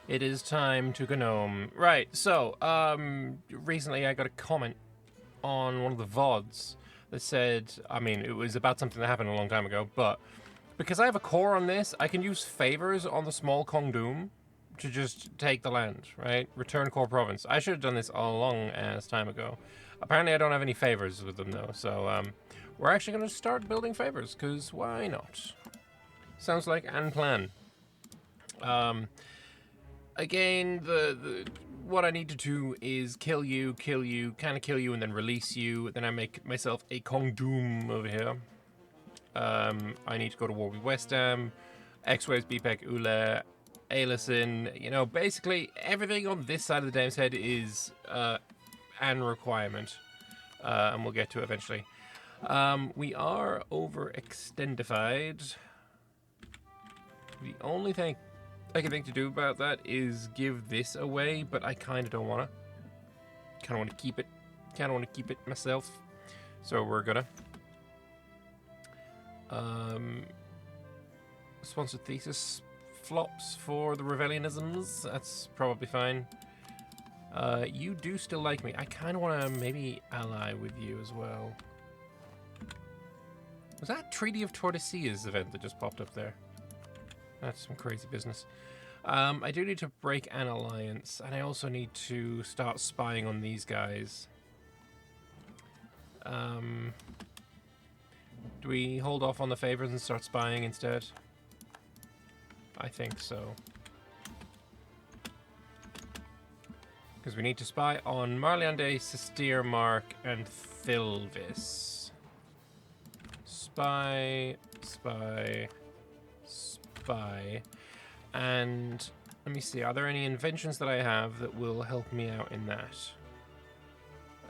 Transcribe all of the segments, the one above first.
It is time to gnome. Right, so, recently I got a comment on one of the VODs that said, I mean, it was about something that happened a long time ago, but because I have a core on this, I can use favors on the small Kongdum to just take the land, right? Return core province. I should have done this a long ass time ago. Apparently I don't have any favors with them though, so, we're actually going to start building favors, because why not? Sounds like an plan. Um, Again, the what I need to do is kill you, kind of kill you, and then release you. Then I make myself a Kong Doom over here. I need to go to war with West Ham, X-Waves, BPEC, Ule, Ailison. You know, basically everything on this side of the Dame's Head is an requirement, and we'll get to it eventually. We are overextendified. The only thing I can think to do about that is give this away, but I kind of don't want to. Kind of want to keep it. Kind of want to keep it myself. So we're gonna. Sponsored thesis flops for the Rebellionisms. That's probably fine. You do still like me. I kind of want to maybe ally with you as well. Was that Treaty of Tordesillas event that just popped up there? That's some crazy business. I do need to break an alliance, and I also need to start spying on these guys. Do we hold off on the favors and start spying instead? I think so. Because we need to spy on Marliande, Sistirmark, and Thilvis. Spy, spy, spy. And let me see, are there any inventions that I have that will help me out in that?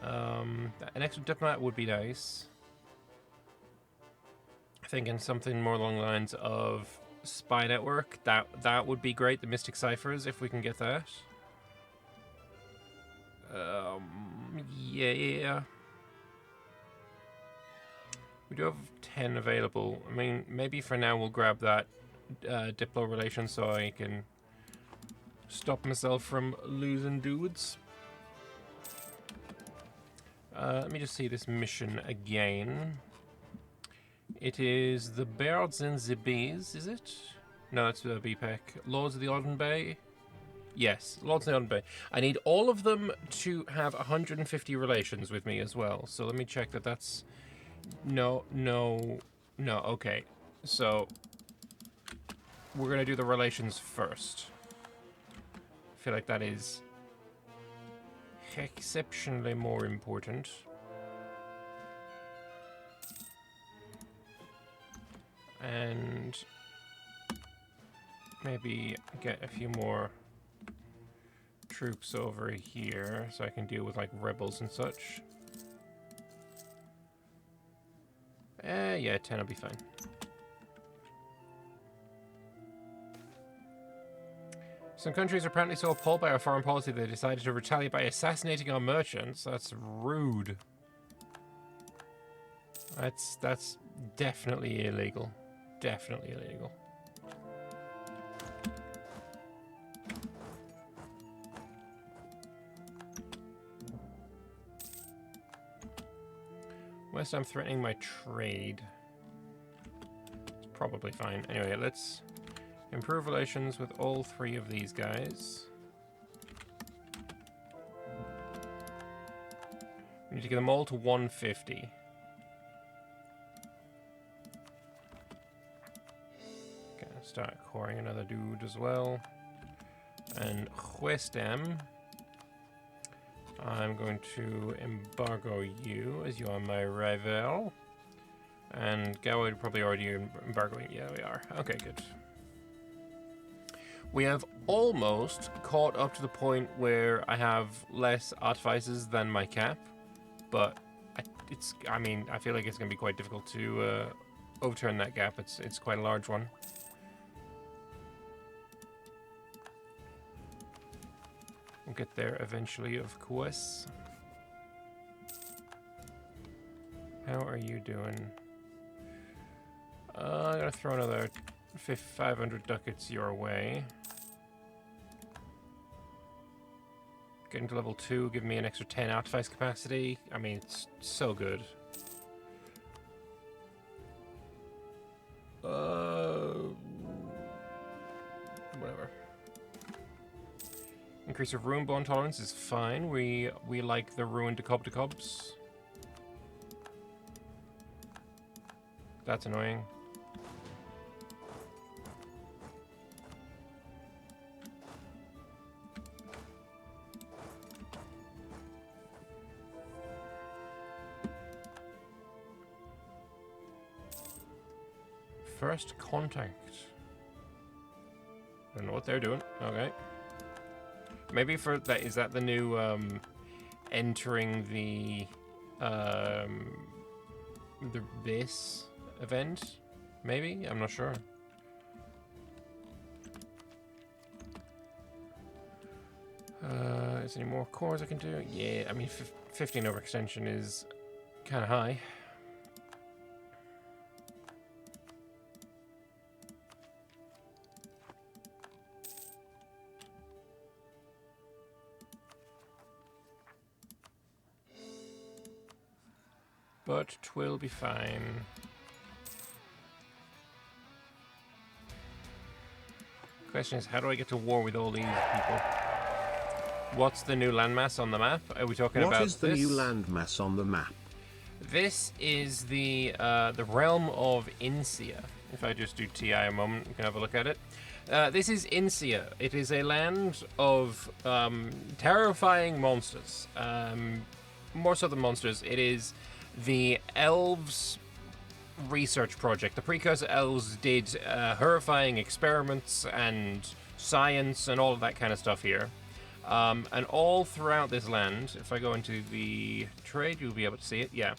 An extra diplomat would be nice. Thinking something more along the lines of spy network. That would be great. The Mystic Ciphers, if we can get that. Yeah. We do have 10 available. I mean, maybe for now we'll grab that Diplo relation so I can stop myself from losing dudes. Let me just see this mission again. It is the Birds and the Bees, is it? No, it's the BPEC. Lords of the Odin Bay? Yes, Lords of the Odin Bay. I need all of them to have 150 relations with me as well. So let me check that that's... No, okay. So... we're going to do the relations first. I feel like that is exceptionally more important. And maybe get a few more troops over here so I can deal with like rebels and such. Yeah, 10 will be fine. Some countries are apparently so appalled by our foreign policy they decided to retaliate by assassinating our merchants. That's rude. That's definitely illegal. Definitely illegal. West I'm threatening my trade. It's probably fine. Anyway, let's improve relations with all three of these guys. We need to get them all to 150. Gonna start coring another dude as well. And Huestem, I'm going to embargo you as you are my rival. And Galway probably already embargoing. Yeah, we are. Okay, good. We have almost caught up to the point where I have less artifices than my cap, but I mean, I feel like it's going to be quite difficult to overturn that gap. It's quite a large one. We'll get there eventually, of course. How are you doing? I'm gonna throw another 500 ducats your way. Getting to level 2, giving me an extra 10 artifice capacity. I mean, it's so good. Whatever. Increase of ruin bone tolerance is fine. We like the ruin decobs. That's annoying. First contact. I don't know what they're doing. Okay. Maybe for that, is that the new entering the this event? Maybe? I'm not sure. Is there any more cores I can do? Yeah, I mean 15 overextension is kind of high. But 'twill be fine. Question is, how do I get to war with all these people? What's the new landmass on the map? Are we talking about this? What is the new landmass on the map? This is the realm of Insia. If I just do TI a moment, you can have a look at it. This is Insia. It is a land of terrifying monsters. More so than monsters, it is the elves research project. The precursor elves did horrifying experiments and science and all of that kind of stuff here. And all throughout this land, if I go into the trade, you'll be able to see it, yeah,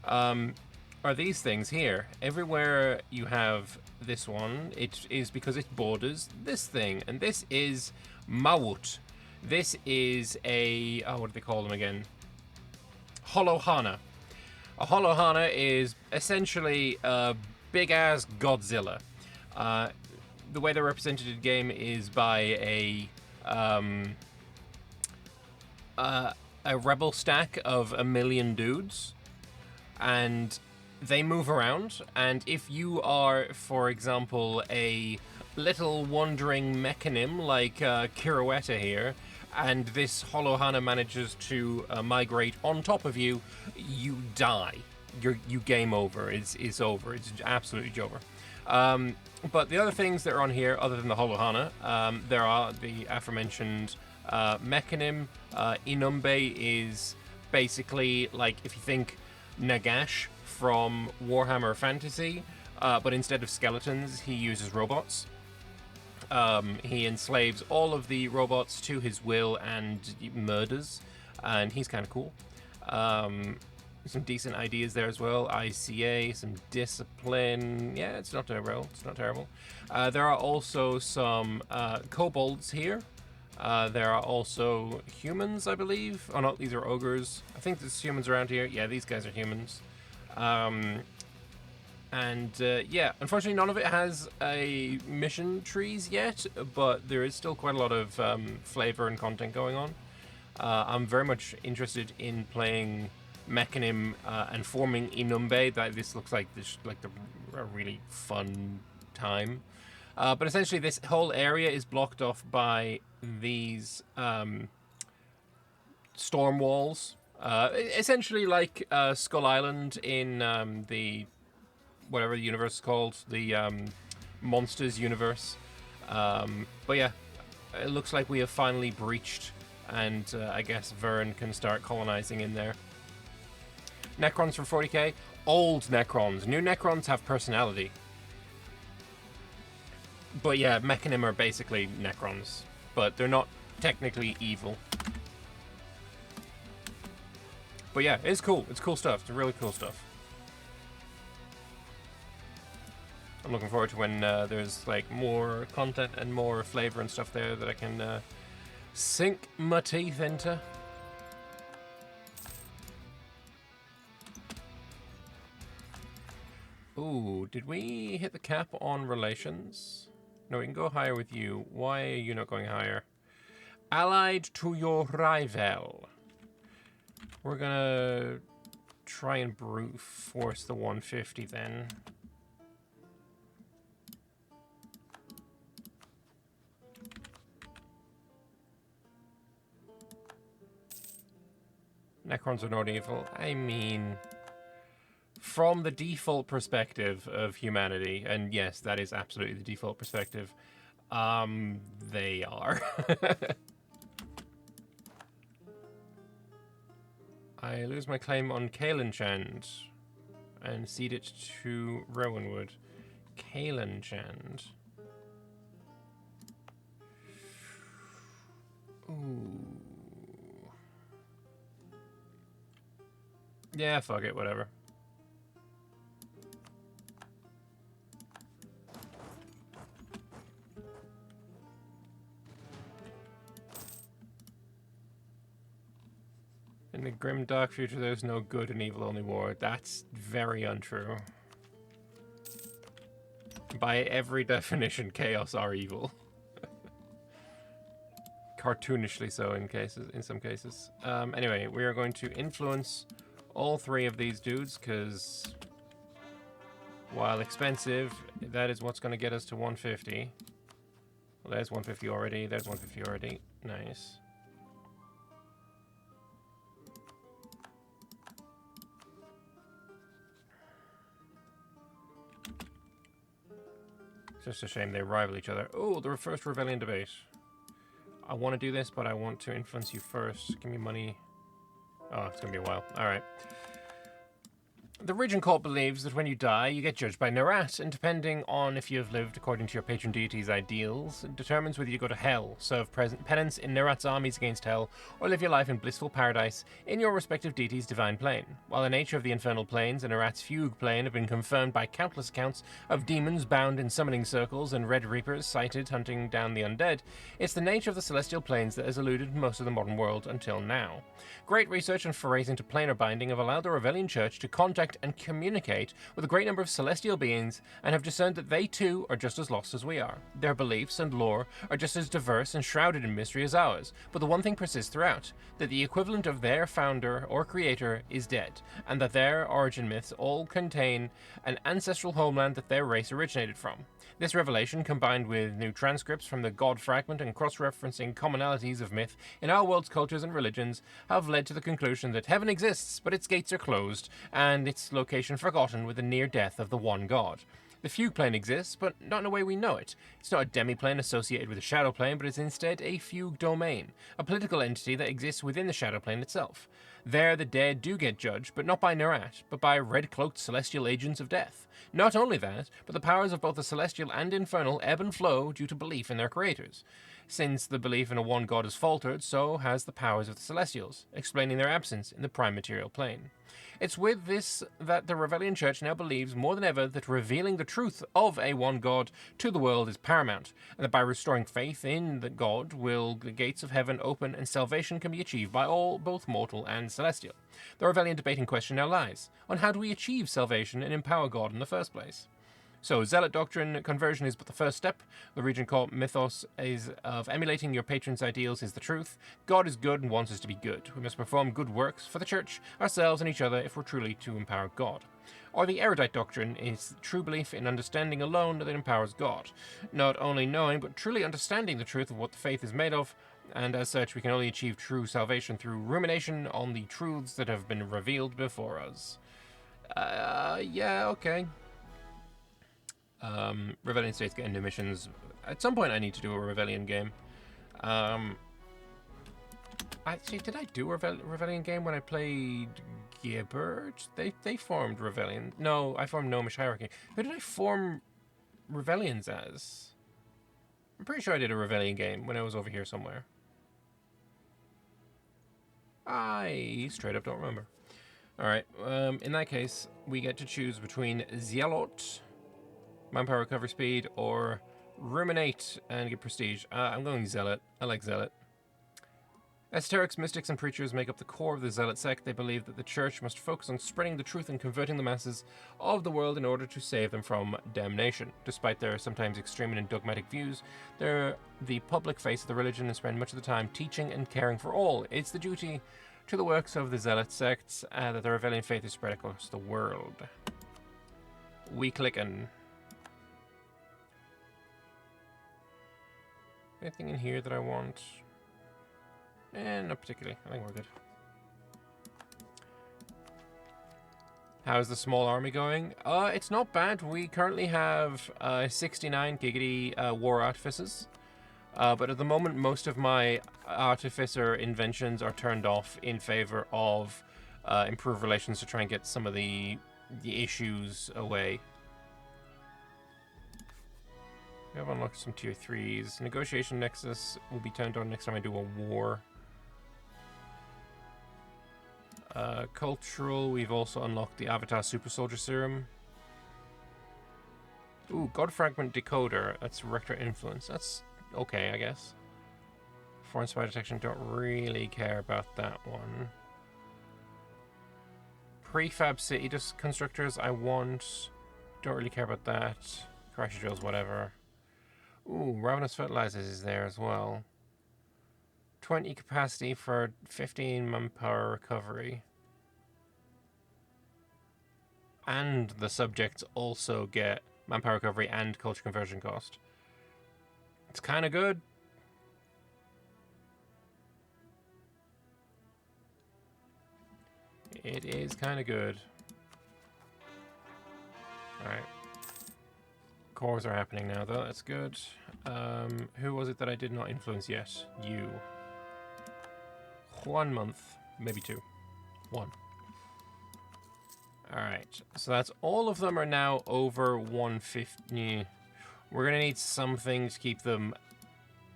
are these things here. Everywhere you have this one, it is because it borders this thing, and this is Mawut. This is a, oh, what do they call them again? Holohana. A Holohana is essentially a big-ass Godzilla. The way they're represented in the game is by a rebel stack of 1,000,000 dudes, and they move around, and if you are, for example, a little wandering mechanim like Kirueta here, and this Holohana manages to migrate on top of you, you die. You game over. It's over. It's absolutely over. But the other things that are on here, other than the Holohana, there are the aforementioned mechanim. Inumbe is basically like, if you think Nagash from Warhammer Fantasy, but instead of skeletons, he uses robots. He enslaves all of the robots to his will and murders, and he's kind of cool. Some decent ideas there as well. ICA, some discipline. Yeah, it's not terrible. It's not terrible. There are also some kobolds here. There are also humans, I believe. Oh no, these are ogres. I think there's humans around here. Yeah, these guys are humans. Yeah, unfortunately none of it has a mission trees yet, but there is still quite a lot of flavor and content going on. I'm very much interested in playing Mechanim and forming Inumbe. This looks like a really fun time. But essentially this whole area is blocked off by these storm walls. Essentially like Skull Island in the whatever the universe is called, the Monsters universe. But yeah, it looks like we have finally breached, and I guess Vern can start colonizing in there. Necrons for 40k. Old Necrons. New Necrons have personality. But yeah, Mechanim are basically Necrons, but they're not technically evil. But yeah, it's cool. It's cool stuff. It's really cool stuff. I'm looking forward to when there's like more content and more flavor and stuff there that I can sink my teeth into. Ooh, did we hit the cap on relations? No, we can go higher with you. Why are you not going higher? Allied to your rival. We're gonna try and brute force the 150 then. Necrons are not evil. I mean, from the default perspective of humanity, and yes, that is absolutely the default perspective, they are. I lose my claim on Iochand and cede it to Rowanwood. Iochand. Ooh. Yeah, fuck it, whatever. In the grim dark future, there's no good and evil, only war. That's very untrue. By every definition, chaos are evil. Cartoonishly so in some cases. Anyway, we are going to influence all three of these dudes, because while expensive, that is what's going to get us to 150. Well, there's 150 already. There's 150 already. Nice. Just a shame they rival each other. Oh, the first rebellion debate. I want to do this, but I want to influence you first. Give me money. Oh, it's going to be a while. All right. The Regent Court believes that when you die, you get judged by Nerat, and depending on if you have lived according to your patron deity's ideals, it determines whether you go to hell, serve penance in Nerat's armies against hell, or live your life in blissful paradise in your respective deity's divine plane. While the nature of the infernal planes and Nerat's fugue plane have been confirmed by countless accounts of demons bound in summoning circles and red reapers sighted hunting down the undead, it's the nature of the celestial planes that has eluded most of the modern world until now. Great research and forays into planar binding have allowed the Revellian Church to contact and communicate with a great number of celestial beings and have discerned that they too are just as lost as we are. Their beliefs and lore are just as diverse and shrouded in mystery as ours, but the one thing persists throughout, that the equivalent of their founder or creator is dead, and that their origin myths all contain an ancestral homeland that their race originated from. This revelation, combined with new transcripts from the God Fragment and cross-referencing commonalities of myth in our world's cultures and religions, have led to the conclusion that heaven exists, but its gates are closed, and its location forgotten with the near death of the one God. The fugue plane exists, but not in a way we know it. It's not a demi-plane associated with a shadow plane, but is instead a fugue domain, a political entity that exists within the shadow plane itself. There, the dead do get judged, but not by Nerat, but by red-cloaked celestial agents of death. Not only that, but the powers of both the celestial and infernal ebb and flow due to belief in their creators. Since the belief in a one god has faltered, so has the powers of the celestials, explaining their absence in the prime material plane. It's with this that the Revellian Church now believes more than ever that revealing the truth of a one God to the world is paramount, and that by restoring faith in the God will the gates of heaven open and salvation can be achieved by all, both mortal and celestial. The Revellian debating question now lies on how do we achieve salvation and empower God in the first place. So, Zealot Doctrine, conversion is but the first step. The Regent Court mythos is of emulating your patron's ideals is the truth. God is good and wants us to be good. We must perform good works for the Church, ourselves and each other if we're truly to empower God. Or the Erudite Doctrine is true belief in understanding alone that empowers God. Not only knowing, but truly understanding the truth of what the faith is made of, and as such we can only achieve true salvation through rumination on the truths that have been revealed before us. Yeah, okay. Revellion states getting new missions. At some point I need to do a Revellion game. Actually, did I do a Revellion game when I played Gibbert? They formed Revellion. No, I formed Gnomish Hierarchy. Who did I form Revellions as? I'm pretty sure I did a Revellion game when I was over here somewhere. I straight up don't remember. Alright, in that case, we get to choose between Zealot, manpower recovery speed, or ruminate and get prestige. I'm going Zealot. I like Zealot. Esoterics, mystics, and preachers make up the core of the Zealot sect. They believe that the church must focus on spreading the truth and converting the masses of the world in order to save them from damnation. Despite their sometimes extreme and dogmatic views, they're the public face of the religion and spend much of the time teaching and caring for all. It's the duty to the works of the Zealot sects that the Rebellion faith is spread across the world. We clickin'. Anything in here that I want? Not particularly. I think we're good. How's the small army going? It's not bad. We currently have 69 giggity war artificers. But at the moment, most of my artificer inventions are turned off in favor of improved relations to try and get some of the issues away. We have unlocked some tier 3s. Negotiation Nexus will be turned on next time I do a war. Cultural, we've also unlocked the Avatar Super Soldier Serum. Ooh, God Fragment Decoder. That's Rector Influence. That's okay, I guess. Foreign spy detection, don't really care about that one. Prefab City Constructors, I want. Don't really care about that. Crash drills, whatever. Ooh, Ravenous Fertilizers is there as well. 20 capacity for 15 manpower recovery. And the subjects also get manpower recovery and culture conversion cost. It's kind of good. It is kind of good. Alright. Cores are happening now, though. That's good. Who was it that I did not influence yet? You. 1 month. Maybe 2. 1. Alright. So that's all of them are now over 150. We're going to need something to keep them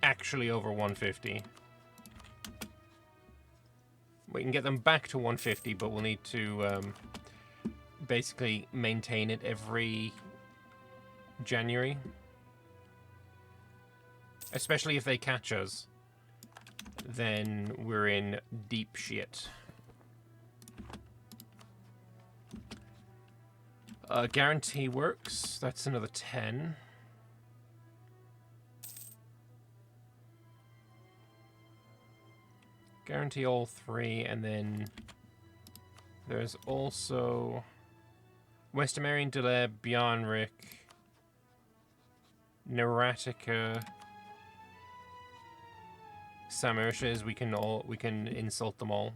actually over 150. We can get them back to 150, but we'll need to basically maintain it every January. Especially if they catch us, then we're in deep shit. Guarantee works. That's another 10. Guarantee all 3, and then there's also Westermarian, Deleb, Bjarnrik, Neurotica, Samurshes. We can insult them all.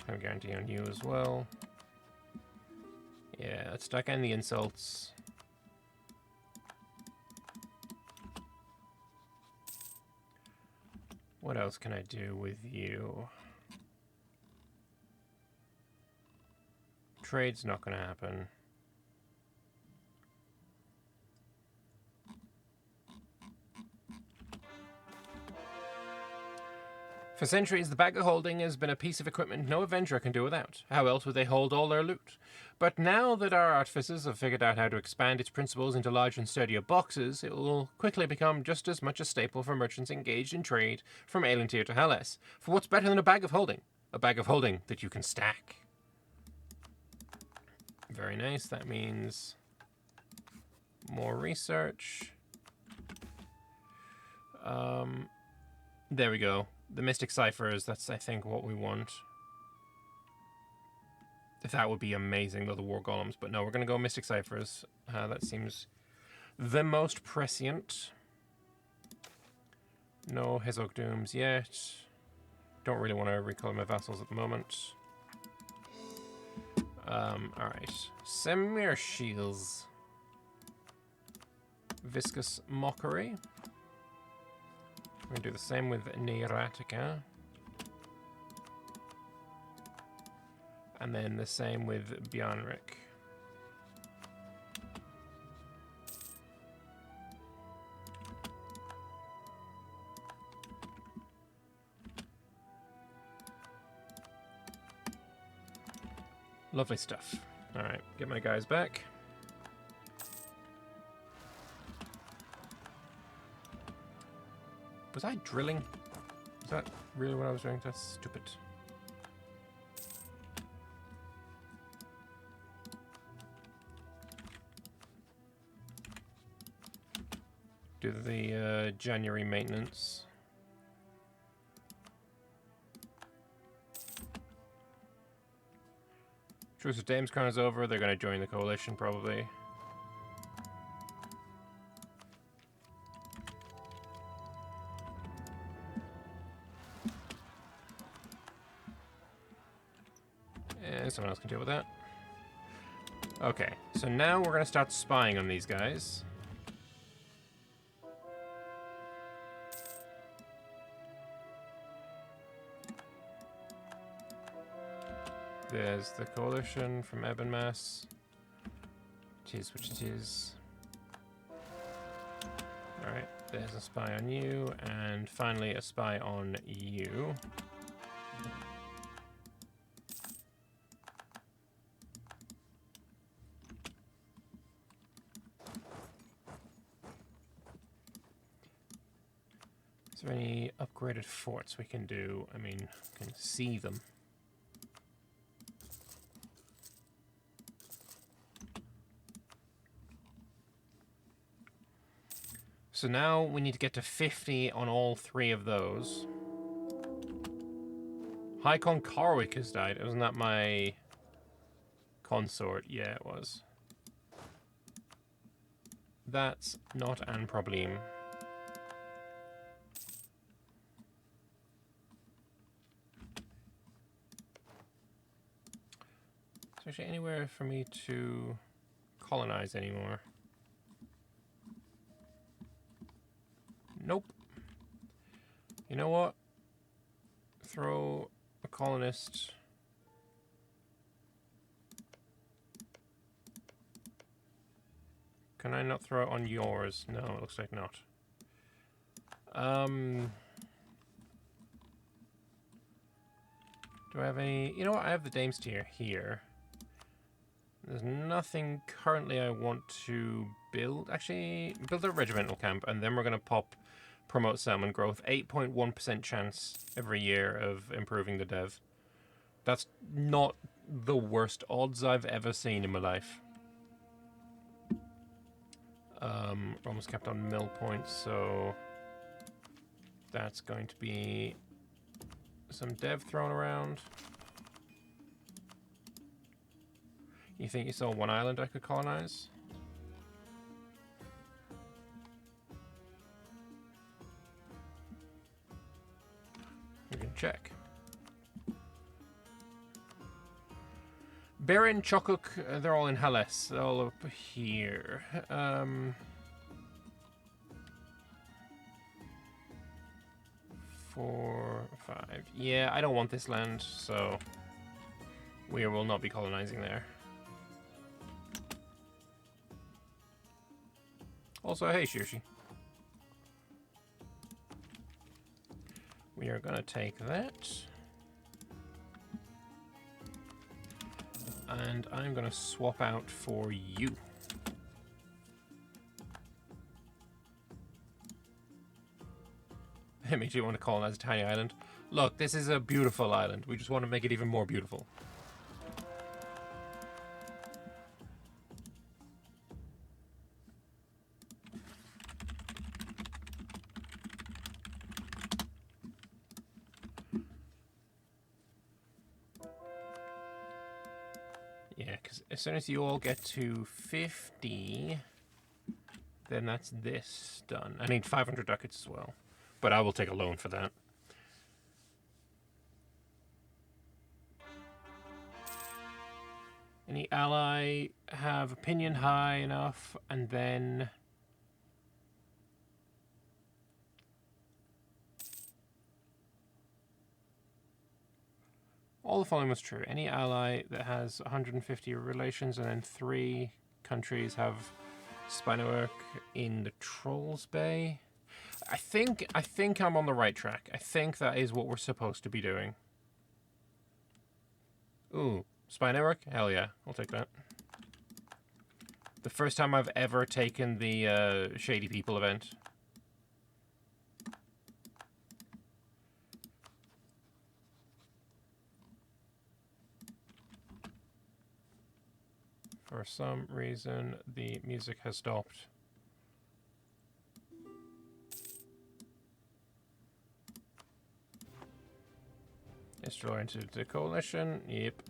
I guarantee on you as well. Yeah, let's stack in the insults. What else can I do with you? Trade's not going to happen. For centuries, the bag of holding has been a piece of equipment no Avenger can do without. How else would they hold all their loot? But now that our artificers have figured out how to expand its principles into large and sturdier boxes, it will quickly become just as much a staple for merchants engaged in trade from Aelintir to Hellas. For what's better than a bag of holding? A bag of holding that you can stack. Very nice. That means more research. There we go. The Mystic Ciphers, that's, I think, what we want. That would be amazing, though, the War Golems. But no, we're going to go Mystic Ciphers. That seems the most prescient. No Hezog Dooms yet. Don't really want to recolor my vassals at the moment. Alright. Semir Shields. Viscous Mockery. We're going to do the same with Neurotica. And then the same with Bjarnrik. Lovely stuff. Alright, get my guys back. Was I drilling? Is that really what I was doing? That's stupid. Do the January maintenance. Truce with Dame's Crown is over. They're going to join the coalition, probably. And someone else can deal with that. Okay, so now we're going to start spying on these guys. There's the coalition from Anbennar. It is which it is. Alright, there's a spy on you, and finally a spy on you. Is there any upgraded forts we can do? I mean, we can see them. So now we need to get to 50 on all 3 of those. Haakon Karwik has died. Wasn't that my consort? Yeah, it was. That's not ein Problem. Is there actually anywhere for me to colonize anymore? Nope. You know what? Throw a colonist. Can I not throw it on yours? No, it looks like not. Do I have any... You know what? I have the Dame's tier here. There's nothing currently I want to build. Actually, build a regimental camp, and then we're going to promote settlement growth. 8.1% chance every year of improving the dev. That's not the worst odds I've ever seen in my life. We're almost kept on mill points, so that's going to be some dev thrown around. You think you saw one island I could colonize? We can check. Baron, Chokuk, they're all in Hales. They're all up here. 4, 5. Yeah, I don't want this land, so we will not be colonizing there. Also, hey, Shirshi. We are going to take that. And I'm going to swap out for you. It makes you want to colonize a tiny island. Look, this is a beautiful island. We just want to make it even more beautiful. Yeah, because as soon as you all get to 50, then that's this done. I need 500 ducats as well, but I will take a loan for that. Any ally have opinion high enough, and then all the following was true. Any ally that has 150 relations and then 3 countries have spy network in the Trolls Bay. I think I'm on the right track. I think that is what we're supposed to be doing. Ooh, spy network? Hell yeah, I'll take that. The first time I've ever taken the Shady People event. For some reason, the music has stopped. Destroy into the coalition. Yep.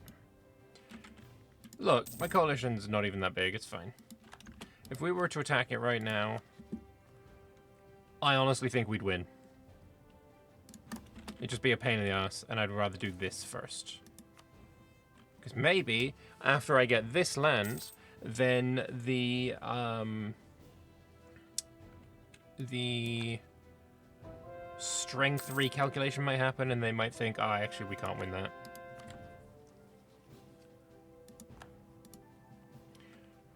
Look, my coalition's not even that big. It's fine. If we were to attack it right now, I honestly think we'd win. It'd just be a pain in the ass, and I'd rather do this first. Because maybe, after I get this land, then the strength recalculation might happen, and they might think, oh, actually, we can't win that.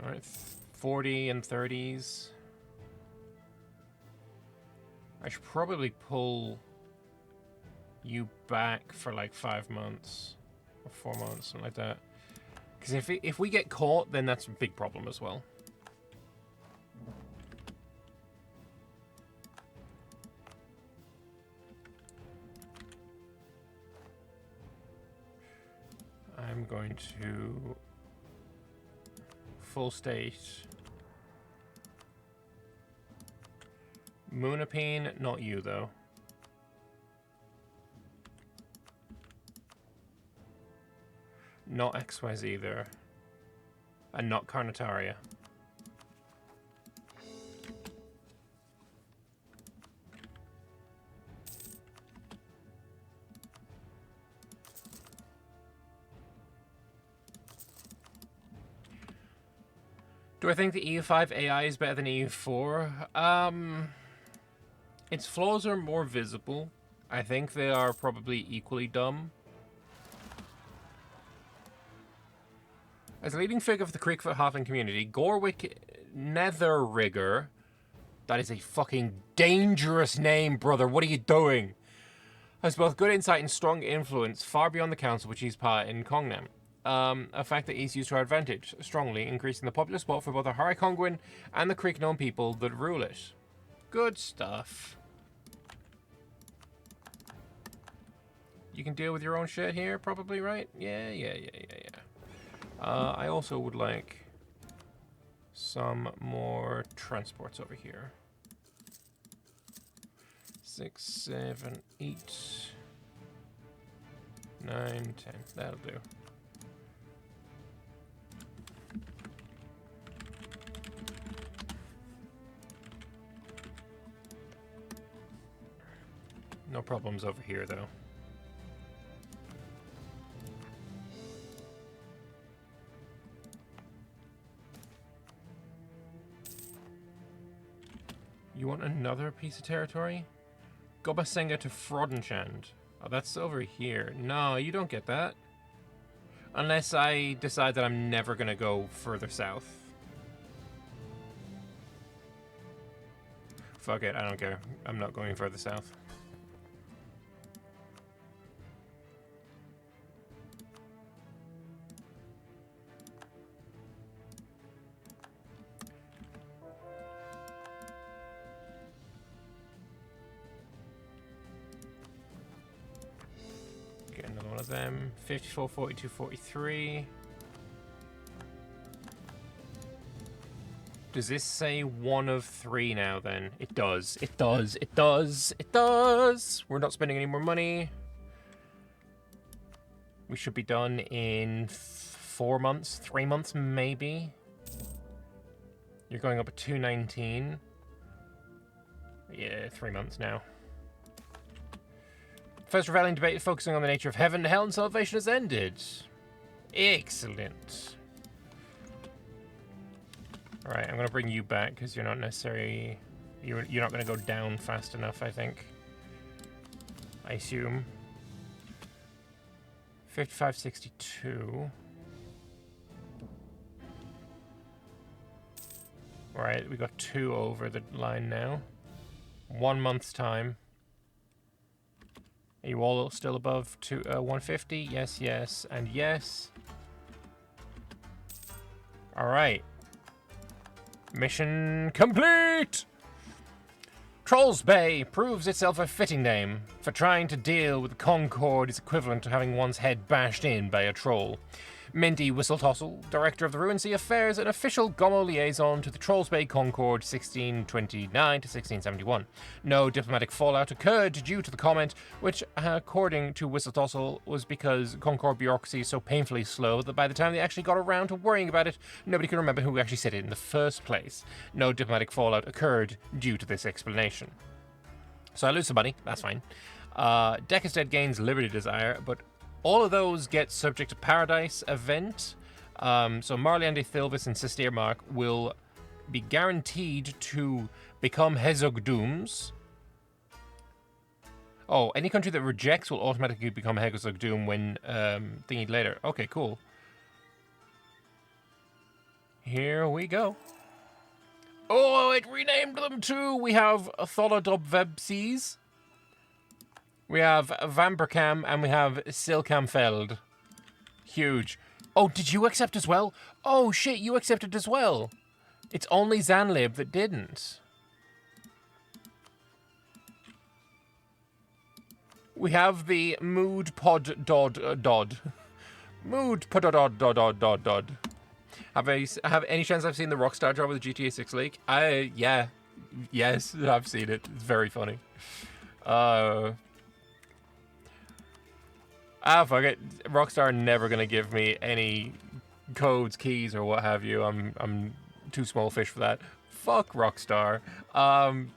Alright, 40 and 30s. I should probably pull you back for like 5 months. Or 4 months, something like that. Because if we get caught, then that's a big problem as well. I'm going to full state Moonapine, not you though. Not XYZ either. And not Carnitaria. Do I think the EU5 AI is better than EU4? Its flaws are more visible. I think they are probably equally dumb. As a leading figure of the Creekfoot halfling community, Gorwick Netherrigger, that is a fucking dangerous name, brother. What are you doing? Has both good insight and strong influence far beyond the council which he's part in Kongnam. A fact that he's used to our advantage, strongly increasing the popular spot for both the Harikongwin and the Creek known people that rule it. Good stuff. You can deal with your own shit here, probably, right? Yeah. I also would like some more transports over here. 6, 7, 8, 9, 10. That'll do. No problems over here, though. You want another piece of territory? Gobasenga to Frodenchand. Oh, that's over here. No, you don't get that. Unless I decide that I'm never going to go further south. Fuck it, I don't care. I'm not going further south. Them 54, 42, 43. Does this say 1 of 3 now then? It does. It does. It does. It does. We're not spending any more money. We should be done in 4 months, 3 months maybe. You're going up at 219. Yeah, 3 months now. First revealing debate focusing on the nature of heaven, hell, and salvation has ended. Excellent. Alright, I'm going to bring you back because you're not necessarily... You're not going to go down fast enough, I think. I assume. 5562. Alright, we got 2 over the line now. 1 month's time. Are you all still above 150? Yes, yes, and yes. Alright. Mission complete! Trolls Bay proves itself a fitting name for trying to deal with Concord is equivalent to having one's head bashed in by a troll. Mindy Whistletossle, Director of the Ruin Sea Affairs and official Gomo liaison to the Trolls Bay Concord 1629 to 1671. No diplomatic fallout occurred due to the comment, which, according to Whistletossle, was because Concord bureaucracy is so painfully slow that by the time they actually got around to worrying about it, nobody could remember who actually said it in the first place. No diplomatic fallout occurred due to this explanation. So I lose some money, that's fine. Decus Dead gains Liberty Desire, but all of those get subject to Paradise event. So Marliande Thilvis and Sistir Mark will be guaranteed to become Hezog Dooms. Oh, any country that rejects will automatically become Hezog Doom when thingied later. Okay, cool. Here we go. Oh, it renamed them too. We have Tholodob Vebsees. We have Vampercam and we have Silkamfeld. Huge. Oh, did you accept as well? Oh shit, you accepted as well. It's only Zanlib that didn't. We have the Mood Pod Dod Dod. Mood Pod Dod Dod Dod Dod Dod. Have any chance I've seen the Rockstar drop with the GTA 6 leak? Yeah. Yes, I've seen it. It's very funny. Fuck it. Rockstar are never gonna give me any codes, keys, or what have you. I'm too small fish for that. Fuck Rockstar.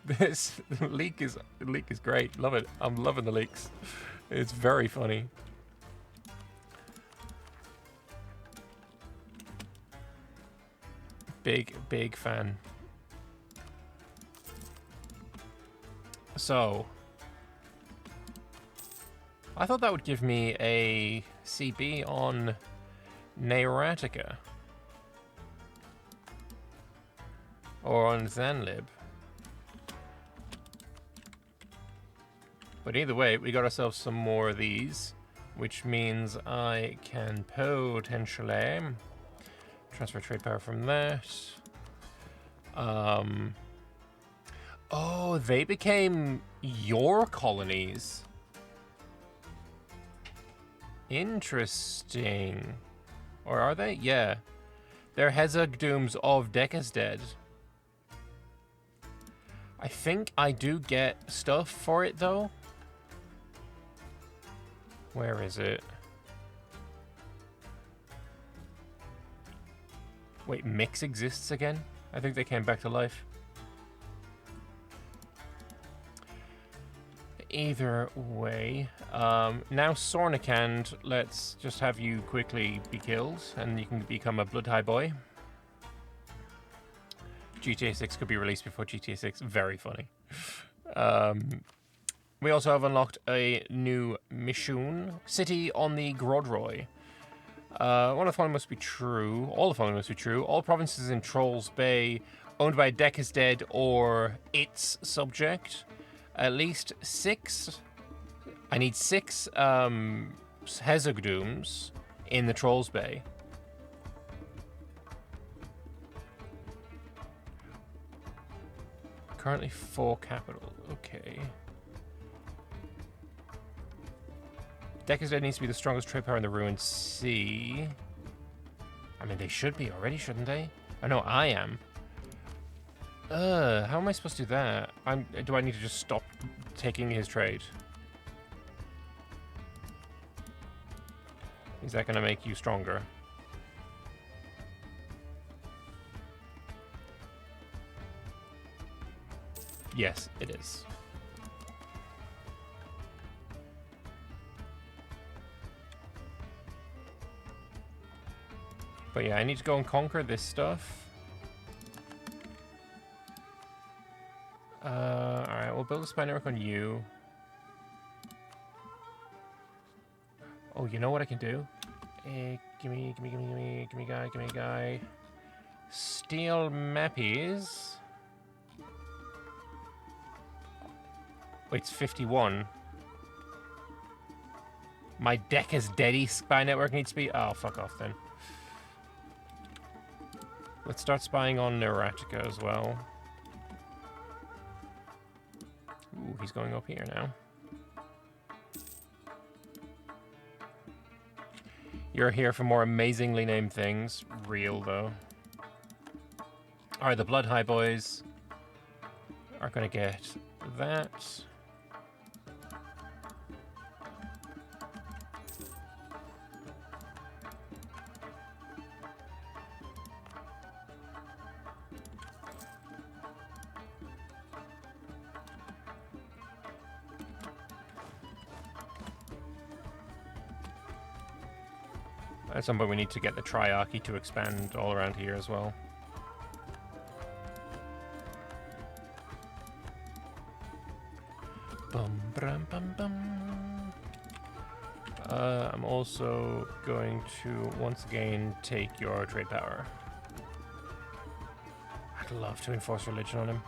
This leak is great. Love it. I'm loving the leaks. It's very funny. Big fan. So I thought that would give me a CB on Neuratica. Or on Zanlib. But either way, we got ourselves some more of these, which means I can potentially transfer trade power from that. Oh, they became your colonies. Interesting. Or are they? Yeah. They're Hezog Dooms of Decus Dead. I think I do get stuff for it, though. Where is it? Wait, Mix exists again? I think they came back to life. Either way, now Sornikand, let's just have you quickly be killed, and you can become a Blood High Boy. GTA 6 could be released before GTA 6. Very funny. We also have unlocked a new mission, City on the Grodroy. One of the following must be true. All the following must be true. All provinces in Trolls Bay owned by Decus Dead or its subject. At least 6. I need 6 Hezog Dooms in the Trolls Bay. Currently 4 capital. Okay. Decus Dead needs to be the strongest trade power in the Ruined Sea. I mean, they should be already, shouldn't they? I know I am. How am I supposed to do that? Do I need to just stop taking his trade? Is that going to make you stronger? Yes, it is. But yeah, I need to go and conquer this stuff. Alright, we'll build a spy network on you. Oh, you know what I can do? Give me a guy. Steel mappies. Wait, it's 51. My Decus Dead spy network needs to be... Oh, fuck off then. Let's start spying on Neuratica as well. Ooh, he's going up here now. You're here for more amazingly named things. Real, though. Alright, the Blood High Boys are going to get that. At some point we need to get the Triarchy to expand all around here as well. Bum, brum, bum, bum. I'm also going to once again take your trade power. I'd love to enforce religion on him.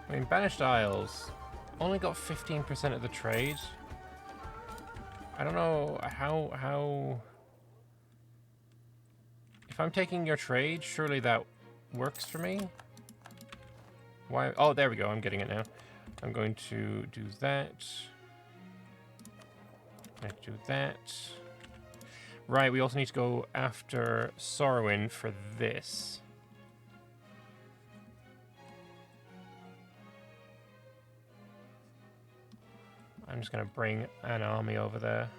I mean, Banished Isles only got 15% of the trade. I don't know how... If I'm taking your trade, surely that works for me? Why? Oh, there we go. I'm getting it now. I'm going to do that. I'm going to do that. Right, we also need to go after Sorrowin for this. I'm just going to bring an army over there.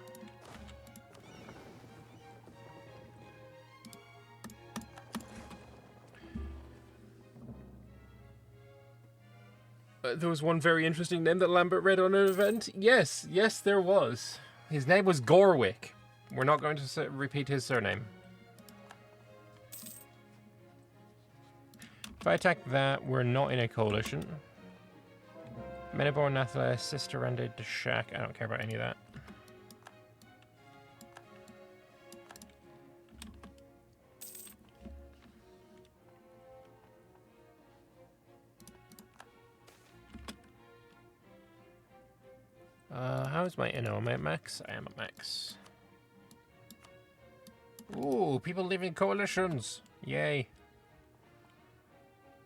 There was one very interesting name that Lambert read on an event. Yes, yes, there was. His name was Gorwick. We're not going to repeat his surname. If I attack that, we're not in a coalition. Menabor, Nathala, Sister Rande, Deshak. I don't care about any of that. How's my Inno? Am I at max? I am at max. Ooh, people leaving coalitions. Yay.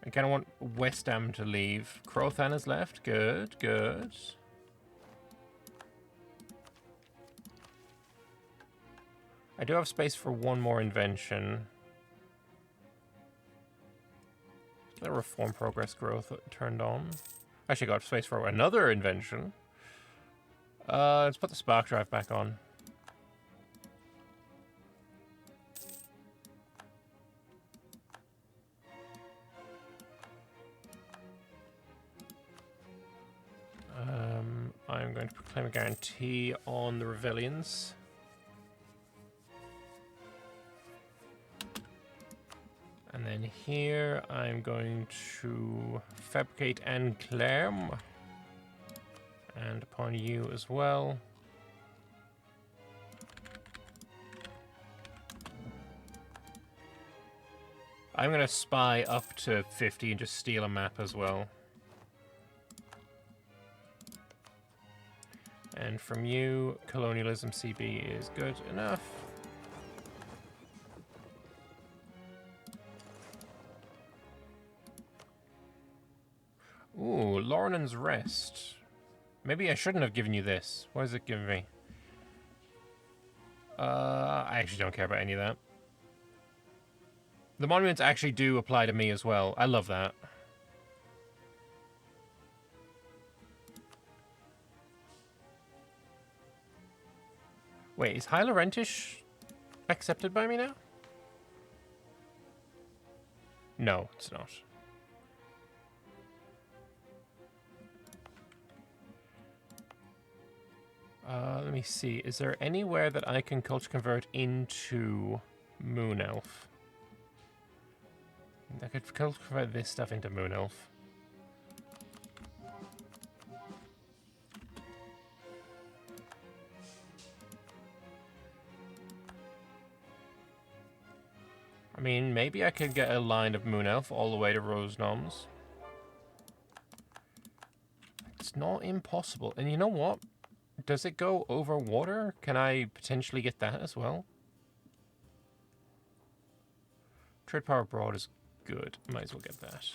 I kind of want West Ham to leave. Crothan has left. Good, good. I do have space for one more invention. The Reform Progress Growth turned on. Actually got space for another invention. Let's put the Spark Drive back on. I'm going to proclaim a guarantee on the Revellions. And then here I'm going to fabricate Enclerm. And upon you as well. I'm going to spy up to 50 and just steal a map as well. And from you, Colonialism CB is good enough. Ooh, Laurenan's Rest. Maybe I shouldn't have given you this. What is it giving me? I actually don't care about any of that. The monuments actually do apply to me as well. I love that. Wait, is High Laurentish accepted by me now? No, it's not. Let me see. Is there anywhere that I can culture convert into Moon Elf? I could culture convert this stuff into Moon Elf. I mean, maybe I could get a line of Moon Elf all the way to Rose Noms. It's not impossible. And you know what? Does it go over water? Can I potentially get that as well? Trade power abroad is good. Might as well get that.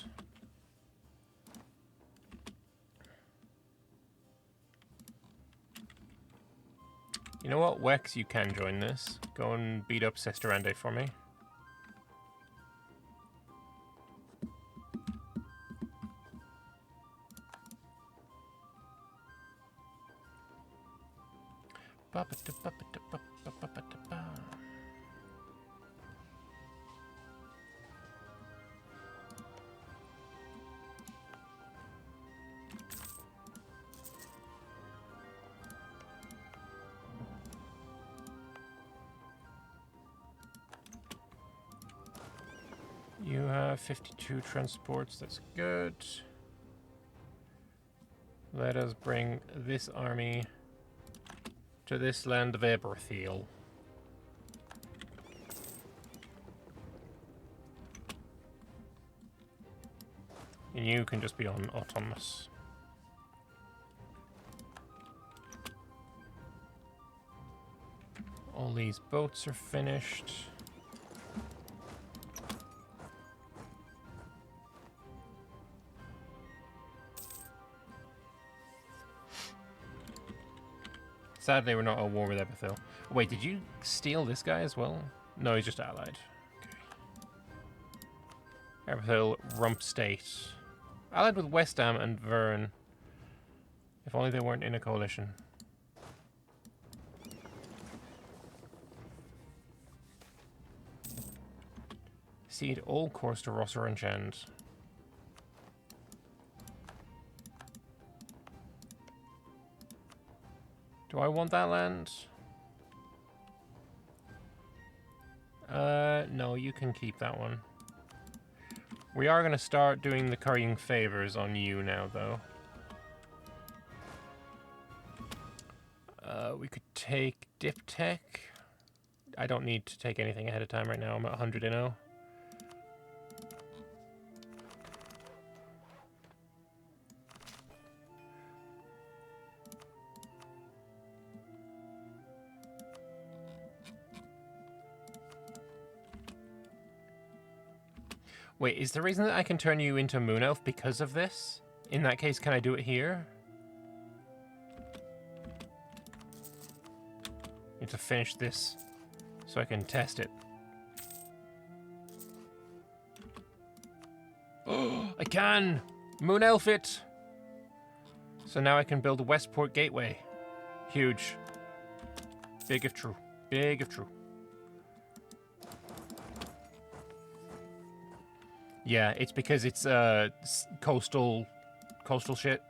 You know what, Wex, you can join this. Go and beat up Sesterande for me. You have 52 transports, that's good. Let us bring this army to this land of Eberthiel. And you can just be on autonomous. All these boats are finished. Sadly, we're not at war with Eberthiel. Wait, did you steal this guy as well? No, he's just allied. Okay. Eberthiel, Rump State. Allied with West Ham and Vern. If only they weren't in a coalition. Cede all course to Rosser and Chand. Do I want that land? No, you can keep that one. We are going to start doing the currying favors on you now, though. We could take Diptech. I don't need to take anything ahead of time right now. I'm at 100 inno. Wait, is the reason that I can turn you into Moon Elf because of this? In that case, can I do it here? Need to finish this so I can test it. Oh, I can! Moon Elf it! So now I can build a Westport Gateway. Huge. Big if true. Big if true. Yeah, it's because it's coastal shit.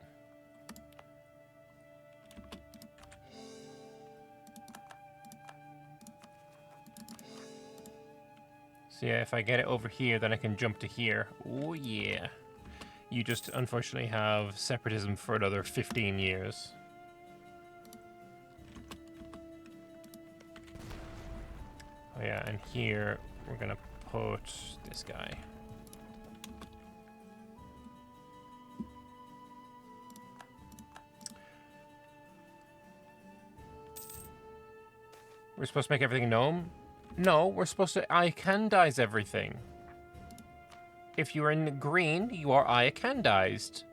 So yeah, if I get it over here, then I can jump to here. Oh yeah. You just unfortunately have separatism for another 15 years. Oh yeah, and here we're gonna put this guy. We're supposed to make everything gnome? No, we're supposed to Iochandize everything. If you're in green, you are Iochandized.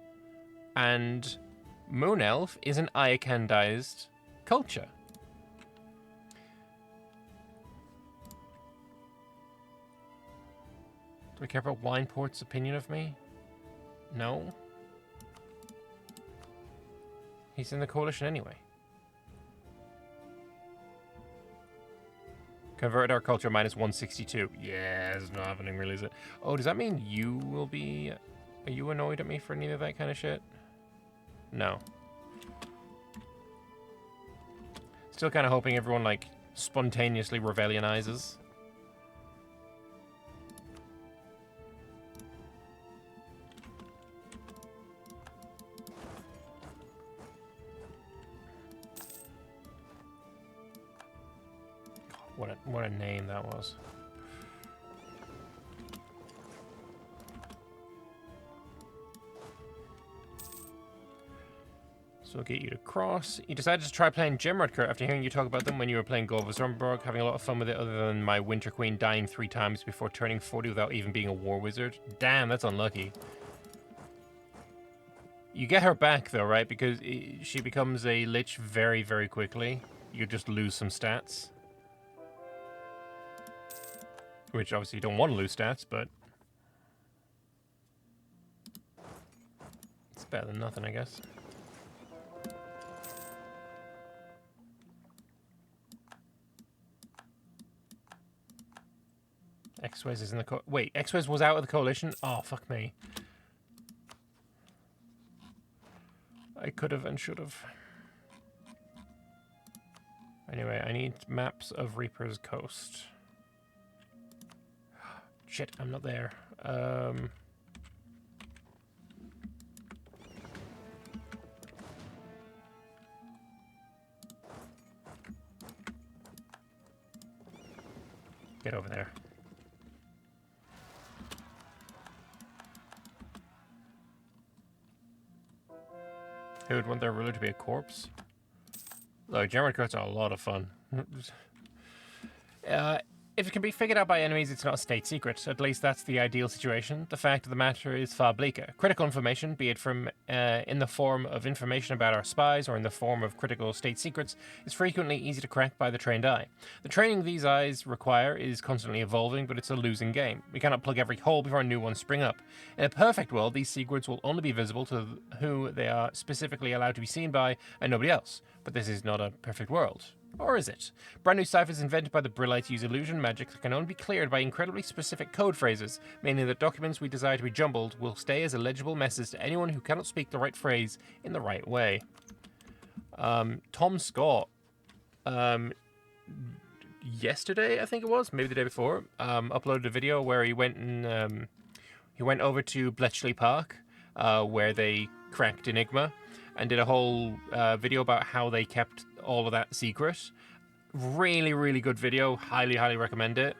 And Moon Elf is an Iochandized culture. Do we care about Wineport's opinion of me? No. He's in the coalition anyway. Converted our culture minus 162. Yeah, it's not happening really, is it? Oh, does that mean you will be... Are you annoyed at me for any of that kind of shit? No. Still kind of hoping everyone, like, spontaneously rebellionizes. What a name that was. So we'll get you to cross. You decided to try playing Gemrod after hearing you talk about them when you were playing Golvazornborg, having a lot of fun with it other than my Winter Queen dying 3 times before turning 40 without even being a war wizard. Damn, that's unlucky. You get her back though, right? Because she becomes a lich very, very quickly. you just lose some stats. Which obviously you don't want to lose stats, but it's better than nothing, I guess. X-Wiz is in the wait, X-Wiz was out of the coalition? Oh, fuck me. I could have and should have. Anyway, I need maps of Reaper's Coast. Shit, I'm not there. Get over there. Who would want their ruler to be a corpse? Look, German courts are a lot of fun. If it can be figured out by enemies, it's not a state secret. At least that's the ideal situation. The fact of the matter is far bleaker. Critical information, be it from in the form of information about our spies or in the form of critical state secrets, is frequently easy to crack by the trained eye. The training these eyes require is constantly evolving, but it's a losing game. We cannot plug every hole before new ones spring up. In a perfect world, these secrets will only be visible to who they are specifically allowed to be seen by and nobody else. But this is not a perfect world. Or is it? Brand new ciphers invented by the Brillites use illusion magic that can only be cleared by incredibly specific code phrases, meaning that documents we desire to be jumbled will stay as illegible messes to anyone who cannot speak the right phrase in the right way. Tom Scott, yesterday, I think it was, maybe the day before, uploaded a video where he went and he went over to Bletchley Park, where they cracked Enigma, and did a whole video about how they kept all of that secret. Really, really good video. Highly, highly recommend it.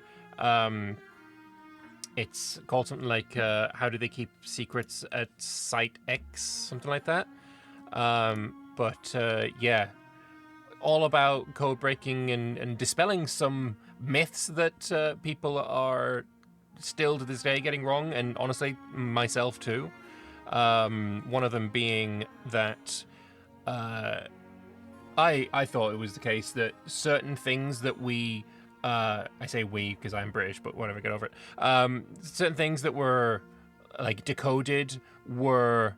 It's called something like How Do They Keep Secrets at Site X? Something like that. Yeah, all about code breaking and dispelling some myths that people are still to this day getting wrong, and honestly, myself too. One of them being that I thought it was the case that certain things that we, I say we because I'm British, but whatever, get over it. Certain things that were like decoded were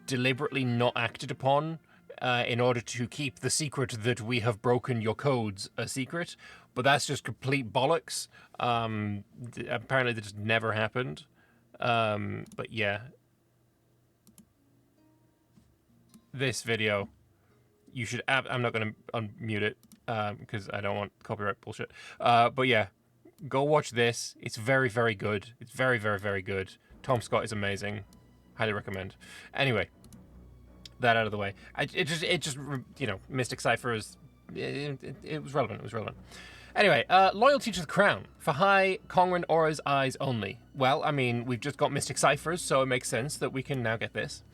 deliberately not acted upon in order to keep the secret that we have broken your codes a secret. But that's just complete bollocks. Apparently that just never happened. But yeah. This video, you should... I'm not going to unmute it because I don't want copyright bullshit. But yeah, go watch this. It's very, very good. It's very, very, very good. Tom Scott is amazing. Highly recommend. Anyway, that out of the way. It just you know, Mystic Ciphers, it was relevant. It was relevant. Anyway, loyalty to the crown. For high Conran Aura's eyes only. Well, I mean, we've just got Mystic Ciphers, so it makes sense that we can now get this.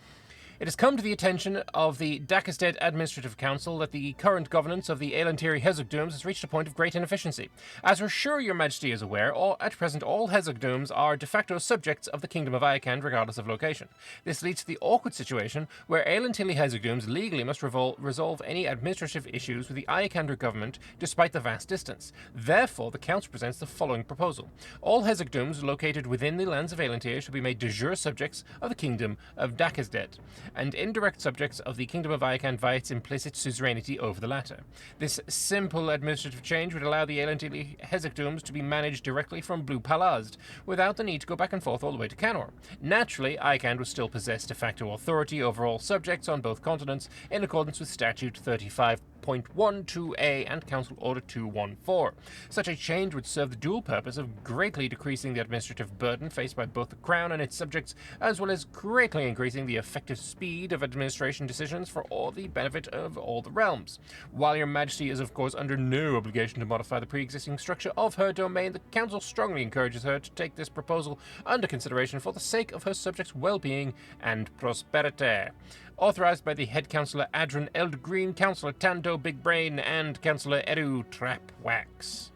It has come to the attention of the Dackestead Administrative Council that the current governance of the Eilantiri Hezogdooms has reached a point of great inefficiency. As we're sure your majesty is aware, at present all Hezogdooms are de facto subjects of the Kingdom of Iochand regardless of location. This leads to the awkward situation where Eilantiri Hezogdooms legally must resolve any administrative issues with the Iochander government despite the vast distance. Therefore, the Council presents the following proposal. All Hezogdooms located within the lands of Eilantir shall be made de jure subjects of the Kingdom of Dackestead, and indirect subjects of the Kingdom of Iochand via its implicit suzerainty over the latter. This simple administrative change would allow the Eilantiri Hezogdooms to be managed directly from Blue Palazd, without the need to go back and forth all the way to Canor. Naturally, Iochand will still possess de facto authority over all subjects on both continents, in accordance with Statute 35.12a and Council Order 214. Such a change would serve the dual purpose of greatly decreasing the administrative burden faced by both the Crown and its subjects, as well as greatly increasing the effective speed of administration decisions for all the benefit of all the realms. While your majesty is of course under no obligation to modify the pre-existing structure of her domain, the council strongly encourages her to take this proposal under consideration for the sake of her subjects' well-being and prosperity. Authorized by the head councillor Adrian Eldgreen, Councillor Tando Big Brain, and Councillor Eru Trapwax.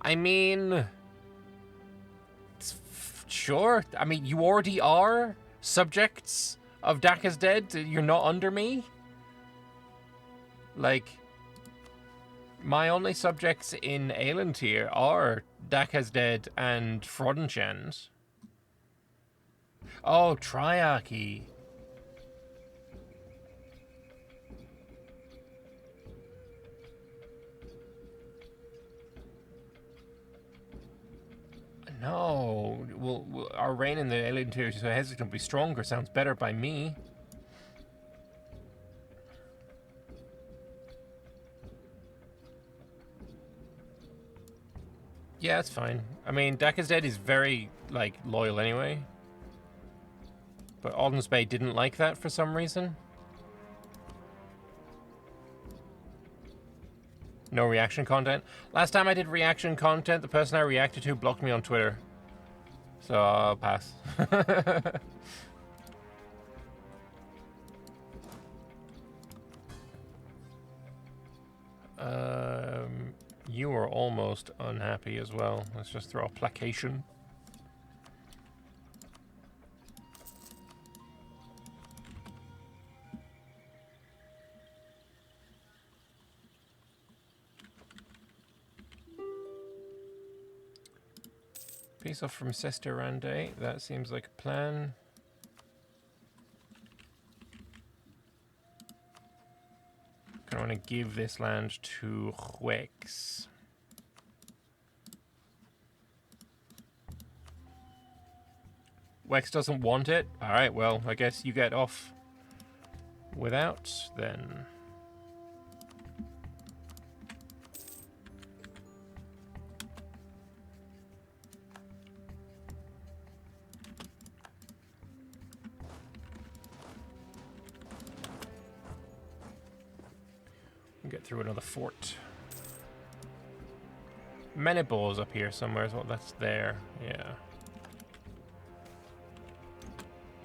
I mean... Sure. I mean, you already are subjects of Dackestead. You're not under me. Like, my only subjects in Elantir are Tragedeigh and Iochand. Oh, Triarchy. No, well, our reign in the Elantir is hesitantly stronger. Sounds better by me. Yeah, it's fine. I mean, Tragedeigh is very, like, loyal anyway. But Alden's Bay didn't like that for some reason. No reaction content. Last time I did reaction content, the person I reacted to blocked me on Twitter. So I'll pass. You are almost unhappy as well. Let's just throw a placation. Peace off from Sister Rande. That seems like a plan. I want to give this land to Wex. Wex doesn't want it? Alright, well, I guess you get off without, then. Get through another fort. Menible's up here somewhere as well. That's there. Yeah.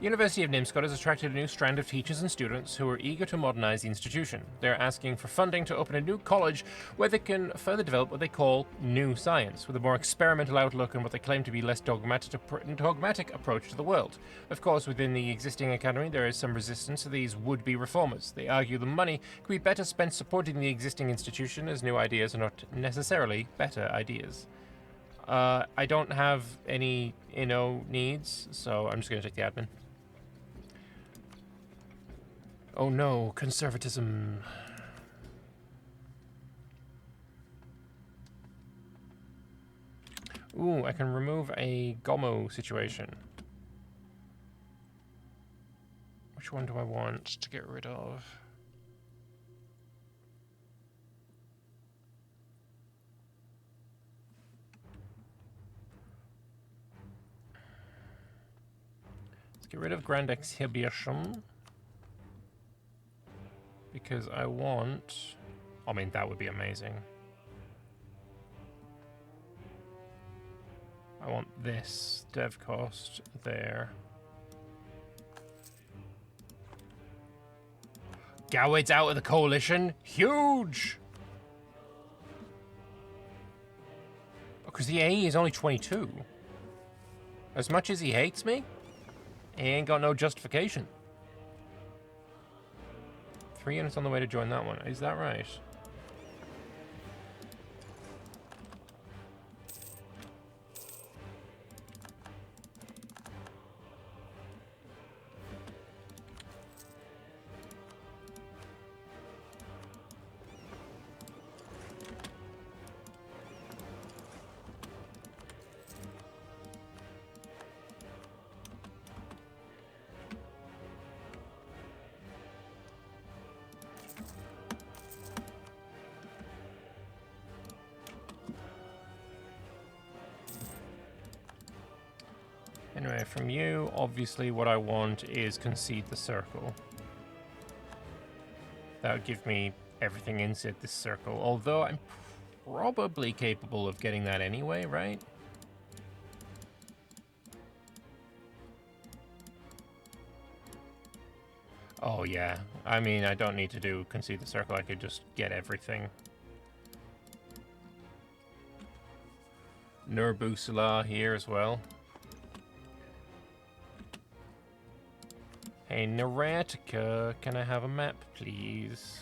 University of Nimscott has attracted a new strand of teachers and students who are eager to modernize the institution. They're asking for funding to open a new college where they can further develop what they call new science, with a more experimental outlook and what they claim to be less dogmatic approach to the world. Of course, within the existing academy, there is some resistance to these would-be reformers. They argue the money could be better spent supporting the existing institution, as new ideas are not necessarily better ideas. I don't have any needs, so I'm just going to take the admin. Oh no, conservatism. Ooh, I can remove a Gomo situation. Which one do I want to get rid of? Let's get rid of Grand Exhibition. Because I want... I mean, that would be amazing. I want this dev cost there. Gowed's out of the coalition? Huge! Because the AE is only 22. As much as he hates me, he ain't got no justification. 3 units on the way to join that one. Is that right? Anyway, from you, obviously what I want is concede the circle. That would give me everything inside this circle, although I'm probably capable of getting that anyway, right? Oh yeah, I mean, I don't need to do concede the circle, I could just get everything. Nurbusala here as well. Hey, Neratica, can I have a map, please?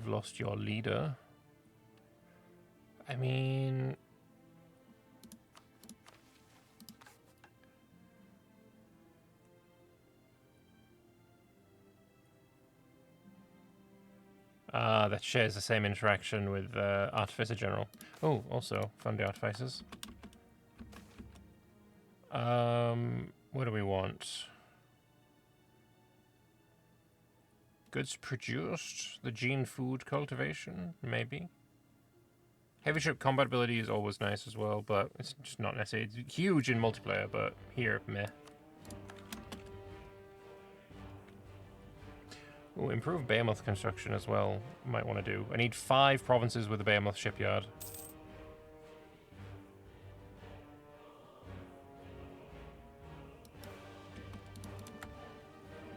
you've lost your leader. I mean... that shares the same interaction with Artificer General. Oh, also, found the Artificers. What do we want? Goods produced? The gene food cultivation? Maybe? Heavy ship combat ability is always nice as well, but it's just not necessary. It's huge in multiplayer, but here, meh. Ooh, improve Behemoth construction as well. Might want to do. I need 5 provinces with a Behemoth shipyard.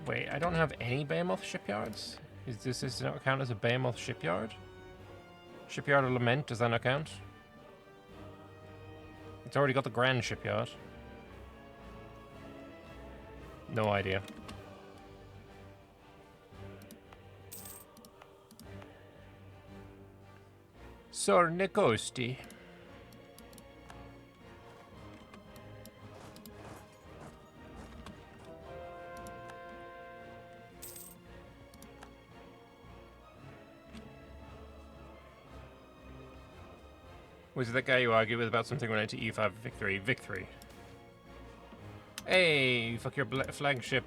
Wait, I don't have any Behemoth shipyards? Does this not count as a Behemoth shipyard? Shipyard of Lament, does that not count? It's already got the Grand Shipyard. No idea. Sir Nicosti. Was it that guy you argued with about something related to E5 victory? Victory. Hey, fuck your flagship,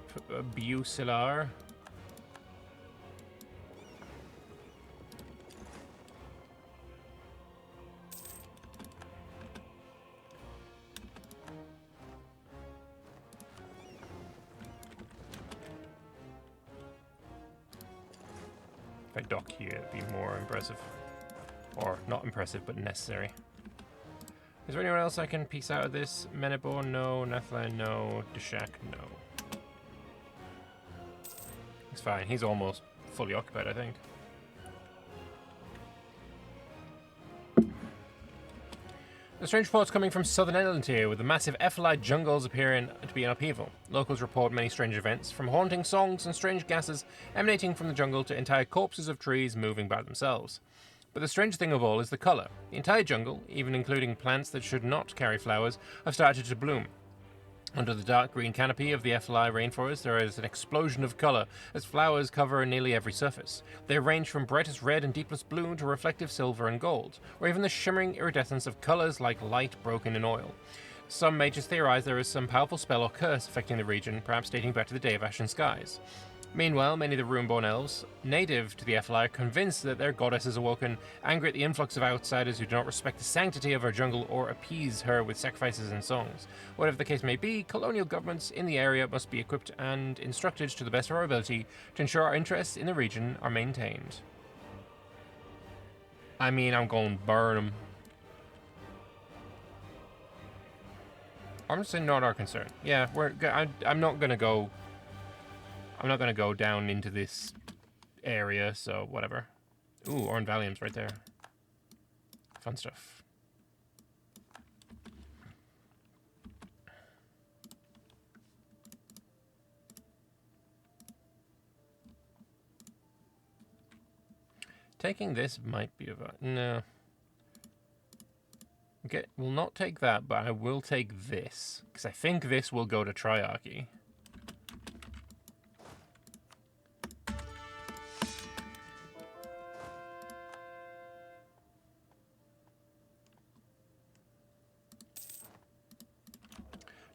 Busilar. If I dock here, it'd be more impressive. Or not impressive, but necessary. Is there anyone else I can piece out of this? Menebor, no. Nathlan, no. Deshak, no. It's fine. He's almost fully occupied, I think. The strange reports coming from southern England here, with the massive Ephelite jungles appearing to be in upheaval. Locals report many strange events, from haunting songs and strange gases emanating from the jungle to entire corpses of trees moving by themselves. But the strange thing of all is the colour. The entire jungle, even including plants that should not carry flowers, have started to bloom. Under the dark green canopy of the Ephelite rainforest, there is an explosion of colour as flowers cover nearly every surface. They range from brightest red and deepest blue to reflective silver and gold, or even the shimmering iridescence of colours like light broken in oil. Some mages theorise there is some powerful spell or curse affecting the region, perhaps dating back to the Day of Ashen Skies. Meanwhile, many of the Runeborn elves, native to the Ephelite, are convinced that their goddess has awoken, angry at the influx of outsiders who do not respect the sanctity of her jungle or appease her with sacrifices and songs. Whatever the case may be, colonial governments in the area must be equipped and instructed to the best of our ability to ensure our interests in the region are maintained. I mean, I'm going to burn them. Honestly, not our concern. Yeah, I'm not going to go... I'm not going to go down into this area, so whatever. Ooh, Oran Valium's right there. Fun stuff. Taking this might be no. Okay, we'll not take that, but I will take this. Because I think this will go to Triarchy.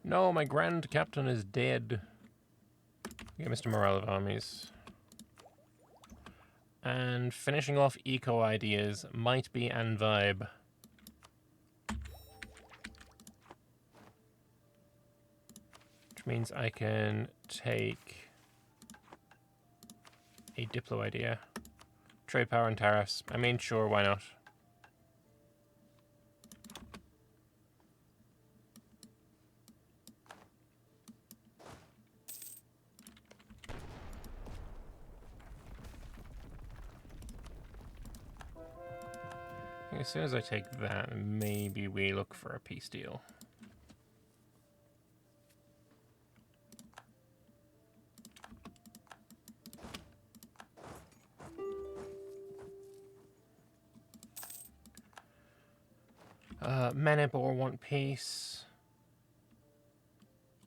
No, my Grand Captain is dead. Yeah, Mr. Morale of Armies. And finishing off eco ideas might be Anvibe. Which means I can take a Diplo idea. Trade power and tariffs. I mean, sure, why not? As soon as I take that, maybe we look for a peace deal. Menebor want peace.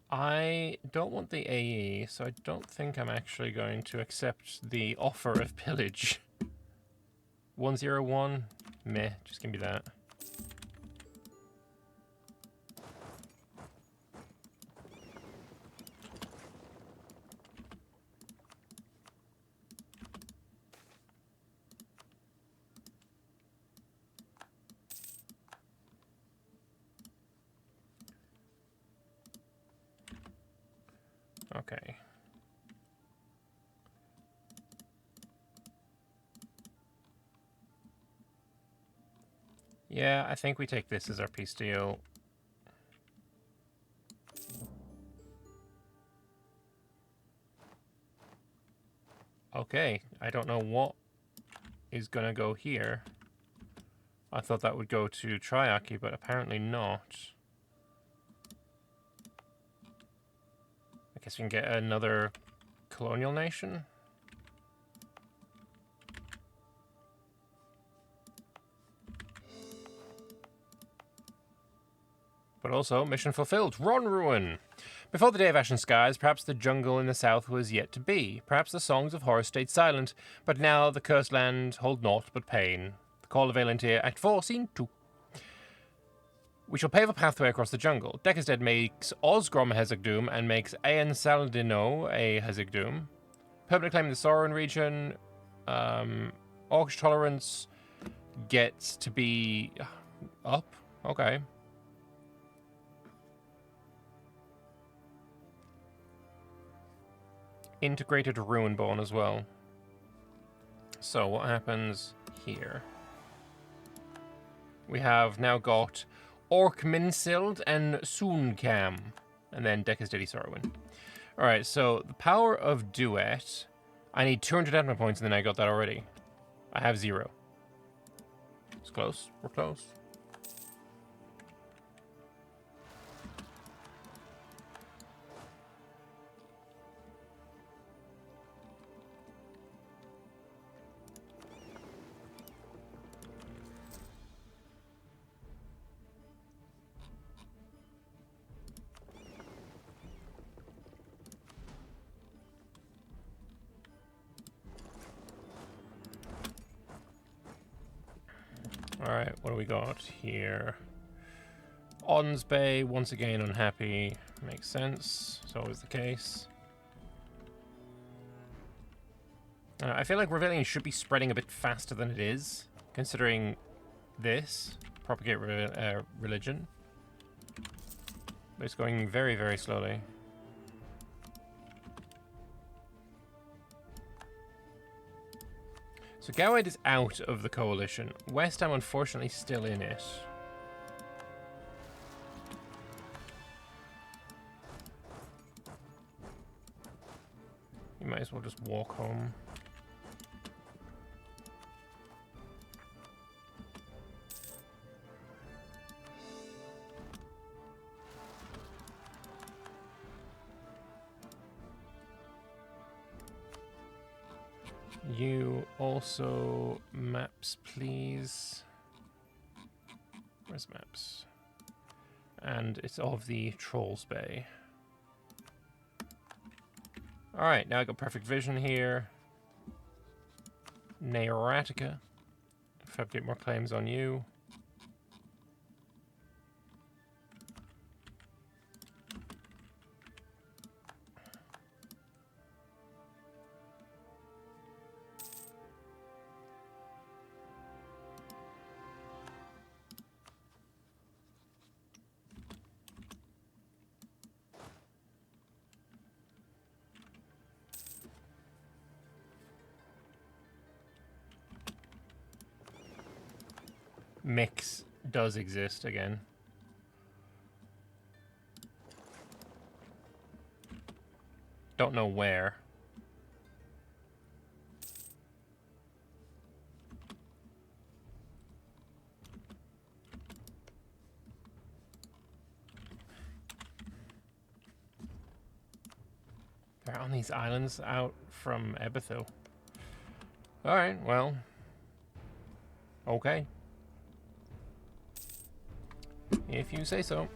I don't want the AE, so I don't think I'm actually going to accept the offer of pillage. 101? Meh, just give me that. Okay. Yeah, I think we take this as our peace deal. Okay, I don't know what is gonna go here. I thought that would go to Tragedeigh, but apparently not. I guess we can get another colonial nation? But also, mission fulfilled. Ron Ruin! Before the day of Ashen Skies, perhaps the jungle in the south was yet to be. Perhaps the songs of horror stayed silent, but now the cursed land hold naught but pain. The Call of Valentia, Act 4, Scene 2. We shall pave a pathway across the jungle. Deckesdead makes Osgrom Hezegdoom and makes Aen Saldino a Hezegdoom. Permanently claiming the Sauron region. Orcish tolerance gets to be up. Okay. Integrated Ruinborn as well. So what happens here? We have now got Orc Minsild and Sooncam. And then Deckesdead Sorrowin. Alright, so the power of Duet. I need 200 admin points, and then I got that already. I have 0. It's close. We're close. Alright, what do we got here? Onsbay, once again unhappy. Makes sense. It's always the case. I feel like Rebellion should be spreading a bit faster than it is, considering this. Propagate religion. But it's going very, very slowly. So Gowed is out of the coalition. West Ham, unfortunately, still in it. You might as well just walk home. You also maps, please. Where's maps? And it's of the Trolls Bay. Alright, now I got perfect vision here. Neoratica. Fabricate more claims on you. Mix does exist again. Don't know where. They're on these islands out from Ebethil. Alright, well. Okay. If you say so.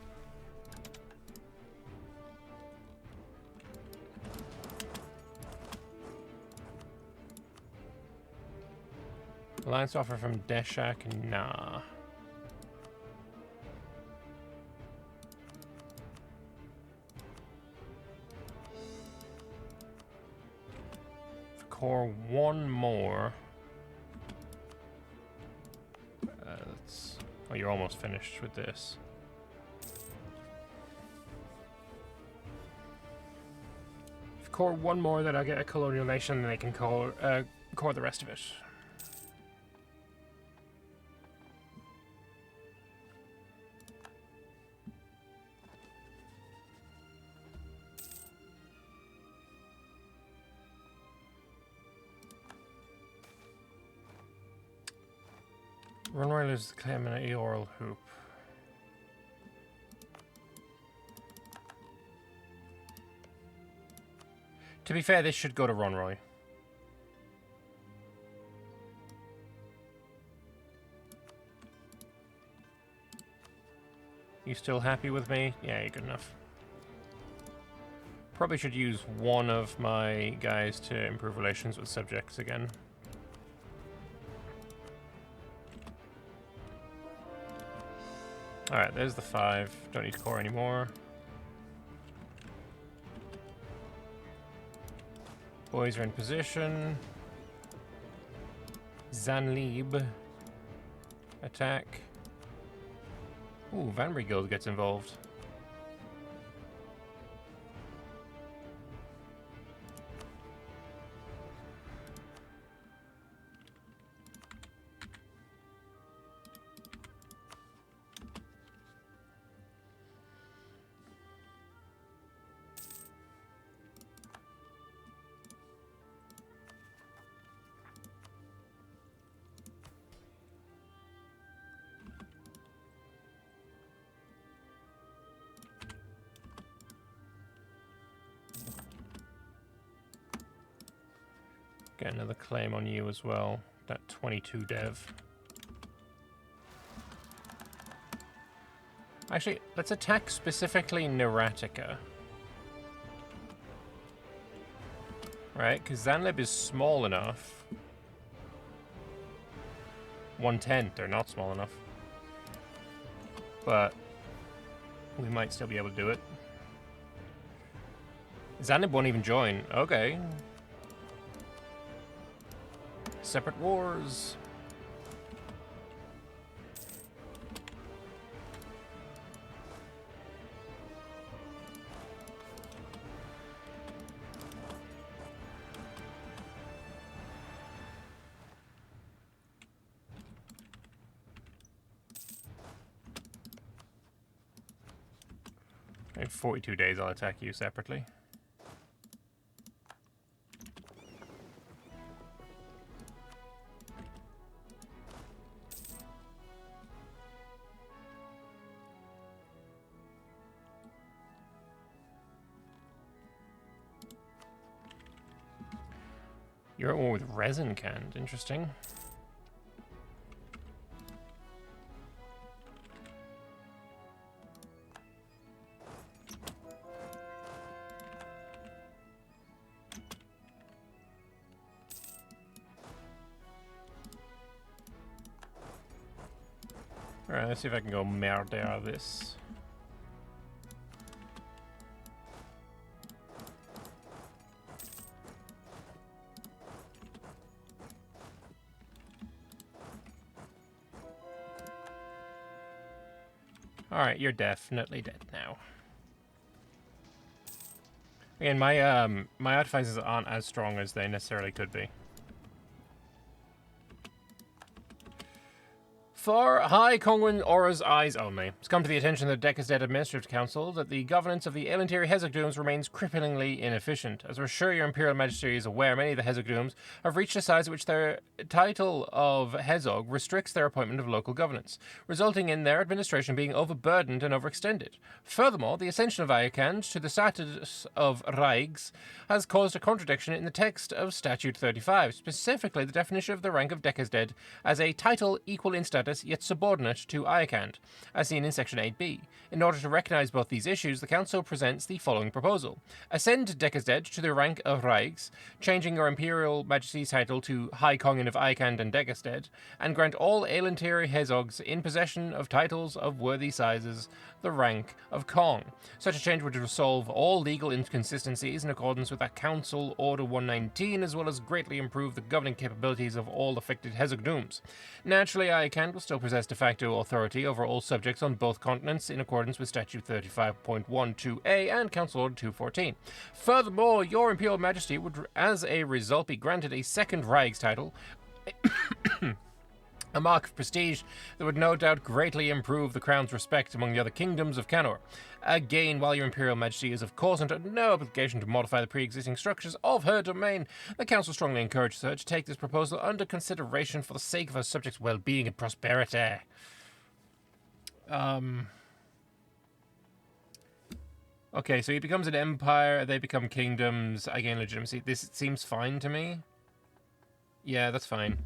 Alliance offer from Deshak? Nah. Core one more. Oh, you're almost finished with this. If core one more, then I'll get a colonial nation, and they can core the rest of it. Runway loses the claim in an eoral hoop. To be fair, this should go to Runroy. You still happy with me? Yeah, you're good enough. Probably should use one of my guys to improve relations with subjects again. Alright, there's the 5. Don't need to core anymore. Boys are in position. Zanlib. Attack. Ooh, Vanbury Guild gets involved. Get another claim on you as well. That 22 dev. Actually, let's attack specifically Neratica. Right, because Zanlib is small enough. 110, they're not small enough. But we might still be able to do it. Zanlib won't even join. Okay. Separate wars. In 42 days, I'll attack you separately. You're at war with Resin-Cand. Interesting. Alright, let's see if I can go murder this. Alright, you're definitely dead now. Again, my artificers aren't as strong as they necessarily could be. For High Kongwin Aura's eyes only, it's come to the attention of the Decazed Administrative Council that the governance of the Elantiri Hezogdooms remains cripplingly inefficient. As we're sure your Imperial Majesty is aware, many of the Hezogdooms have reached a size at which their title of Hezog restricts their appointment of local governance, resulting in their administration being overburdened and overextended. Furthermore, the ascension of Iochand to the status of Reigs has caused a contradiction in the text of Statute 35, specifically the definition of the rank of Decazed as a title equal in status status, yet subordinate to Iochand, as seen in Section 8b. In order to recognise both these issues, the Council presents the following proposal. Ascend Deckesdead to the rank of Reichs, changing your Imperial Majesty's title to High Kongen of Iochand and Deckesdead, and grant all Elantiri Herzogs in possession of titles of worthy sizes the rank of Kong. Such a change would resolve all legal inconsistencies in accordance with that Council Order 119, as well as greatly improve the governing capabilities of all affected Herzogdooms. Naturally, Iochand will still possess de facto authority over all subjects on both continents in accordance with Statute 35.12a and Council Order 214. Furthermore, your Imperial Majesty would, as a result, be granted a second Reichs title, a mark of prestige that would no doubt greatly improve the Crown's respect among the other kingdoms of Canor. Again, while your Imperial Majesty is of course under no obligation to modify the pre-existing structures of her domain, the Council strongly encourages her to take this proposal under consideration for the sake of her subjects' well-being and prosperity. Okay, so he becomes an empire, they become kingdoms, I gain legitimacy. This seems fine to me. Yeah, that's fine.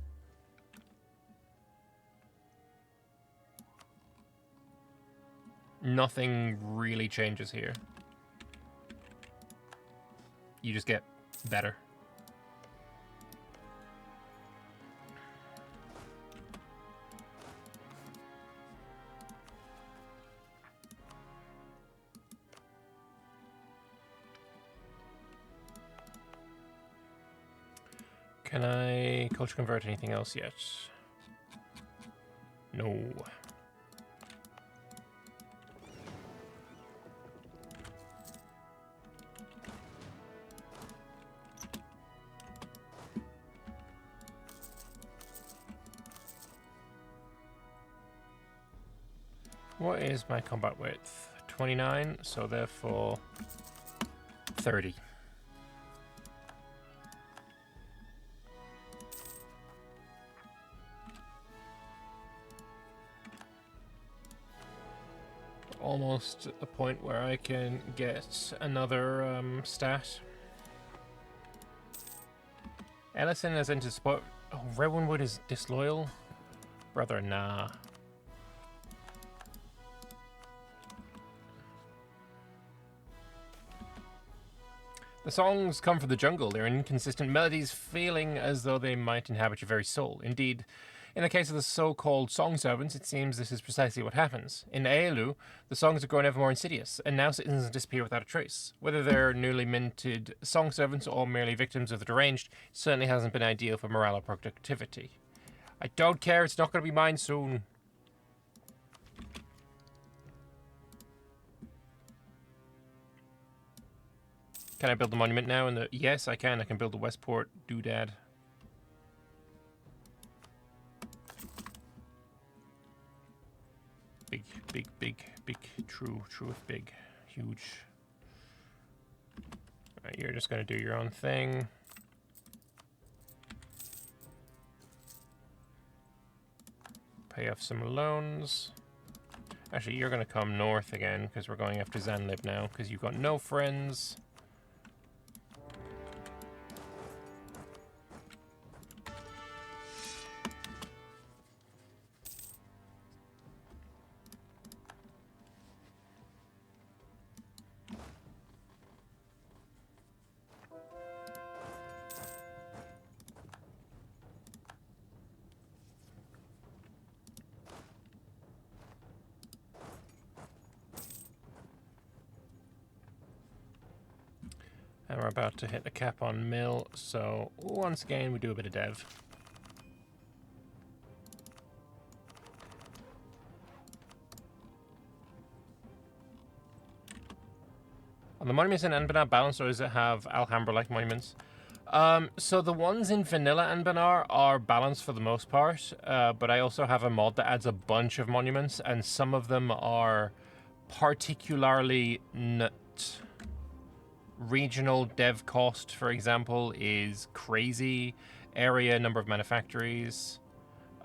Nothing really changes here. You just get better. Can I culture convert anything else yet? No. What is my combat width? 29, so therefore 30. Almost a point where I can get another stat. Ellison has entered support. Oh, Redwood is disloyal? Brother, nah. The songs come from the jungle, their inconsistent melodies feeling as though they might inhabit your very soul. Indeed, in the case of the so-called song servants, it seems this is precisely what happens. In Aelu, the songs are growing ever more insidious, and now citizens disappear without a trace. Whether they're newly minted song servants or merely victims of the deranged, it certainly hasn't been ideal for morale or productivity. I don't care, it's not going to be mine soon. Can I build the monument now? Yes, I can. I can build the Westport doodad. Big. True if big. Huge. Alright, you're just going to do your own thing. Pay off some loans. Actually, you're going to come north again, because we're going after Zanlib now, because you've got no friends. And we're about to hit the cap on mill, so once again we do a bit of dev. Are the monuments in Anbennar balanced, or does it have Alhambra-like monuments? So the ones in vanilla Anbennar are balanced for the most part, but I also have a mod that adds a bunch of monuments, and some of them are particularly nut. Regional dev cost, for example, is crazy. Area, number of manufactories.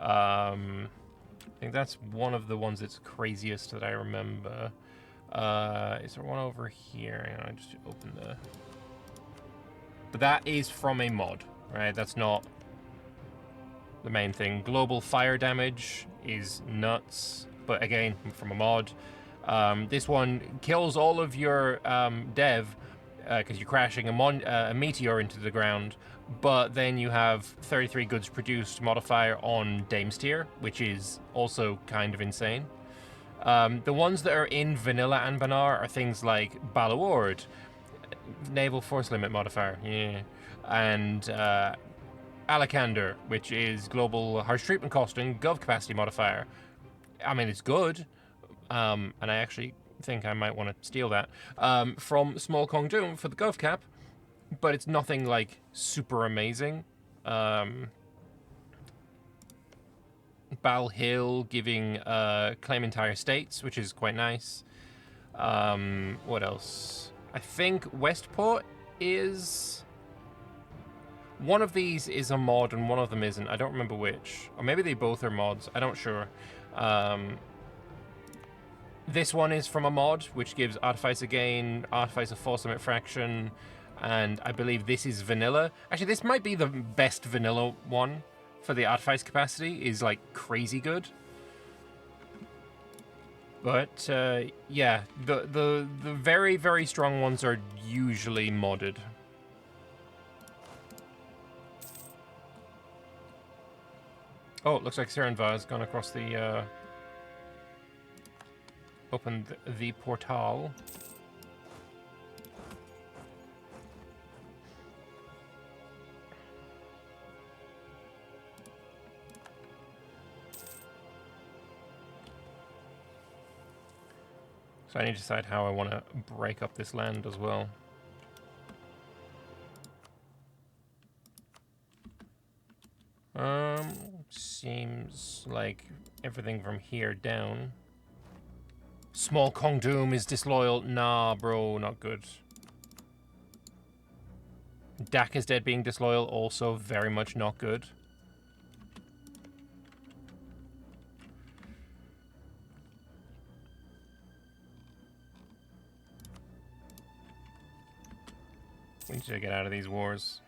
I think that's one of the ones that's craziest that I remember. Is there one over here? Hang on, I just open the... But that is from a mod, right? That's not... the main thing. Global fire damage is nuts, but again, from a mod. This one kills all of your dev because you're crashing a meteor into the ground, but then you have 33 goods produced modifier on Dame's tier, which is also kind of insane. The ones that are in vanilla Anbennar are things like Balaward, naval force limit modifier, yeah, and Iochand, which is global harsh treatment costing, gov capacity modifier. I mean, it's good, and I actually think I might want to steal that from Small Kong Doom for the gov cap, but it's nothing like super amazing. Bal Hill giving claim entire states, which is quite nice. What else? I think Westport is... One of these is a mod and one of them isn't. I don't remember which. Or maybe they both are mods. I'm not sure. This one is from a mod, which gives Artificer Gain, Artificer Force Limit Fraction, and I believe this is vanilla. Actually, this might be the best vanilla one for the Artifice capacity, is like crazy good. But yeah, the very, very strong ones are usually modded. Oh, it looks like Serenva has gone across the... opened the portal. So I need to decide how I want to break up this land as well. Seems like everything from here down. Small Kong Doom is disloyal. Nah, bro, not good. Dak is dead being disloyal, also very much not good. We need to get out of these wars.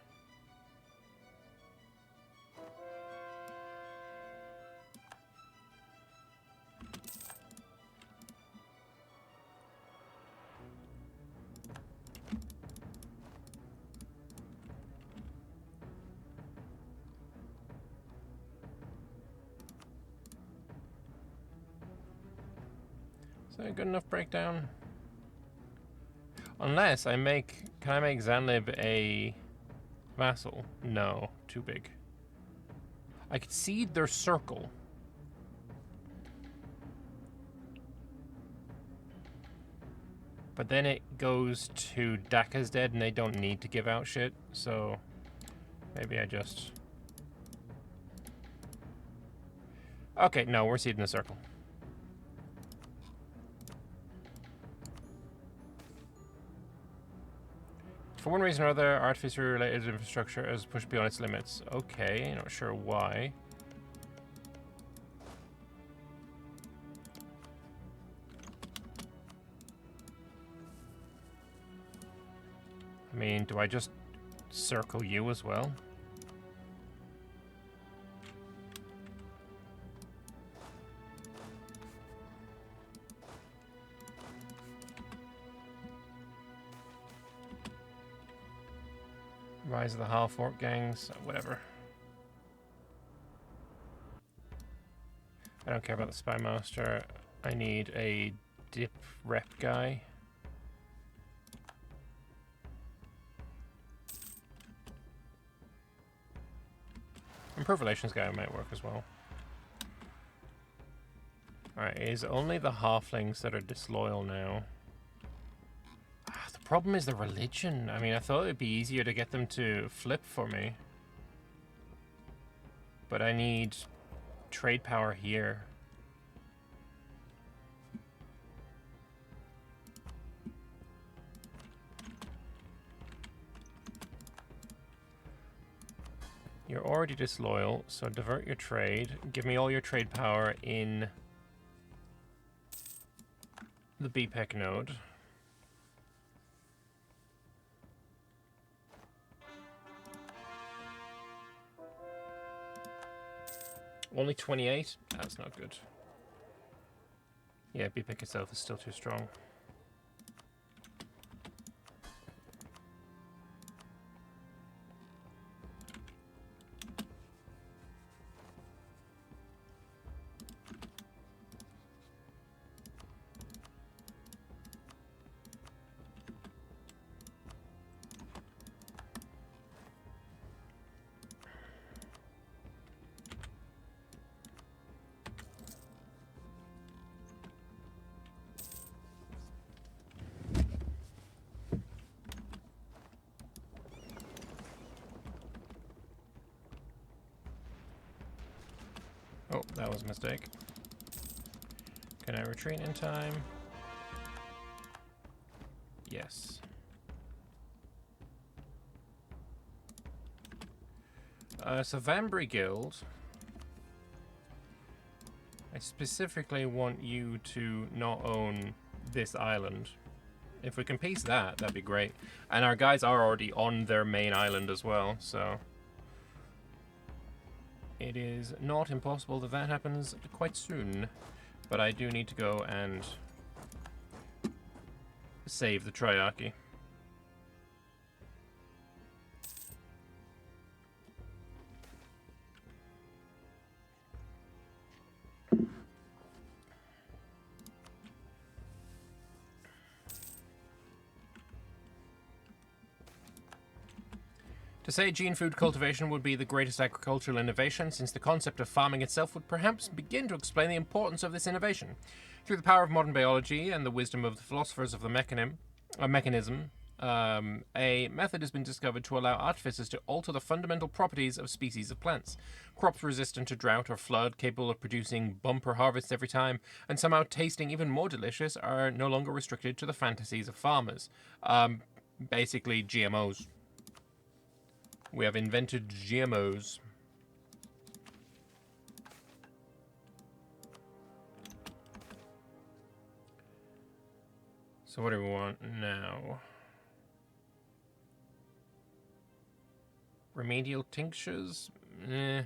Is that a good enough breakdown? Unless I make... Can I make Zanlib a vassal? No, too big. I could cede their circle. But then it goes to Daka's dead and they don't need to give out shit, so... Maybe I just... Okay, no, we're ceding the circle. For one reason or other, artificer-related infrastructure has pushed beyond its limits. Okay, not sure why. I mean, do I just circle you as well? Rise of the Half-Orc gangs, whatever. I don't care about the Spy Master. I need a dip rep guy. Improve Relations guy might work as well. Alright, it is only the halflings that are disloyal now. The problem is the religion. I mean, I thought it'd be easier to get them to flip for me. But I need trade power here. You're already disloyal, so divert your trade. Give me all your trade power in the BPEC node. Only 28? That's not good. Yeah, B-Pick itself is still too strong. Oh, that was a mistake. Can I retreat in time? Yes. So Vambury Guild. I specifically want you to not own this island. If we can piece that, that'd be great. And our guys are already on their main island as well, so... It is not impossible that that happens quite soon. But I do need to go and save the Triarchy. To say gene food cultivation would be the greatest agricultural innovation, since the concept of farming itself would perhaps begin to explain the importance of this innovation. Through the power of modern biology and the wisdom of the philosophers of the mechanism, a method has been discovered to allow artificers to alter the fundamental properties of species of plants. Crops resistant to drought or flood, capable of producing bumper harvests every time, and somehow tasting even more delicious, are no longer restricted to the fantasies of farmers. Basically, GMOs. We have invented GMOs. So what do we want now? Remedial tinctures? Nah.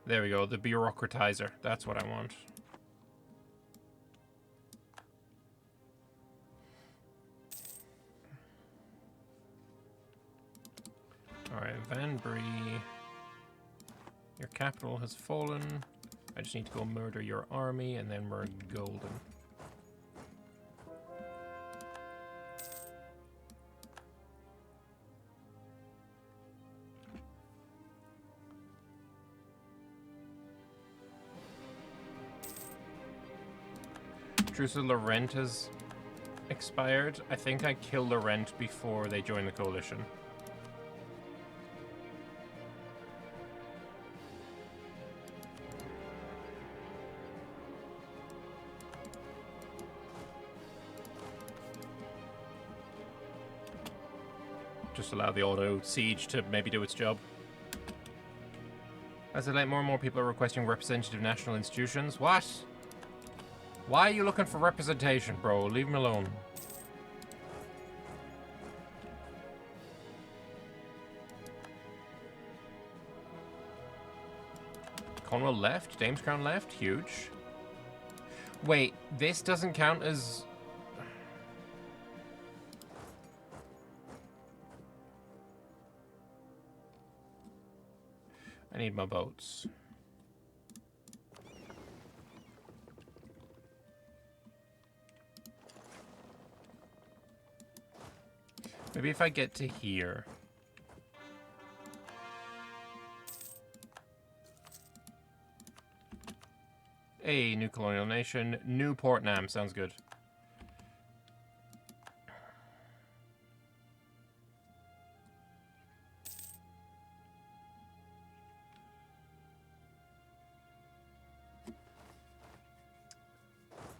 There we go, the bureaucratizer. That's what I want. Alright, Vanbury. Your capital has fallen. I just need to go murder your army, and then we're golden. Truce of Laurent has expired. I think I killed Laurent before they joined the coalition. Just allow the auto siege to maybe do its job. As of late, more and more people are requesting representative national institutions. What? Why are you looking for representation, bro? Leave him alone. Cornwall left? Dame's Crown left? Huge. Wait, this doesn't count as... I need my boats. Maybe if I get to here. Hey, new colonial nation. New Port Nam. Sounds good.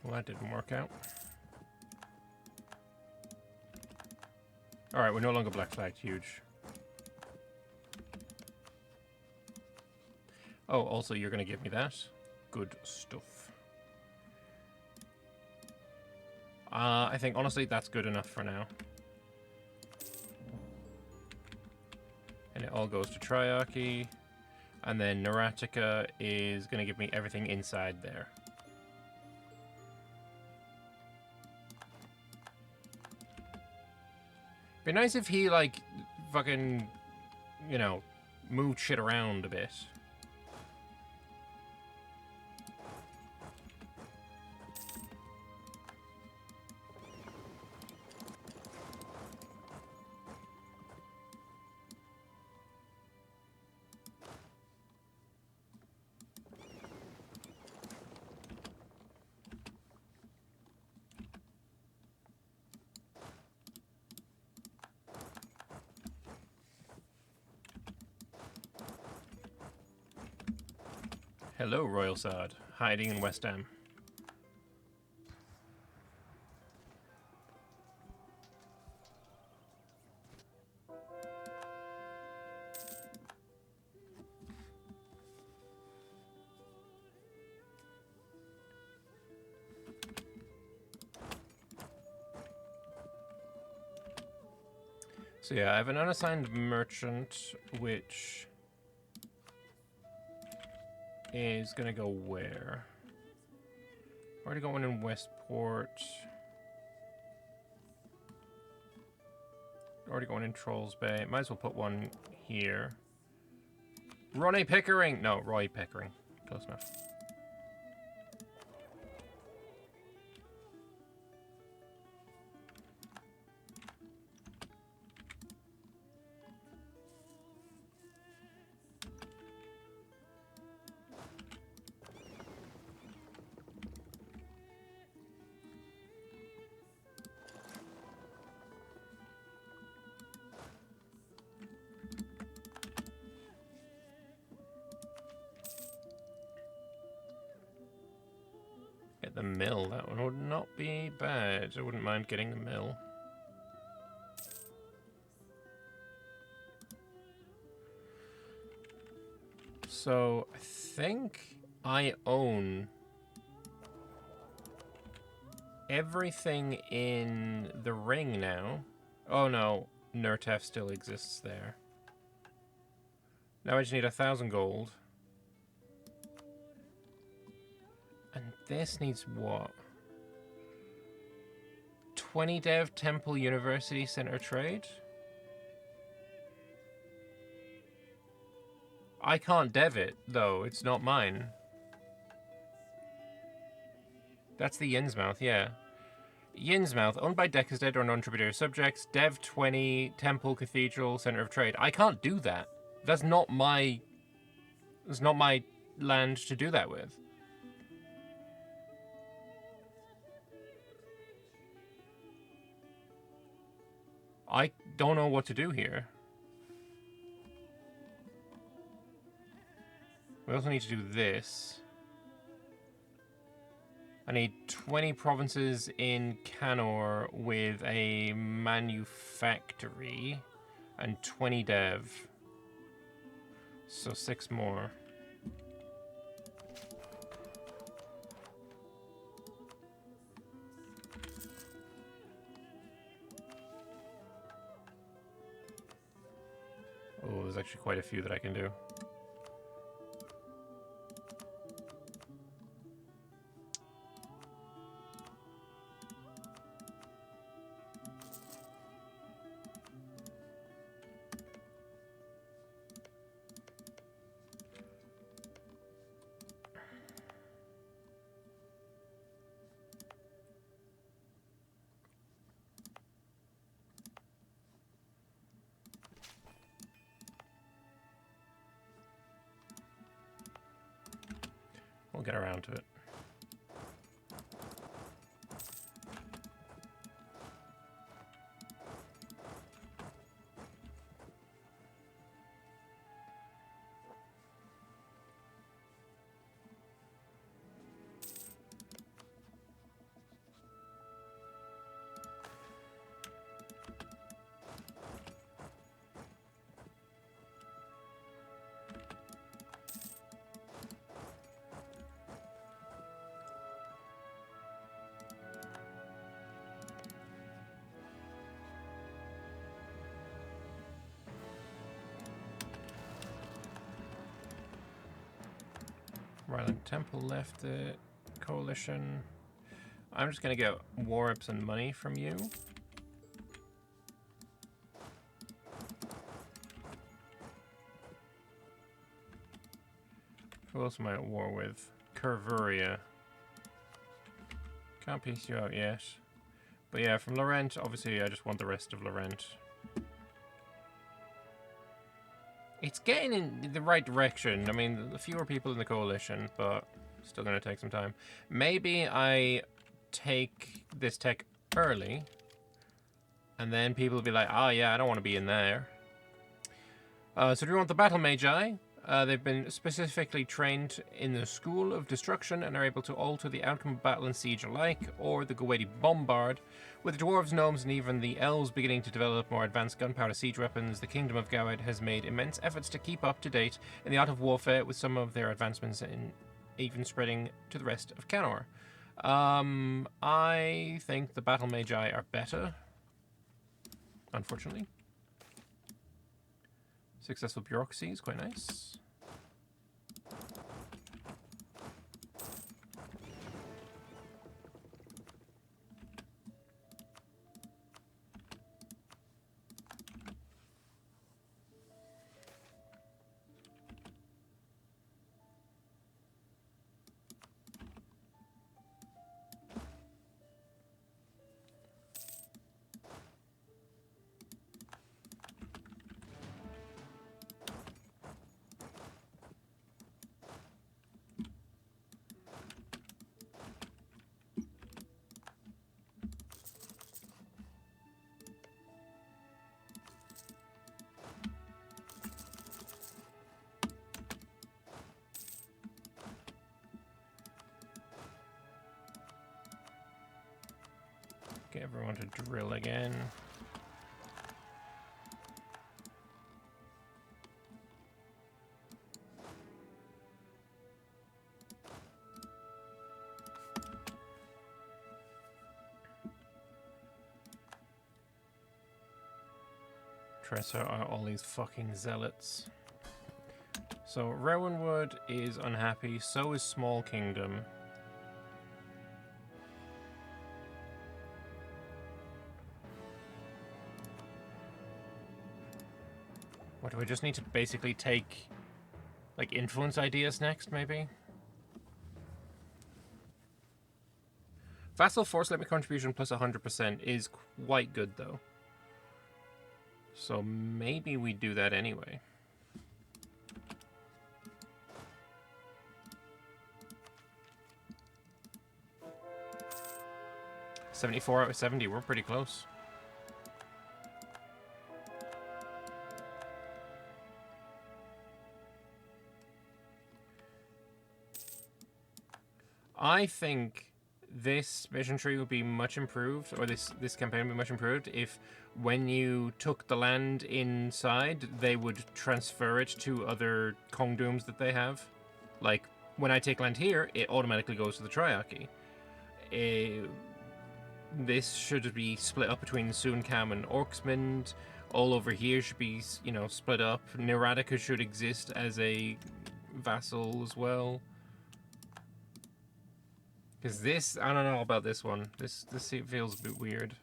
Well, that didn't work out. Alright, we're no longer black flagged. Huge. Oh, also, you're going to give me that? Good stuff. I think, honestly, that's good enough for now. And it all goes to Triarchy. And then Naratica is going to give me everything inside there. Be nice if he, like, fucking, you know, moved shit around a bit. Hello, Royal Sard. Hiding in West Ham. So yeah, I have an unassigned merchant, which is gonna go where? Already got one in Westport. Already got one in Trolls Bay. Might as well put one here. Ronnie Pickering! No, Roy Pickering. Close enough. Get the mill. That one would not be bad. I wouldn't mind getting the mill. So, I think I own everything in the ring now. Oh no, Nurtef still exists there. Now I just need 1,000 gold. And this needs what? 20 Dev Temple University Center Trade? I can't dev it, though. It's not mine. That's the Yinsmouth, yeah. Yinsmouth, owned by Deckisdead or non-tributary subjects. Dev 20, Temple Cathedral, Center of Trade. I can't do that. That's not my... It's not my land to do that with. I don't know what to do here. We also need to do this. I need 20 provinces in Canor with a manufactory and 20 dev. So 6 more. Oh, there's actually quite a few that I can do. We'll get around to it. Ryland Temple left the coalition. I'm just gonna get war reps and money from you. Who else am I at war with? Curvuria. Can't piece you out yet. But yeah, from Laurent, obviously I just want the rest of Laurent. It's getting in the right direction. I mean, the fewer people in the coalition, but still gonna take some time. Maybe I take this tech early, and then people will be like, oh yeah, I don't want to be in there. So do we want the Battle Magi? They've been specifically trained in the School of Destruction and are able to alter the outcome of battle and siege alike, or the Gwedi Bombard. With the dwarves, gnomes, and even the elves beginning to develop more advanced gunpowder siege weapons, the Kingdom of Gawed has made immense efforts to keep up to date in the art of warfare, with some of their advancements in even spreading to the rest of Canor. I think the Battle Magi are better, unfortunately. Successful bureaucracy is quite nice. Get everyone to drill again. Try to sort out all these fucking zealots. So Rowanwood is unhappy, so is Small Kingdom. What, do I just need to basically take, like, influence ideas next, maybe? Vassal force limit contribution plus 100% is quite good, though. So maybe we do that anyway. $74 out of 70, we're pretty close. I think this mission tree would be much improved, or this campaign would be much improved if when you took the land inside, they would transfer it to other Kongdooms that they have. Like, when I take land here, it automatically goes to the Triarchy. This should be split up between Sunkam and Orksmond. All over here should be, you know, split up. Neratica should exist as a vassal as well. Because this, I don't know about this one. This feels a bit weird.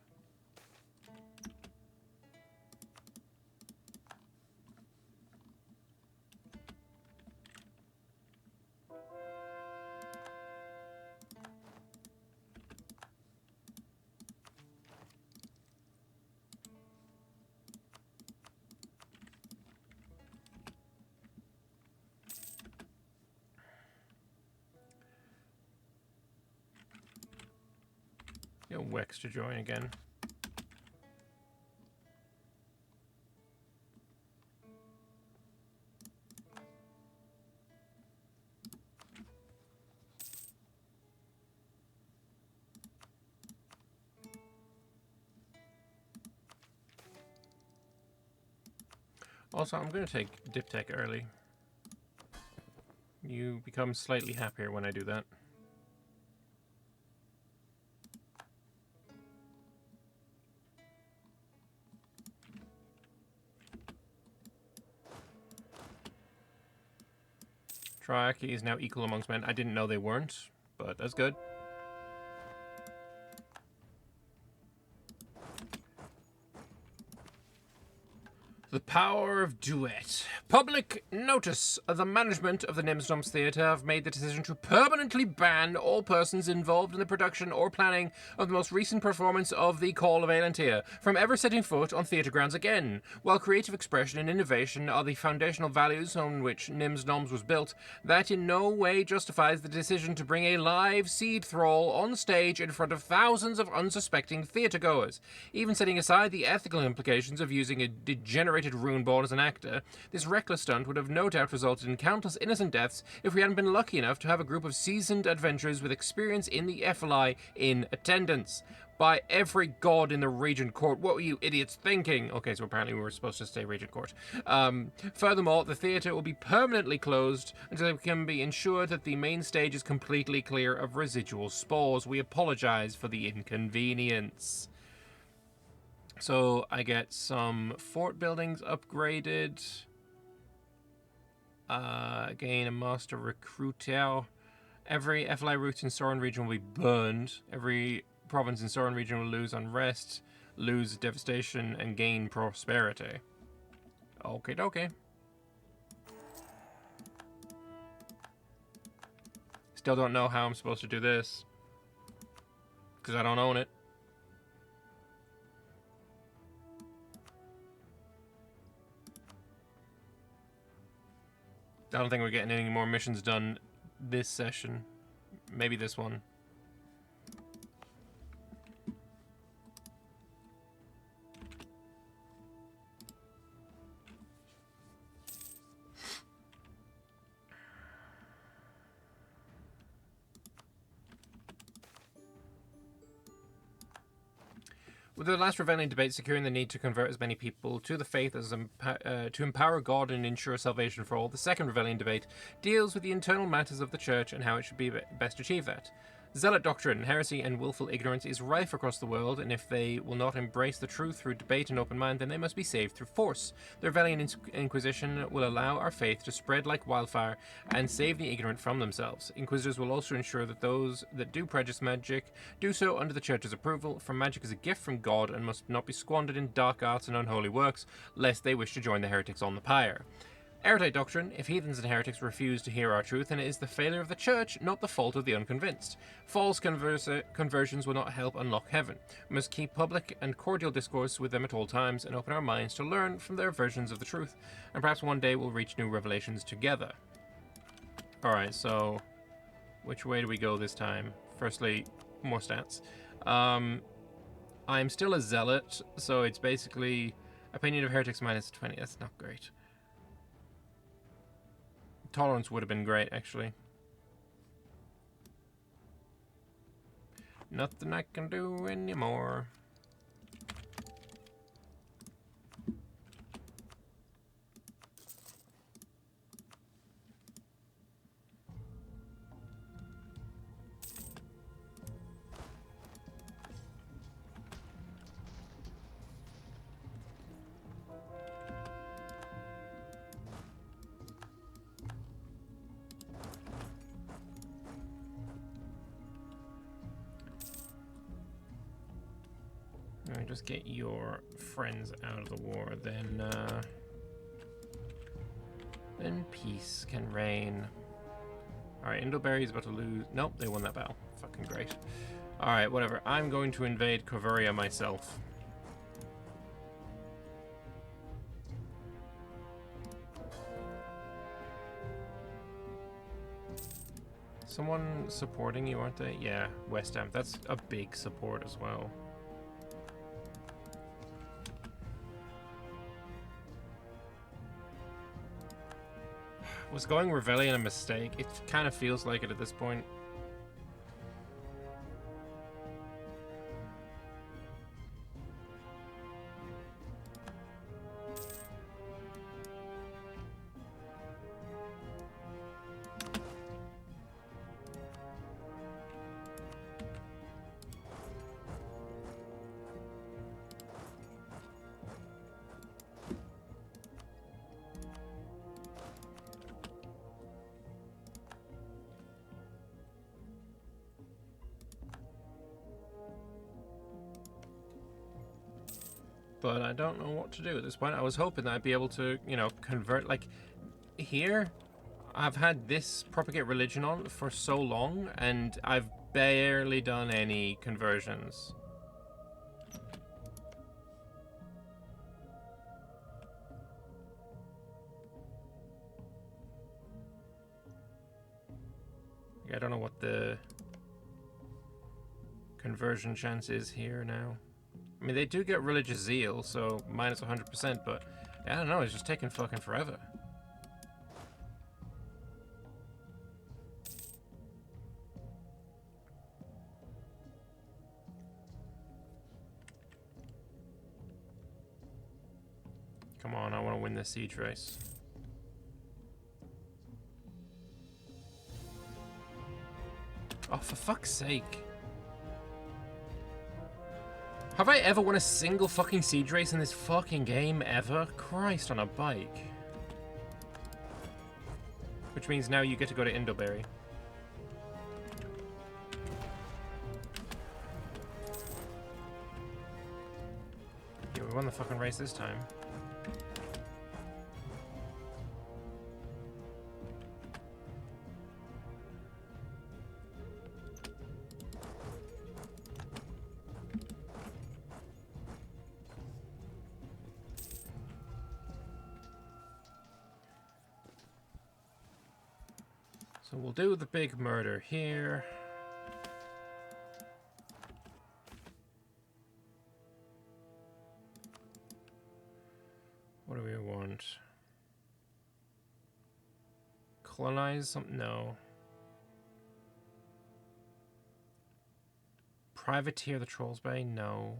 Get Wex to join again. Also, I'm going to take Diptech early. You become slightly happier when I do that. Triarchy is now equal amongst men. I didn't know they weren't, but that's good. The power of duet. Public notice. The management of the Nimsnoms Theatre have made the decision to permanently ban all persons involved in the production or planning of the most recent performance of The Call of Elantia from ever setting foot on theatre grounds again. While creative expression and innovation are the foundational values on which Nimsnoms was built, that in no way justifies the decision to bring a live seed thrall on stage in front of thousands of unsuspecting theatre-goers. Even setting aside the ethical implications of using a degenerate Runeborn as an actor, this reckless stunt would have no doubt resulted in countless innocent deaths if we hadn't been lucky enough to have a group of seasoned adventurers with experience in the FLI in attendance. By every god in the Regent Court, what were you idiots thinking? Okay, so apparently we were supposed to stay Regent Court. Furthermore, the theatre will be permanently closed until it can be ensured that the main stage is completely clear of residual spores. We apologise for the inconvenience. So I get some fort buildings upgraded. Gain a master recruiter. Every FLI route in Soren region will be burned. Every province in Soren region will lose unrest, lose devastation, and gain prosperity. Okay, dokie. Still don't know how I'm supposed to do this, because I don't own it. I don't think we're getting any more missions done this session. Maybe this one. With the last Rebellion debate securing the need to convert as many people to the faith as to empower God and ensure salvation for all, the second Rebellion debate deals with the internal matters of the Church and how it should be best achieve that. Zealot doctrine, heresy, and willful ignorance is rife across the world, and if they will not embrace the truth through debate and open mind, then they must be saved through force. The Rebellion Inquisition will allow our faith to spread like wildfire and save the ignorant from themselves. Inquisitors will also ensure that those that do practice magic do so under the Church's approval, for magic is a gift from God and must not be squandered in dark arts and unholy works, lest they wish to join the heretics on the pyre. Erudite doctrine, if heathens and heretics refuse to hear our truth, then it is the failure of the Church, not the fault of the unconvinced. False conversions will not help unlock heaven. We must keep public and cordial discourse with them at all times, and open our minds to learn from their versions of the truth, and perhaps one day we'll reach new revelations together. Alright, so which way do we go this time? Firstly, more stats. I'm still a zealot, so it's basically opinion of heretics minus 20. That's not great. Tolerance would have been great, actually. Nothing I can do anymore. Alright, just get your friends out of the war, then peace can reign. Alright, Indleberry's about to lose. Nope, they won that battle. Fucking great. Alright, whatever. I'm going to invade Coveria myself. Someone supporting you, aren't they? Yeah, West Ham. That's a big support as well. Was going Revellion a mistake? It kind of feels like it at this point. But I don't know what to do at this point. I was hoping that I'd be able to, you know, convert, like, here, I've had this propagate religion on for so long, and I've barely done any conversions. I don't know what the conversion chance is here now. I mean, they do get religious zeal, so minus 100%, but I don't know, it's just taking fucking forever. Come on, I want to win this siege race. Oh, for fuck's sake. Have I ever won a single fucking siege race in this fucking game ever? Christ on a bike. Which means now you get to go to Indoberry. Yeah, we won the fucking race this time. So we'll do the big murder here. What do we want? Colonize something? No. Privateer the Trolls Bay? No.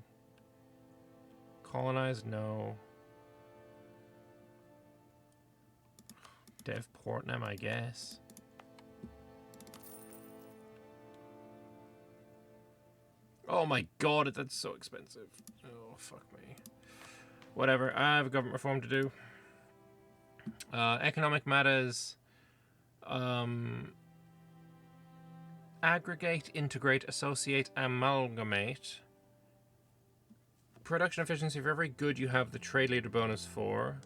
Colonize? No. Dev Portnam, I guess. Oh my god, that's so expensive. Oh, fuck me. Whatever, I have a government reform to do. Economic matters. Aggregate, integrate, associate, amalgamate. Production efficiency, for every good you have the trade leader bonus for.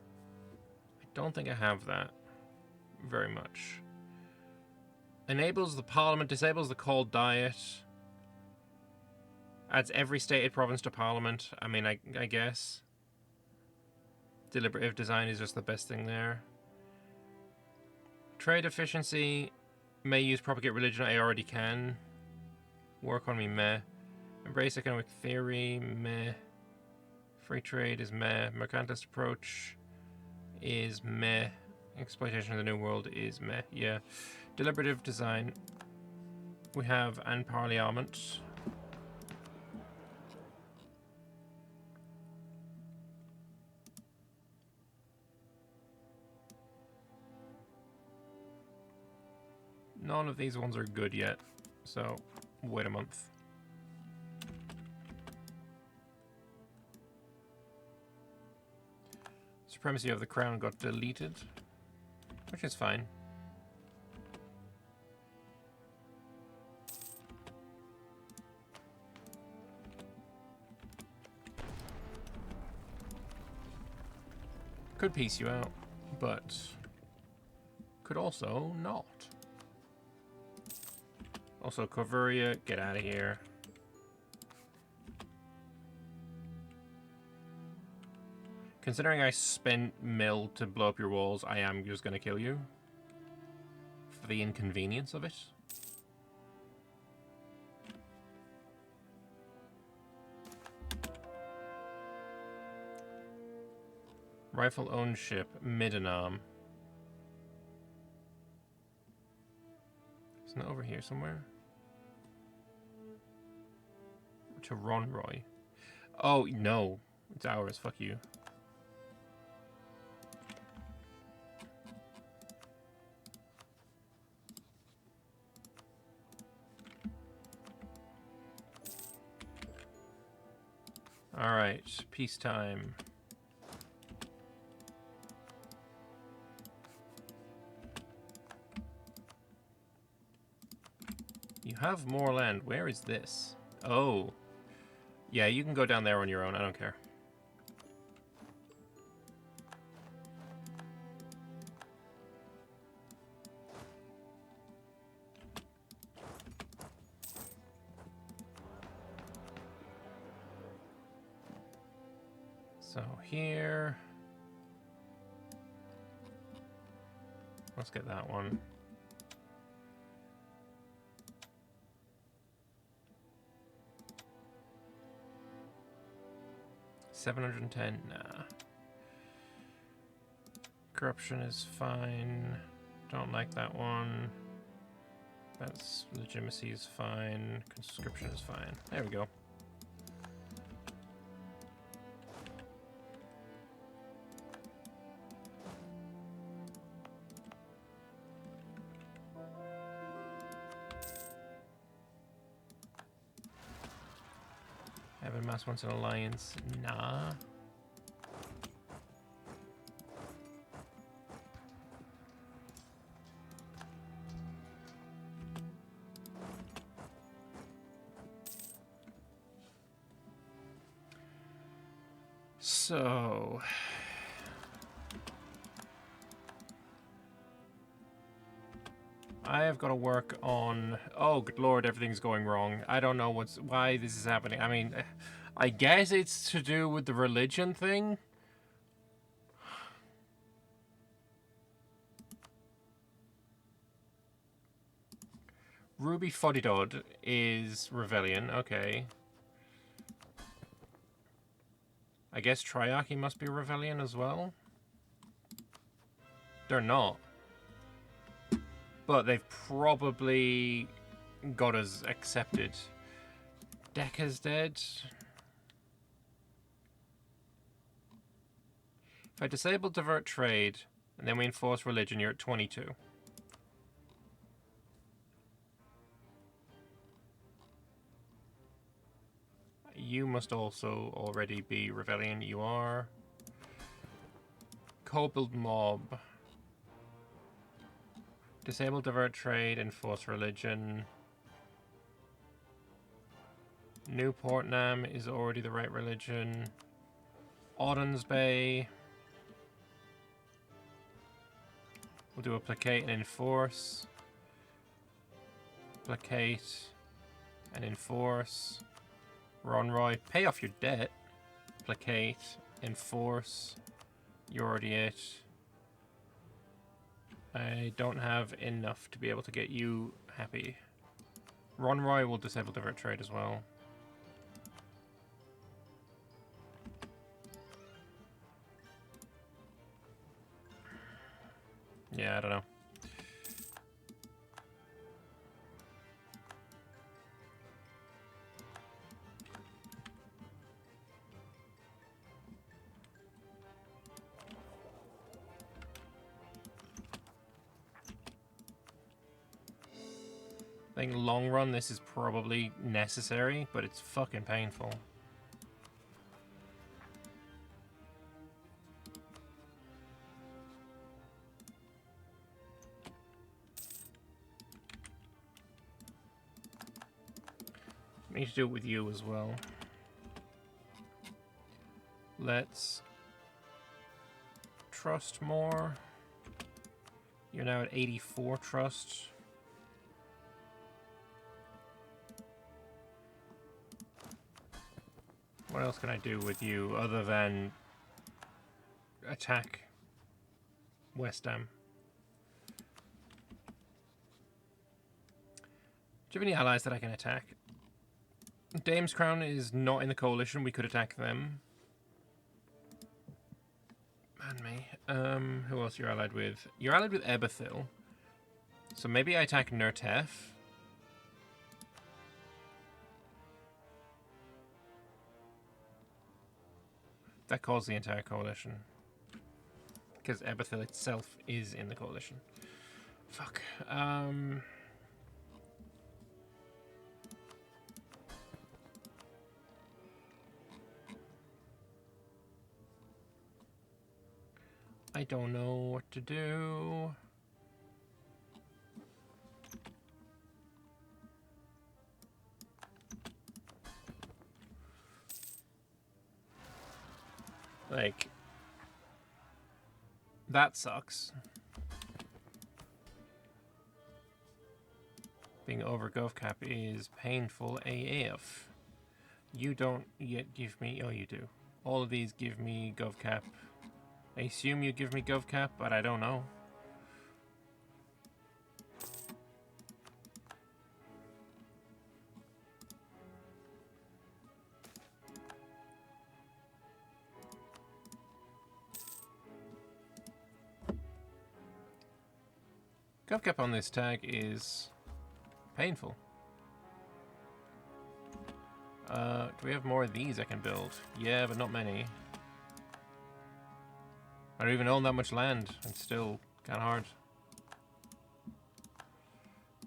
I don't think I have that very much. Enables the parliament, disables the cold diet. Adds every stated province to parliament. I mean, I guess. Deliberative design is just the best thing there. Trade efficiency. May use propagate religion. I already can. War economy, meh. Embrace economic theory, meh. Free trade is meh. Mercantilist approach is meh. Exploitation of the New World is meh. Yeah. Deliberative design. We have an parliament. None of these ones are good yet, so wait a month. Supremacy of the Crown got deleted, which is fine. Could piece you out, but could also not. Also, Coveria, get out of here. Considering I spent mill to blow up your walls, I am just gonna kill you. For the inconvenience of it. Rifle owned ship, Middenarm. Isn't it over here somewhere? To Ronroy. Oh, no. It's ours. Fuck you. Alright. Peacetime. You have more land. Where is this? Oh. Yeah, you can go down there on your own. I don't care. So here, let's get that one. $710, nah. Corruption is fine. Don't like that one. That's legitimacy is fine. Conscription is fine. There we go. Heaven Mass wants an alliance. Nah. So I have got to work on. Oh, good lord, everything's going wrong. I don't know why this is happening. I mean, I guess it's to do with the religion thing. Ruby Fodidod is Revellion. Okay. I guess Triarchy must be Revellion as well. They're not. But they've probably got us accepted. Decca's dead. If I disable divert trade, and then we enforce religion, you're at 22. You must also already be Revellion. You are. Kobold Mob. Disable divert trade, enforce religion. New Portnam is already the right religion. Audens Bay. We'll do a placate and enforce. Placate and enforce. Ronroy, pay off your debt. Placate, enforce. You're already it. I don't have enough to be able to get you happy. Ronroy will disable divert trade as well. Yeah, I don't know. I think long run this is probably necessary, but it's fucking painful. I need to do it with you as well. Let's trust more. You're now at 84 trust. What else can I do with you other than attack West Ham? Do you have any allies that I can attack? Dame's Crown is not in the coalition. We could attack them. And me. Who else you're allied with? You're allied with Eberthil. So maybe I attack Nurtef. That calls the entire coalition. Because Eberthil itself is in the coalition. Fuck. I don't know what to do. Like, that sucks. Being over GovCap is painful AF. You don't yet give me... Oh, you do. All of these give me GovCap. I assume you give me GovCap, but I don't know. GovCap on this tag is painful. Do we have more of these I can build? Yeah, but not many. I don't even own that much land. It's still kind of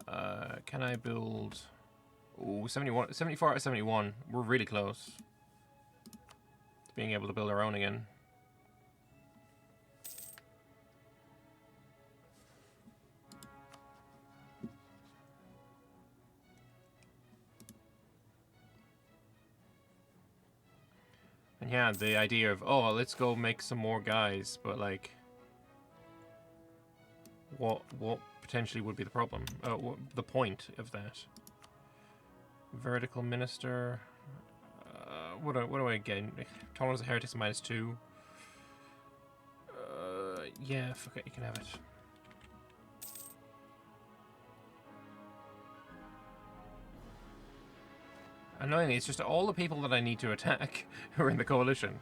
hard. Can I build... Ooh, 71, 74 out of 71. We're really close to being able to build our own again. And yeah, the idea of, oh, let's go make some more guys, but like, what potentially would be the problem? What, the point of that? Vertical minister. What do I get? Tolerance of heretics -2. Yeah, fuck it, you can have it. Annoyingly, it's just all the people that I need to attack who are in the coalition.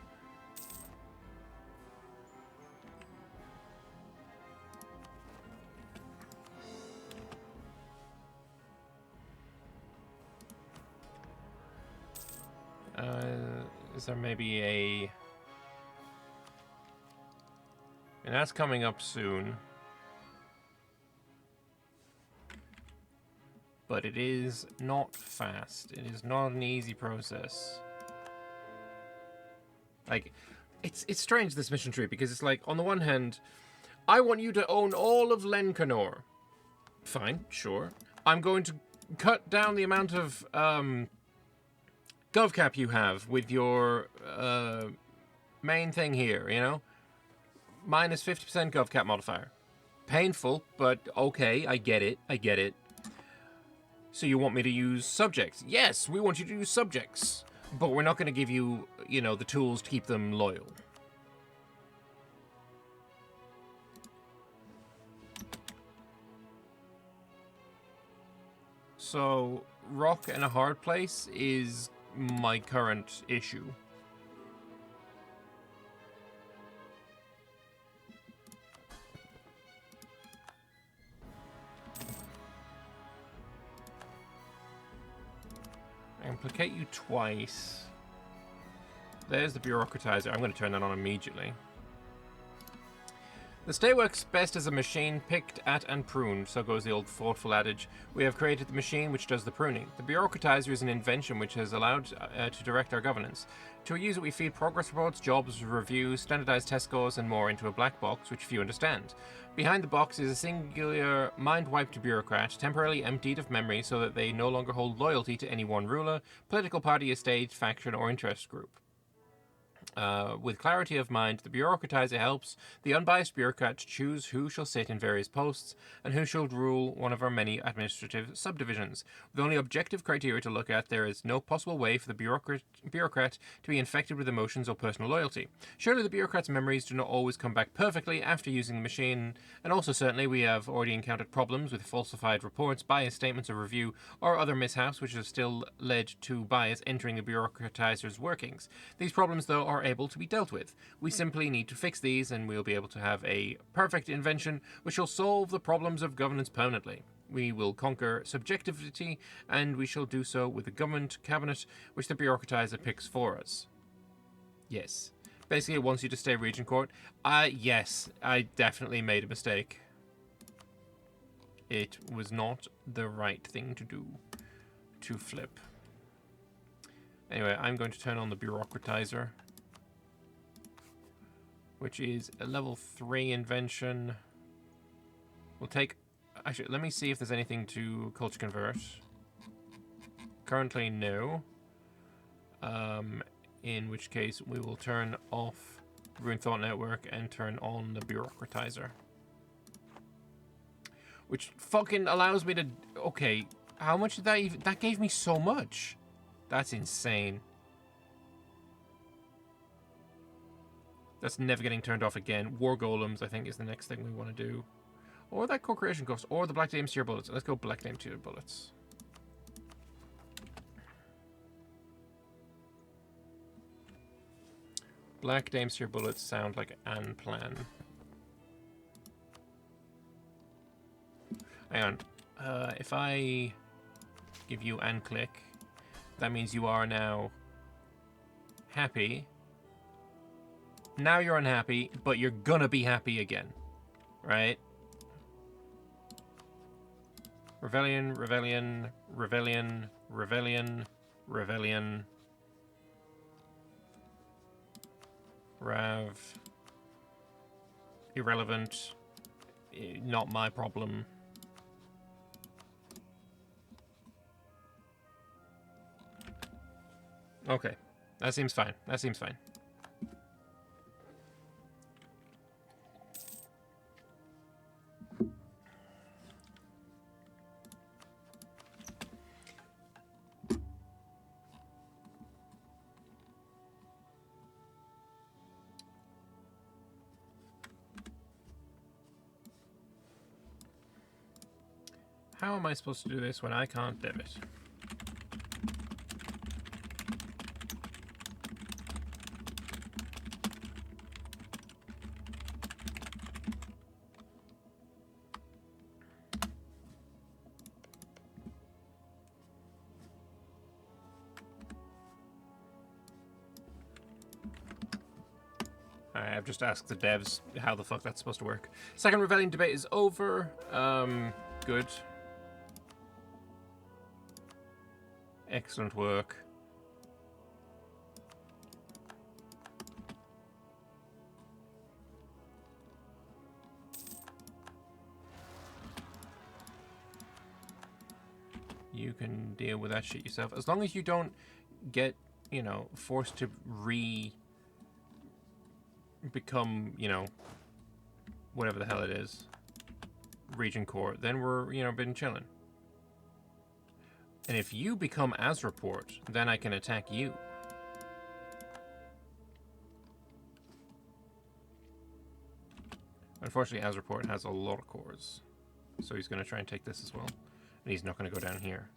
Is there maybe a... And that's coming up soon. But it is not fast. It is not an easy process. Like, it's strange, this mission tree, because it's like, on the one hand, I want you to own all of Lencanor. Fine, sure. I'm going to cut down the amount of GovCap you have with your main thing here, you know? Minus 50% GovCap modifier. Painful, but okay, I get it, I get it. So you want me to use subjects? Yes, we want you to use subjects. But we're not going to give you, you know, the tools to keep them loyal. So, rock in a hard place is my current issue. Implicate you twice. There's the bureaucratizer. I'm going to turn that on immediately. The state works best as a machine picked at and pruned, so goes the old thoughtful adage. We have created the machine which does the pruning. The bureaucratizer is an invention which has allowed to direct our governance. To use it, we feed progress reports, jobs, reviews, standardized test scores, and more into a black box which few understand. Behind the box is a singular mind-wiped bureaucrat, temporarily emptied of memory so that they no longer hold loyalty to any one ruler, political party, estate, faction, or interest group. With clarity of mind, the bureaucratizer helps the unbiased bureaucrat choose who shall sit in various posts and who shall rule one of our many administrative subdivisions. With only objective criteria to look at, there is no possible way for the bureaucrat to be infected with emotions or personal loyalty. Surely the bureaucrat's memories do not always come back perfectly after using the machine, and also certainly we have already encountered problems with falsified reports, biased statements of review, or other mishaps which have still led to bias entering the bureaucratizer's workings. These problems, though, are able to be dealt with. We simply need to fix these and we'll be able to have a perfect invention which will solve the problems of governance permanently. We will conquer subjectivity and we shall do so with a government cabinet which the bureaucratizer picks for us. Yes. Basically it wants you to stay Regent Court. Yes, I definitely made a mistake. It was not the right thing to do to flip. Anyway, I'm going to turn on the bureaucratizer, which is a level 3 invention. We'll take... Actually, let me see if there's anything to culture convert. Currently, no. In which case, we will turn off Ruined Thought Network and turn on the bureaucratizer. Which fucking allows me to... Okay, how much did that even... That gave me so much. That's insane. That's never getting turned off again. War Golems, I think, is the next thing we want to do. Or that co-creation cost. Or the Black Dame Seer Bullets. Let's go Black Dame Seer Bullets. Black Dame Seer Bullets sound like an plan. Hang on. If I give you an click, that means you are now happy. Now you're unhappy, but you're gonna be happy again. Right? Rebellion, Rebellion, Rebellion, Rebellion, Rebellion. Rav. Irrelevant. Not my problem. Okay. That seems fine. That seems fine. How am I supposed to do this when I can't debit? I've just asked the devs how the fuck that's supposed to work. Second rebellion debate is over. Good. Excellent work. You can deal with that shit yourself. As long as you don't get, you know, forced to become, you know, whatever the hell it is, region core, then we're, you know, been chilling. And if you become as report, then I can attack you. Unfortunately, as report has a lot of cores, so he's going to try and take this as well, and he's not going to go down here.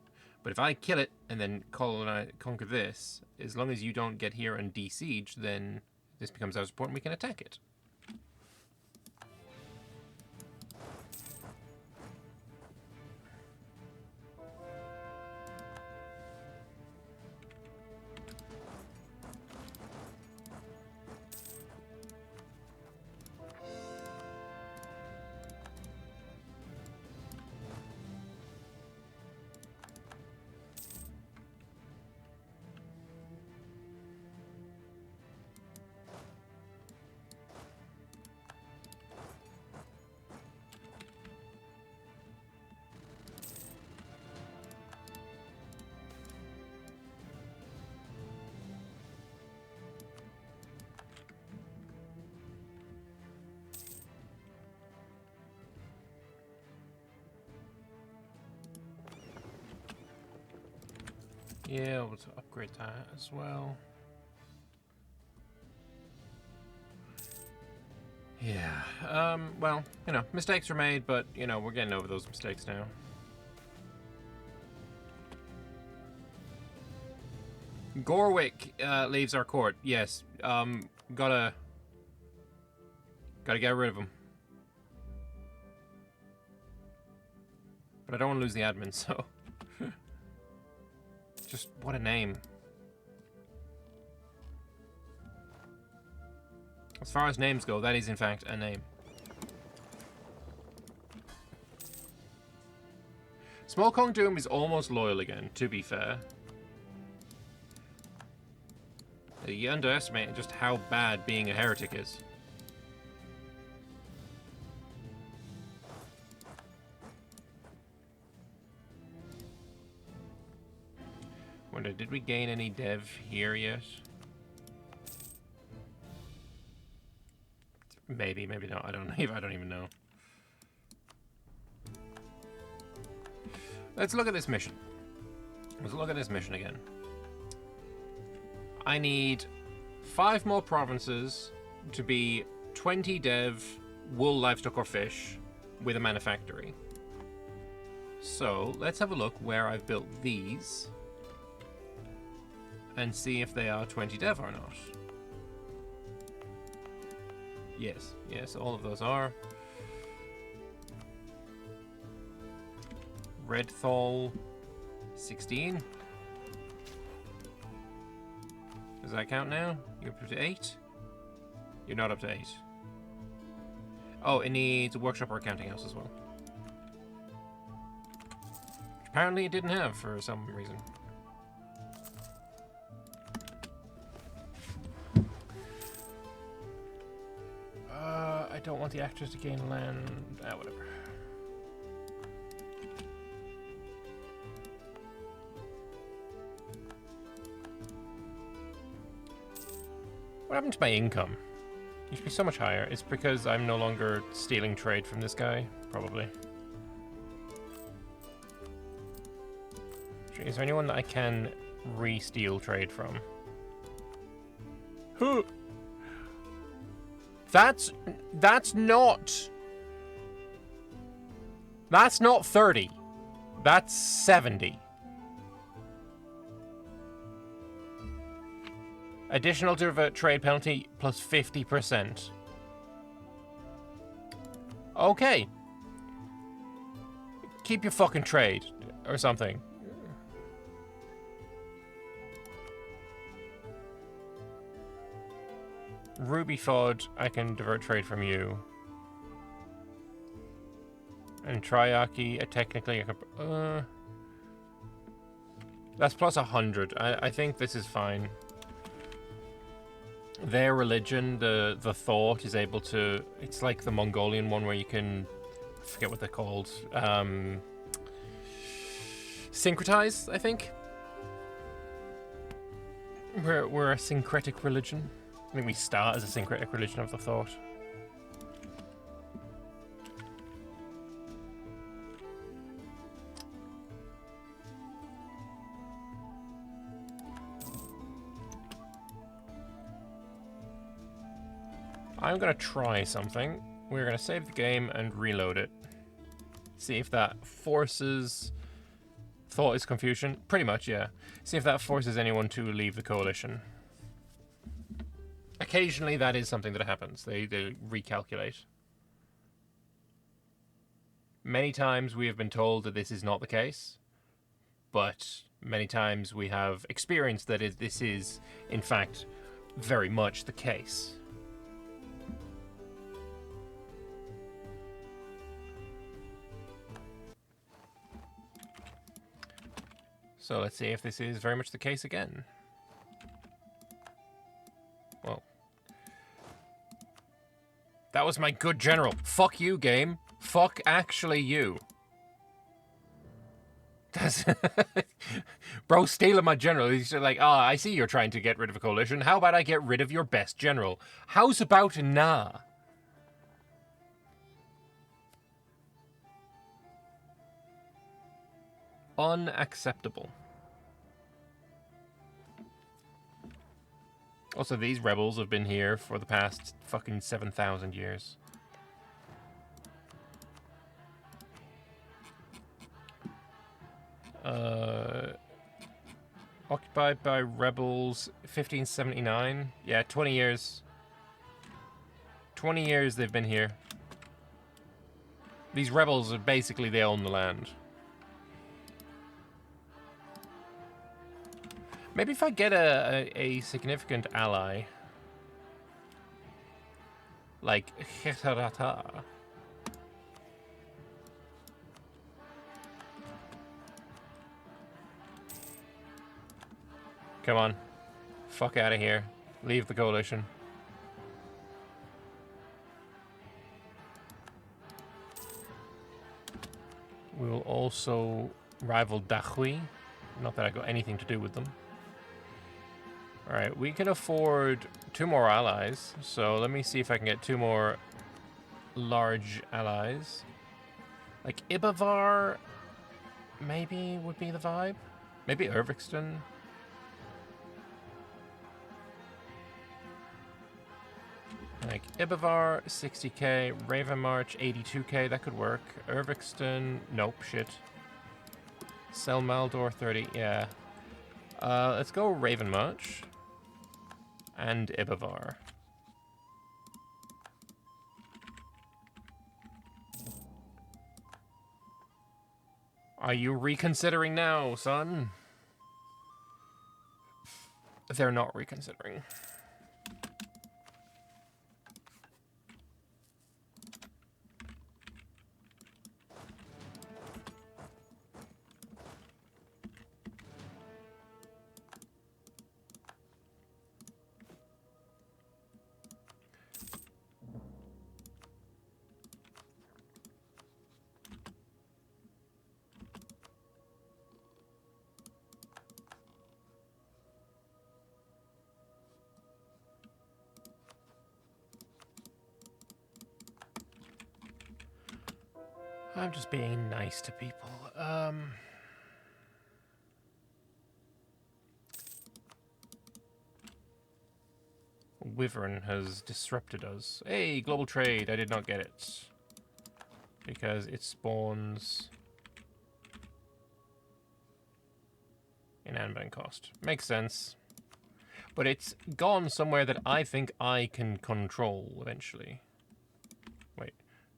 But if I kill it and then conquer this, as long as you don't get here and de-siege, then this becomes as report and we can attack it. Yeah, we'll upgrade that as well. Yeah, well, you know, mistakes were made, but, you know, we're getting over those mistakes now. Gorwick leaves our court. Yes, gotta get rid of him. But I don't want to lose the admin, so... Just, what a name. As far as names go, that is in fact a name. Small Kong Doom is almost loyal again, to be fair. You underestimate just how bad being a heretic is. Wonder, did we gain any dev here yet? Maybe, maybe not. I don't know. I don't even know. Let's look at this mission. Let's look at this mission again. I need 5 more provinces, to be 20 dev, wool, livestock, or fish with a manufactory. So let's have a look where I've built these and see if they are 20 dev or not. Yes, yes, all of those are. Redthal, 16. Does that count now? You're up to 8? You're not up to 8. Oh, it needs a workshop or a counting house as well. Which apparently it didn't have for some reason. I don't want the actors to gain land. Whatever. What happened to my income? It used to be so much higher. It's because I'm no longer stealing trade from this guy, probably. Is there anyone that I can re-steal trade from? Who? That's not 30. That's 70. Additional to revert trade penalty plus 50%. Okay. Keep your fucking trade or something. Ruby Fod, I can divert trade from you. And Triarchy, technically I could... that's plus 100. I think this is fine. Their religion, the thought, is able to... It's like the Mongolian one where you can... I forget what they're called. Syncretize, I think? We're a syncretic religion. I think we start as a syncretic religion of the thought. I'm going to try something. We're going to save the game and reload it. See if that forces... Thought is confusion? Pretty much, yeah. See if that forces anyone to leave the coalition. Occasionally that is something that happens. They recalculate. Many times we have been told that this is not the case, but many times we have experienced that this is, in fact, very much the case. So let's see if this is very much the case again. Well. That was my good general. Fuck you, game. Fuck actually you. That's bro stealing my general. He's like, I see you're trying to get rid of a coalition. How about I get rid of your best general? How's about nah? Unacceptable. Also, these rebels have been here for the past fucking 7,000 years. Occupied by rebels, 1579. Yeah, 20 years. 20 years they've been here. These rebels are basically, they own the land. Maybe if I get a significant ally, like Hetarata. Come on. Fuck out of here. Leave the coalition. We'll also rival Dahui. Not that I got anything to do with them. Alright, we can afford 2 more allies. So let me see if I can get 2 more large allies. Like Ibavar maybe would be the vibe. Maybe Irvixton. Like Ibavar, 60k, Ravenmarch, 82k, that could work. Irvixton, nope, shit. Selmaldor, 30, yeah. Let's go Ravenmarch and Ibavar. Are you reconsidering now, son? They're not reconsidering. I'm just being nice to people. Wyvern has disrupted us. Hey, global trade. I did not get it. Because it spawns in Anbennar cost. Makes sense. But it's gone somewhere that I think I can control eventually. Wait,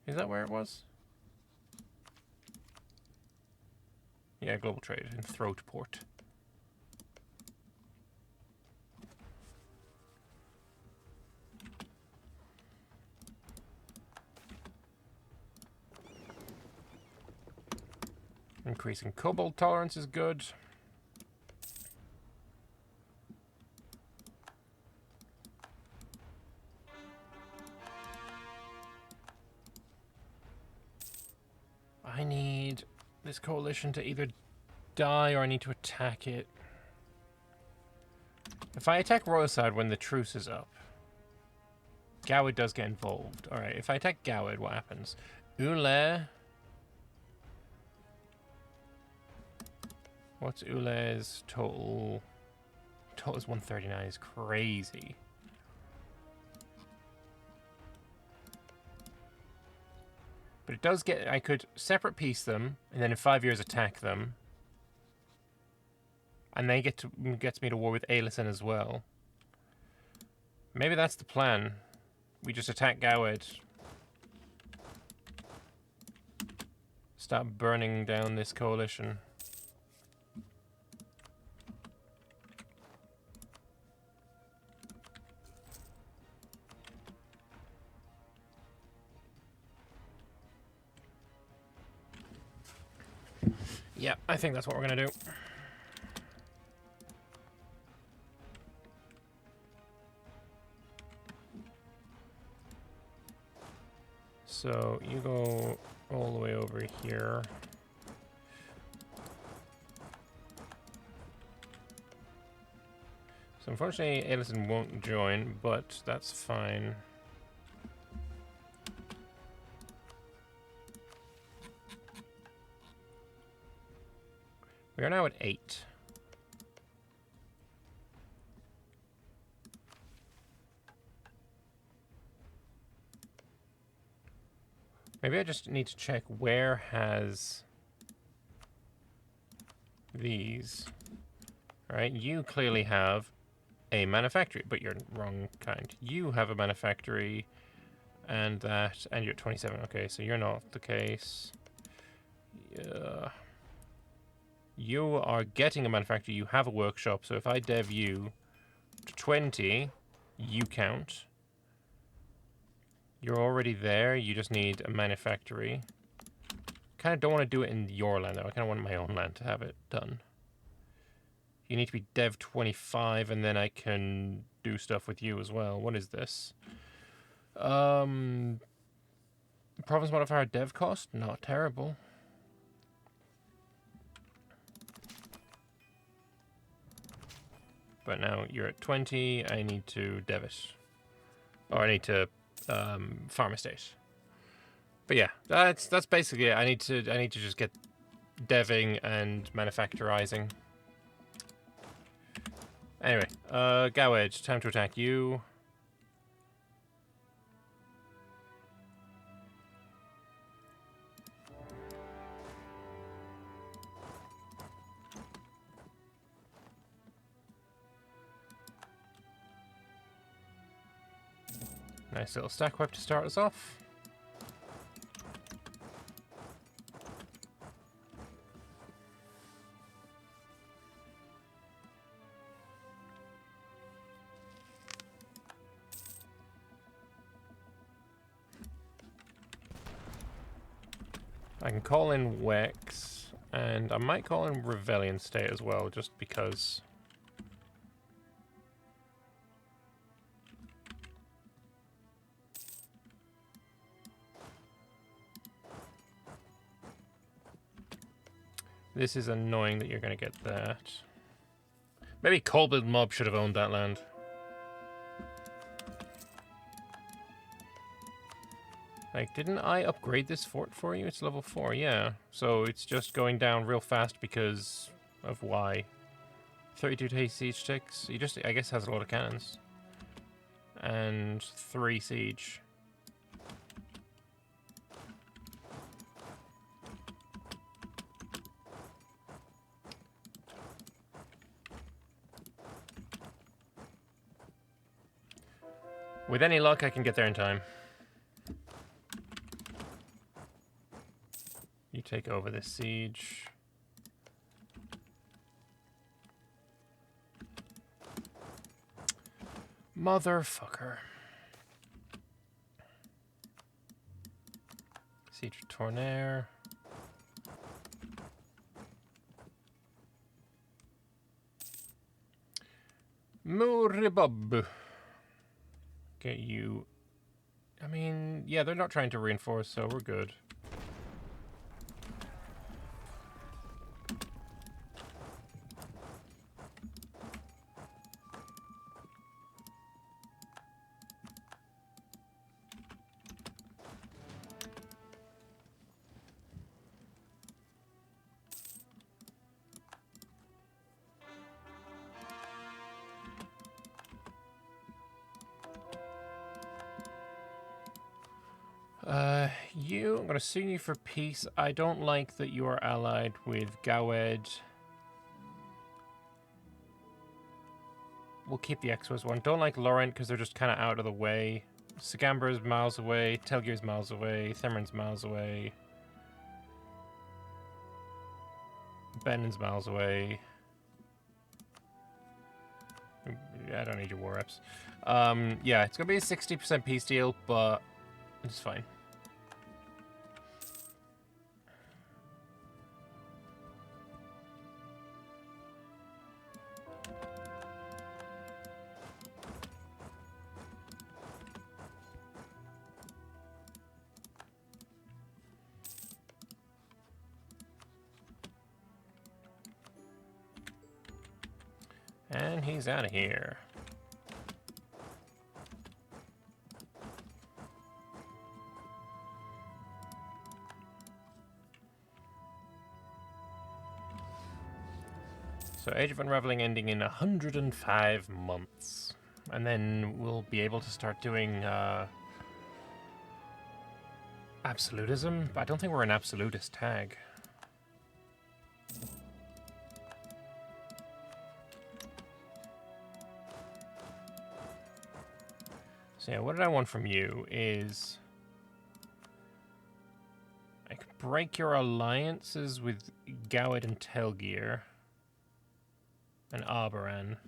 is that where it was? Yeah, global trade in Throatport. Increasing cobalt tolerance is good. I need this coalition to either die or I need to attack it. If I attack Royalside when the truce is up, Gowed does get involved. Alright, if I attack Gowed, what happens? Ule. What's Ule's total? Total is 139, is crazy. But it does get, I could separate piece them, and then in 5 years attack them. And they gets me to war with Aelison as well. Maybe that's the plan. We just attack Gowed. Start burning down this coalition. Yeah, I think that's what we're gonna do. So you go all the way over here. So unfortunately, Aelison won't join, but that's fine. We are now at 8. Maybe I just need to check where has these. All right, you clearly have a manufactory, but you're wrong kind. You have a manufactory and that, and you're at 27. Okay, so you're not the case. Yeah. You are getting a manufactory, you have a workshop, so if I dev you to 20, you count. You're already there, you just need a manufactory. Kind of don't want to do it in your land though, I kind of want my own land to have it done. You need to be dev 25 and then I can do stuff with you as well. What is this? Province modifier dev cost? Not terrible. But now you're at 20, I need to dev it. Or I need to farm estate. But yeah, that's basically it. I need to just get deving and manufacturizing. Anyway, Gowed, time to attack you. Nice little stack whip to start us off. I can call in Wex, and I might call in Rebellion State as well, just because. This is annoying that you're going to get that. Maybe Cold-Blooded Mob should have owned that land. Like, didn't I upgrade this fort for you? It's level 4, yeah. So it's just going down real fast because of why. 32 to siege ticks. He just, I guess, has a lot of cannons. And 3 siege. With any luck, I can get there in time. You take over this siege. Motherfucker. Siege of Tornaire. Muribub. Get you. I mean, yeah, they're not trying to reinforce, so we're good. I'm going to sue you for peace. I don't like that you are allied with Gawed. We'll keep the Exos one. Don't like Laurent because they're just kind of out of the way. Sagamber is miles away. Telgear is miles away. Themon's miles away. Bennin's miles away. I don't need your war reps. Yeah, it's going to be a 60% peace deal, but it's fine. And he's out of here. So Age of Unraveling ending in 105 months. And then we'll be able to start doing absolutism. But I don't think we're an absolutist tag. So yeah, what did I want from you is I could break your alliances with Gawed and Telgear and Arboran.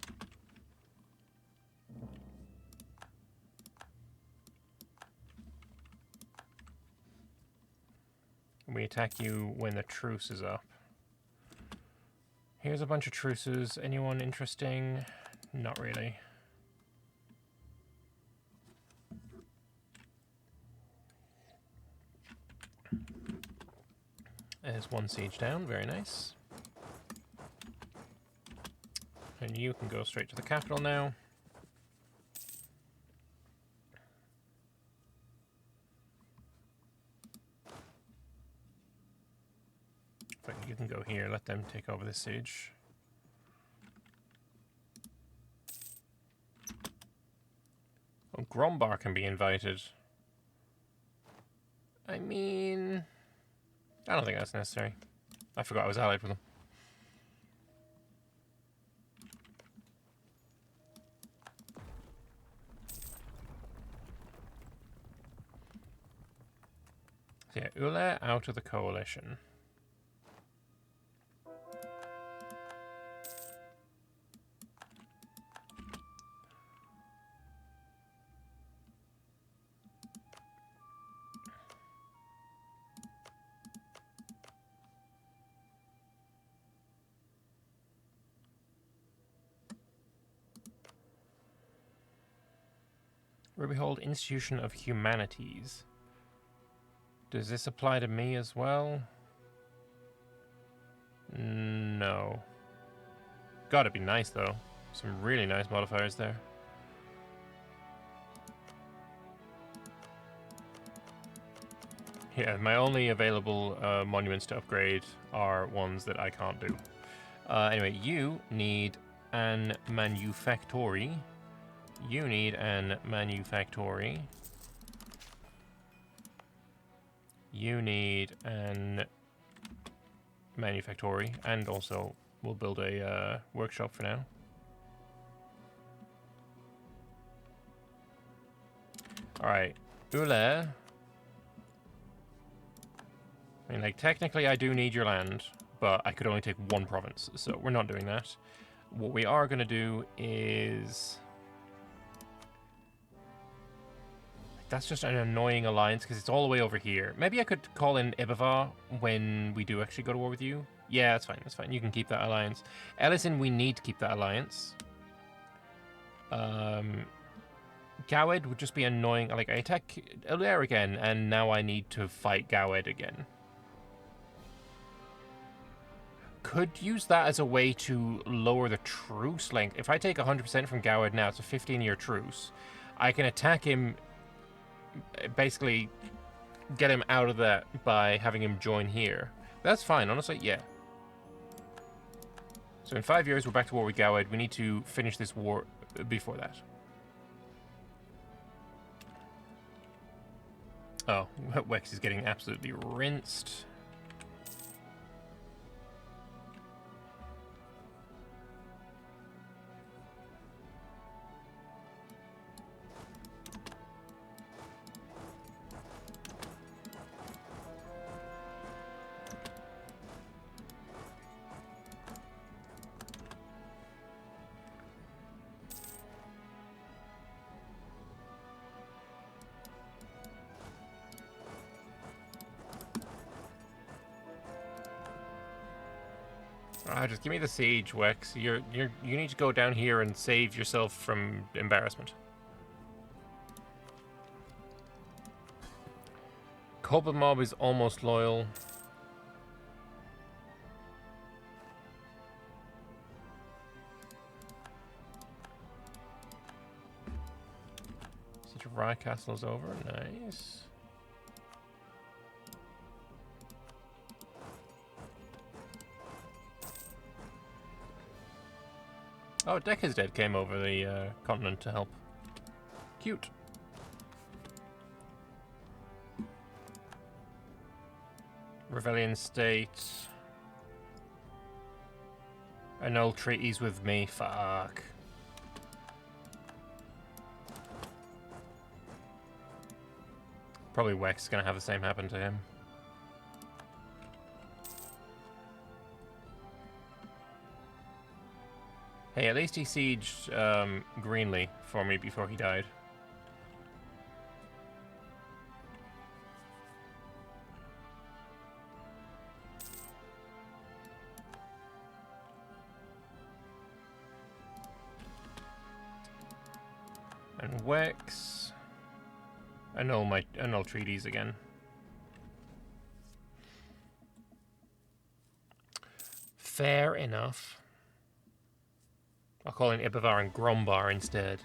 And we attack you when the truce is up. Here's a bunch of truces. Anyone interesting? Not really. There's one siege down, very nice. And you can go straight to the capital now. You can go here, let them take over the siege. Oh, Grombar can be invited. I mean, I don't think that's necessary. I forgot I was allied with them. So yeah, Ule out of the coalition. Where we hold Institution of Humanities. Does this apply to me as well? No. Gotta be nice though. Some really nice modifiers there. Yeah, my only available monuments to upgrade are ones that I can't do. Anyway, you need an manufactory. You need an manufactory. You need an manufactory, and also we'll build a workshop for now. Alright, Ule. I mean, like, technically I do need your land, but I could only take one province, so we're not doing that. What we are going to do is... That's just an annoying alliance, because it's all the way over here. Maybe I could call in Ibavar when we do actually go to war with you. Yeah, that's fine, that's fine. You can keep that alliance. Ellison, we need to keep that alliance. Gawed would just be annoying. Like, I attack Uller again, and now I need to fight Gawed again. Could use that as a way to lower the truce length. If I take 100% from Gawed now, it's a 15-year truce. I can attack him, basically get him out of that by having him join here. That's fine, honestly, yeah. So in 5 years, we're back to war with Gawed. We need to finish this war before that. Oh, Wex is getting absolutely rinsed. Just give me the siege, Wex. You need to go down here and save yourself from embarrassment. Kobold Mob is almost loyal. Siege of Rye Castle is over. Nice. Oh, Decca's Dead came over the continent to help. Cute. Rebellion State. Annul treaties with me. Fuck. Probably Wex is gonna have the same happen to him. Hey, at least he sieged Greenlee for me before he died. And Wex. Annul treaties again. Fair enough. I'll call in Ibavar and Grombar instead.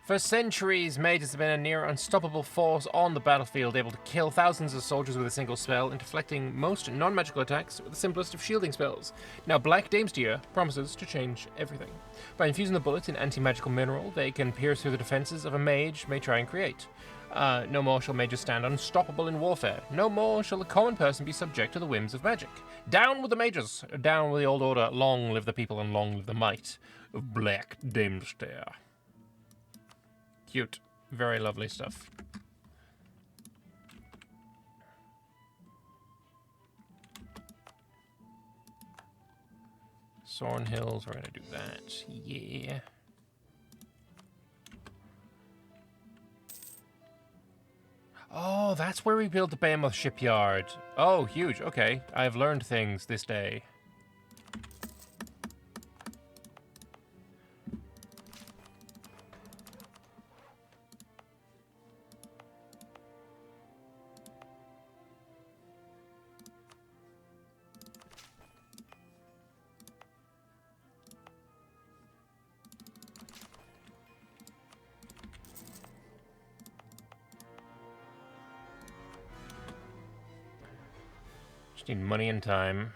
For centuries, mages have been a near unstoppable force on the battlefield, able to kill thousands of soldiers with a single spell and deflecting most non-magical attacks with the simplest of shielding spells. Now Black Dame's Deer promises to change everything. By infusing the bullets in anti-magical mineral, they can pierce through the defenses of a mage may try and create. No more shall mages stand unstoppable in warfare. No more shall the common person be subject to the whims of magic. Down with the mages! Down with the old order! Long live the people and long live the might of Black Dame's Deer. Cute. Very lovely stuff. Sorn Hills, we're gonna do that. Yeah. Oh, that's where we built the Behemoth shipyard. Oh, huge. Okay, I've learned things this day. Just need money and time.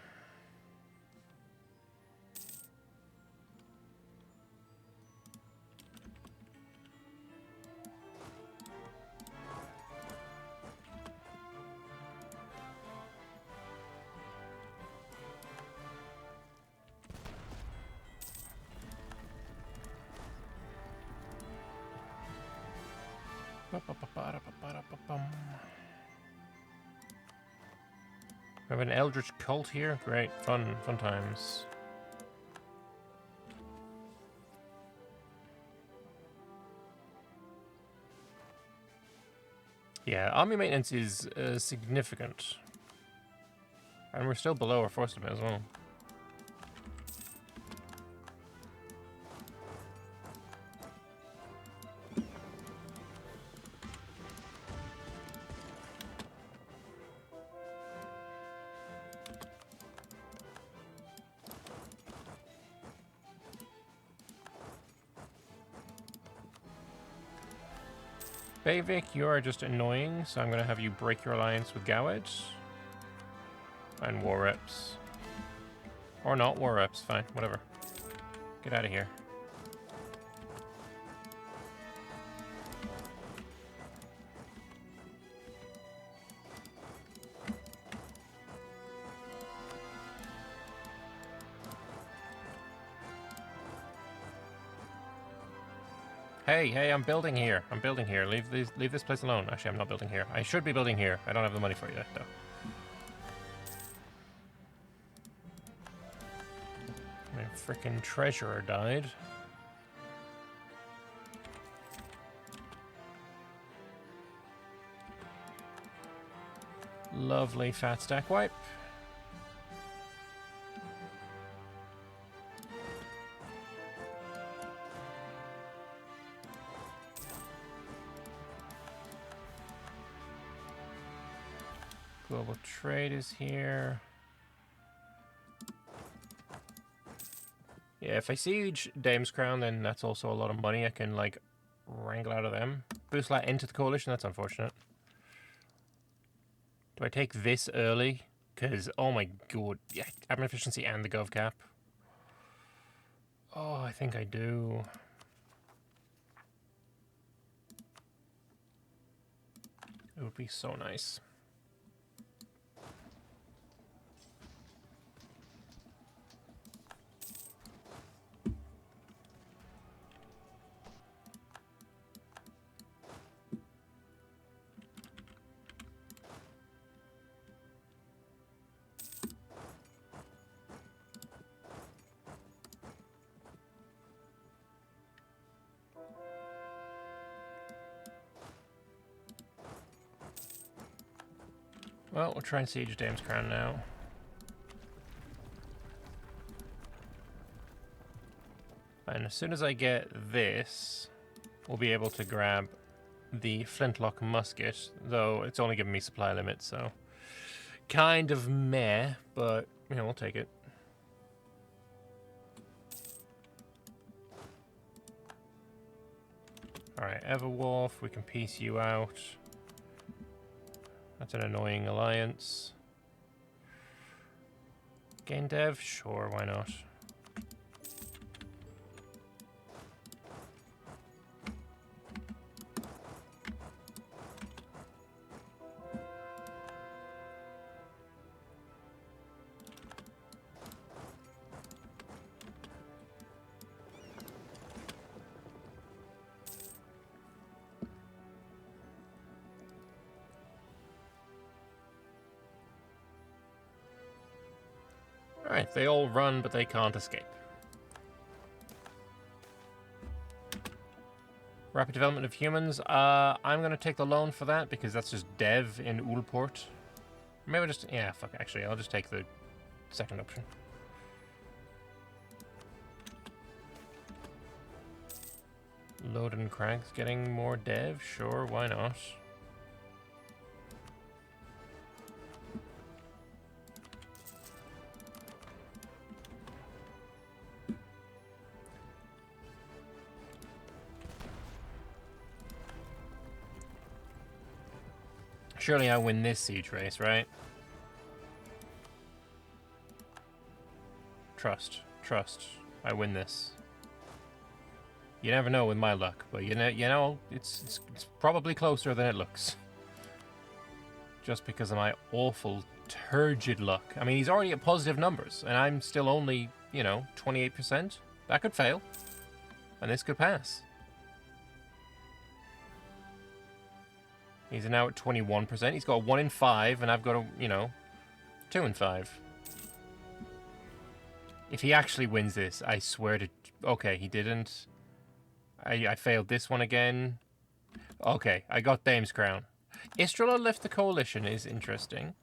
We have an Eldritch cult here. Great, fun times. Yeah, army maintenance is significant, and we're still below our force limit as well. Bayvik, you are just annoying, so I'm going to have you break your alliance with Gowed. And War Reps. Or not War Reps, fine, whatever. Get out of here. Hey, I'm building here. I'm building here. Leave this place alone. Actually, I'm not building here. I should be building here. I don't have the money for you, though. My frickin' treasurer died. Lovely fat stack wipe. Global trade is here. Yeah, if I siege Dame's Crown, then that's also a lot of money I can, like, wrangle out of them. Boost that into the coalition, that's unfortunate. Do I take this early? Because, oh my god, yeah, admin efficiency and the gov cap. Oh, I think I do. It would be so nice. Well, we'll try and siege Dame's Crown now. And as soon as I get this, we'll be able to grab the flintlock musket, though it's only giving me supply limit, so kind of meh, but, you know, we'll take it. Alright, Everwolf, we can piece you out. That's an annoying alliance. Gain Dev? Sure, why not? Right, they all run, but they can't escape. Rapid development of humans. I'm going to take the loan for that because that's just dev in Ulport. Maybe just... Yeah, fuck, actually, I'll just take the second option. Loden Crags getting more dev? Sure, why not? Surely I win this siege race, right? Trust. Trust. I win this. You never know with my luck, but you know, it's probably closer than it looks. Just because of my awful, turgid luck. I mean, he's already at positive numbers, and I'm still only, you know, 28%. That could fail. And this could pass. He's now at 21%. He's got a 1 in 5, and I've got a, you know, 2 in 5. If he actually wins this, I swear to... Okay, he didn't. I failed this one again. Okay, I got Dame's Crown. Istrala left the coalition is interesting.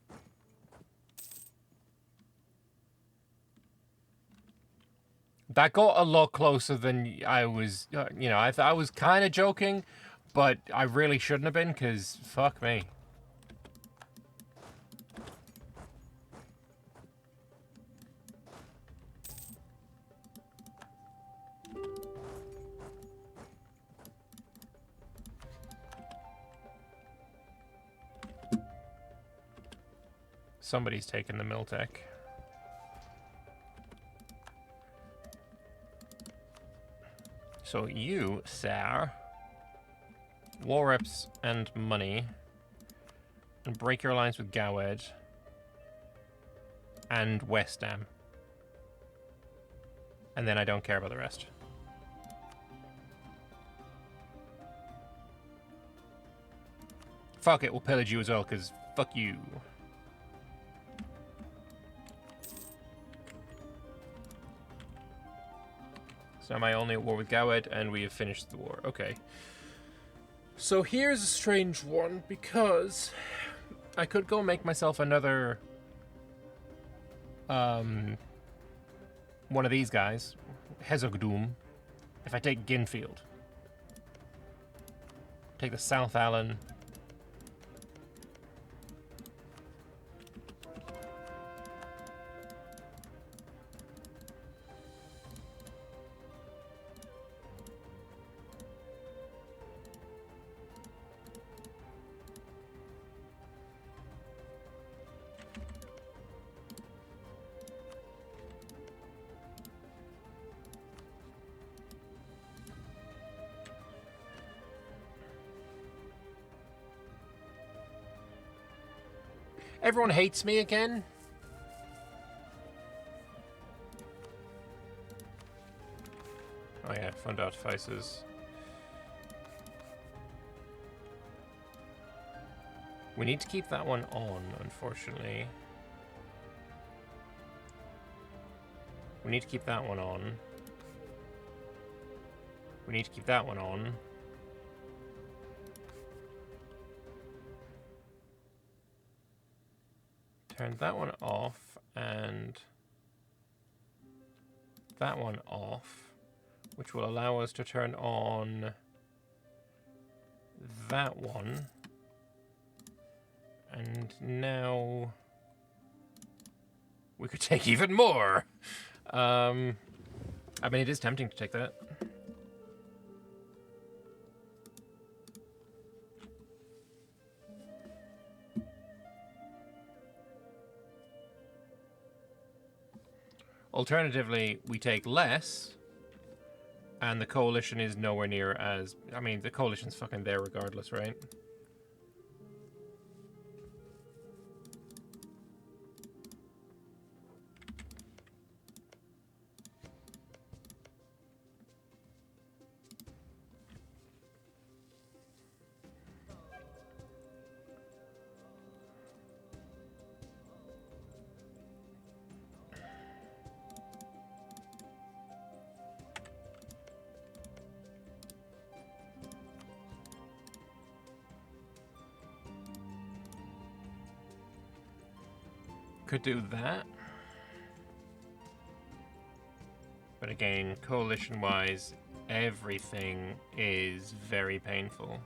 That got a lot closer than I was, you know, I was kind of joking, but I really shouldn't have been, because fuck me. Somebody's taken the Miltech. So you, sir, war reps and money, and break your alliance with Gawed and Westham. And then I don't care about the rest. Fuck it, we'll pillage you as well, because fuck you. So am I only at war with Gawed, and we have finished the war. Okay. So here's a strange one, because I could go make myself another... one of these guys. Hezogdoom. If I take Ginfield. Take the South Allen. Everyone hates me again? Oh yeah, fund artifices. We need to keep that one on, unfortunately. We need to keep that one on. We need to keep that one on. Turn that one off, and that one off, which will allow us to turn on that one. And now we could take even more. I mean, it is tempting to take that. Alternatively, we take less, and the coalition is nowhere near as... I mean, the coalition's fucking there regardless, right? Could do that. But again, coalition-wise, everything is very painful.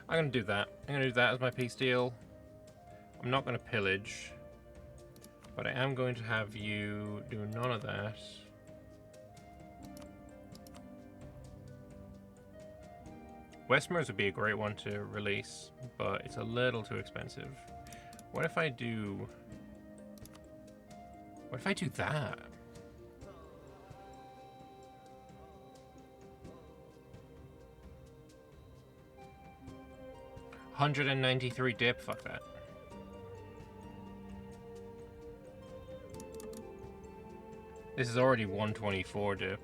I'm going to do that. I'm going to do that as my peace deal. I'm not going to pillage. But I am going to have you do none of that. Westmers would be a great one to release, but it's a little too expensive. What if I do... What if I do that? $193 dip, fuck that. This is already 124 dip.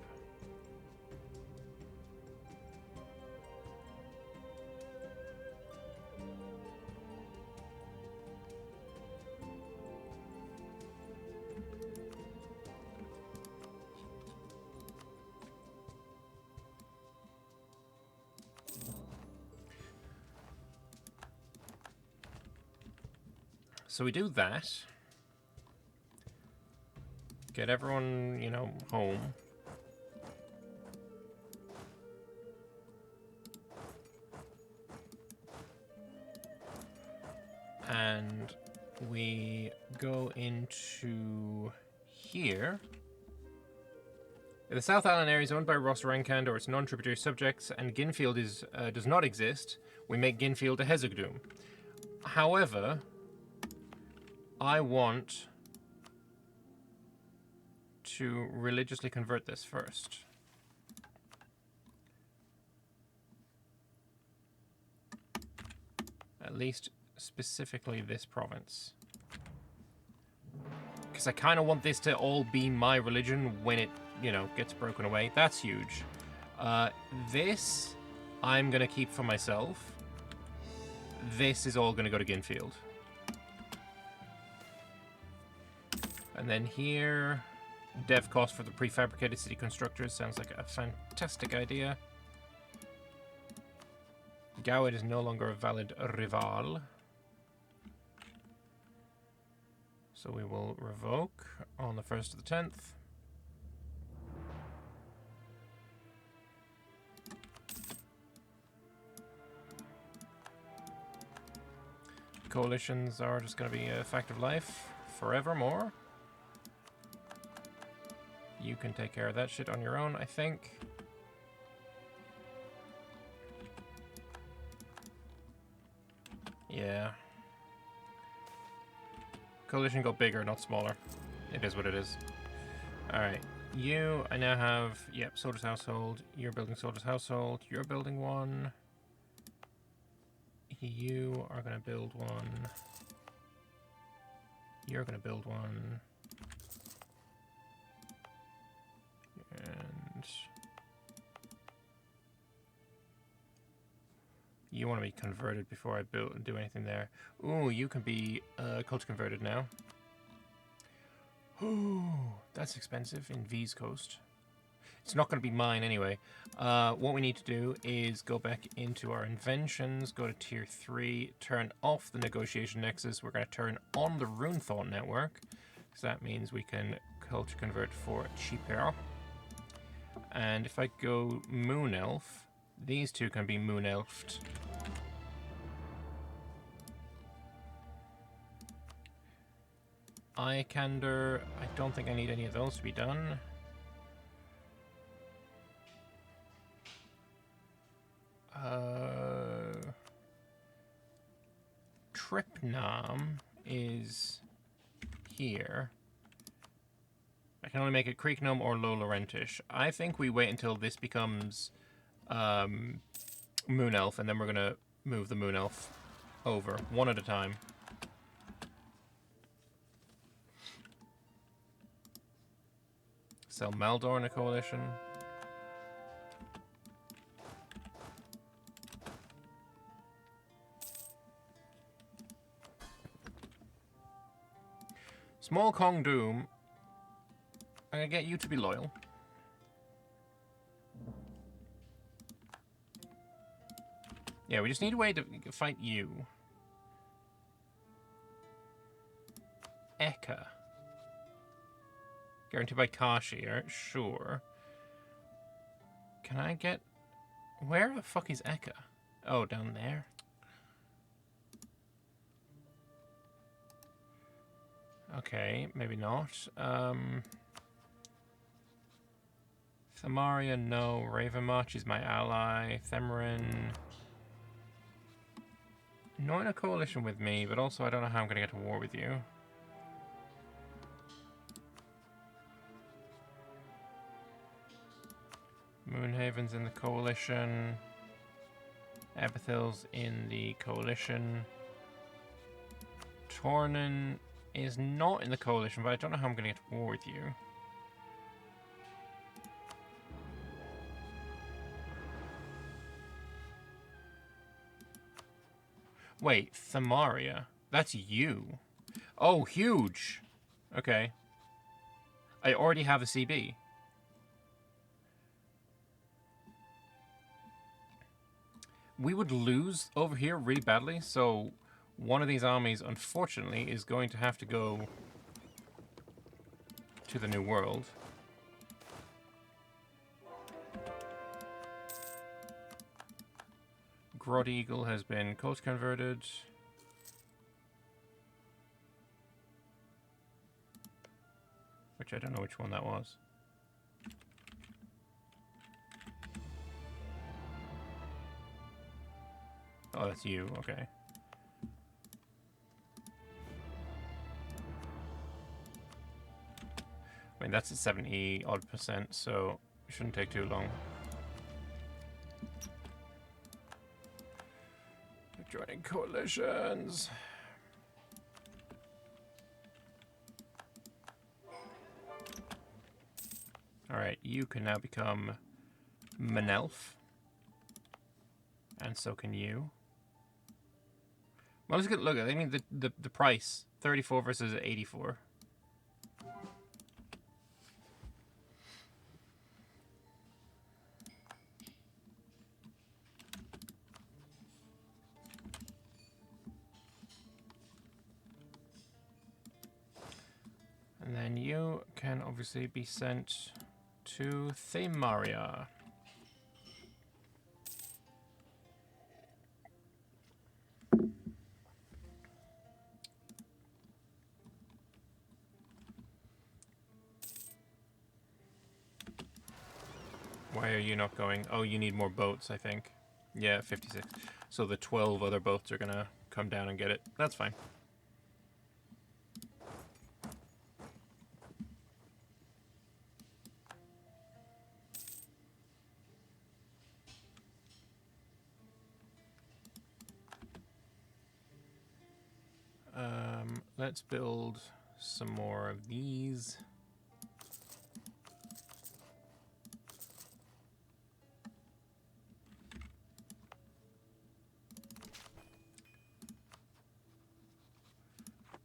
So we do that. Get everyone, you know, home. And we go into here. The South Island area is owned by Ross Rankand or its non-tributary subjects, and Ginfield is does not exist. We make Ginfield a Hezegdum. However, I want to religiously convert this first. At least specifically this province. Because I kind of want this to all be my religion when it, you know, gets broken away. That's huge. This I'm going to keep for myself. This is all going to go to Ginfield. And then here, dev cost for the prefabricated city constructors sounds like a fantastic idea. Gowed is no longer a valid rival. So we will revoke on the 1st of the 10th. Coalitions are just going to be a fact of life forevermore. You can take care of that shit on your own, I think. Yeah. Coalition got bigger, not smaller. It is what it is. Alright. You, I now have, yep, Soldier's Household. You're building Soldier's Household. You're building one. You are going to build one. You're going to build one. And you want to be converted before I do anything there. Ooh, you can be culture converted now. Ooh, that's expensive in V's Coast. It's not going to be mine anyway. What we need to do is go back into our inventions, go to tier 3, turn off the negotiation nexus. We're going to turn on the Rune Thought network, because that means we can culture convert for cheaper. And if I go Moon Elf, these two can be Moon Elfed. Iochand, I don't think I need any of those to be done. Tripnam is here. I can only make it Creek Gnome or Low Laurentish. I think we wait until this becomes Moon Elf, and then we're going to move the Moon Elf over, one at a time. Sell Maldor in a coalition. Small Kong Doom. I'm going to get you to be loyal. Yeah, we just need a way to fight you. Eka. Guaranteed by Kashi, alright, sure. Can I get... Where the fuck is Eka? Oh, down there. Okay, maybe not. Thamaria, no. Ravenmarch is my ally. Themarin... Not in a coalition with me, but also I don't know how I'm going to get to war with you. Moonhaven's in the coalition. Ebethil's in the coalition. Tornin is not in the coalition, but I don't know how I'm going to get to war with you. Wait, Thamaria. That's you. Oh, huge. Okay. I already have a CB. We would lose over here really badly, so one of these armies, unfortunately, is going to have to go to the New World. Grod Eagle has been coast converted. Which I don't know which one that was. Oh, that's you, okay. I mean, that's at 70 odd %, so it shouldn't take too long. Joining coalitions. Alright, you can now become Manelf. And so can you. Well, let's get a look at it. I mean, the price. 34 versus 84. And then you can obviously be sent to Themaria. Why are you not going? Oh, you need more boats, I think. Yeah, 56. So the 12 other boats are gonna come down and get it. That's fine. Let's build some more of these.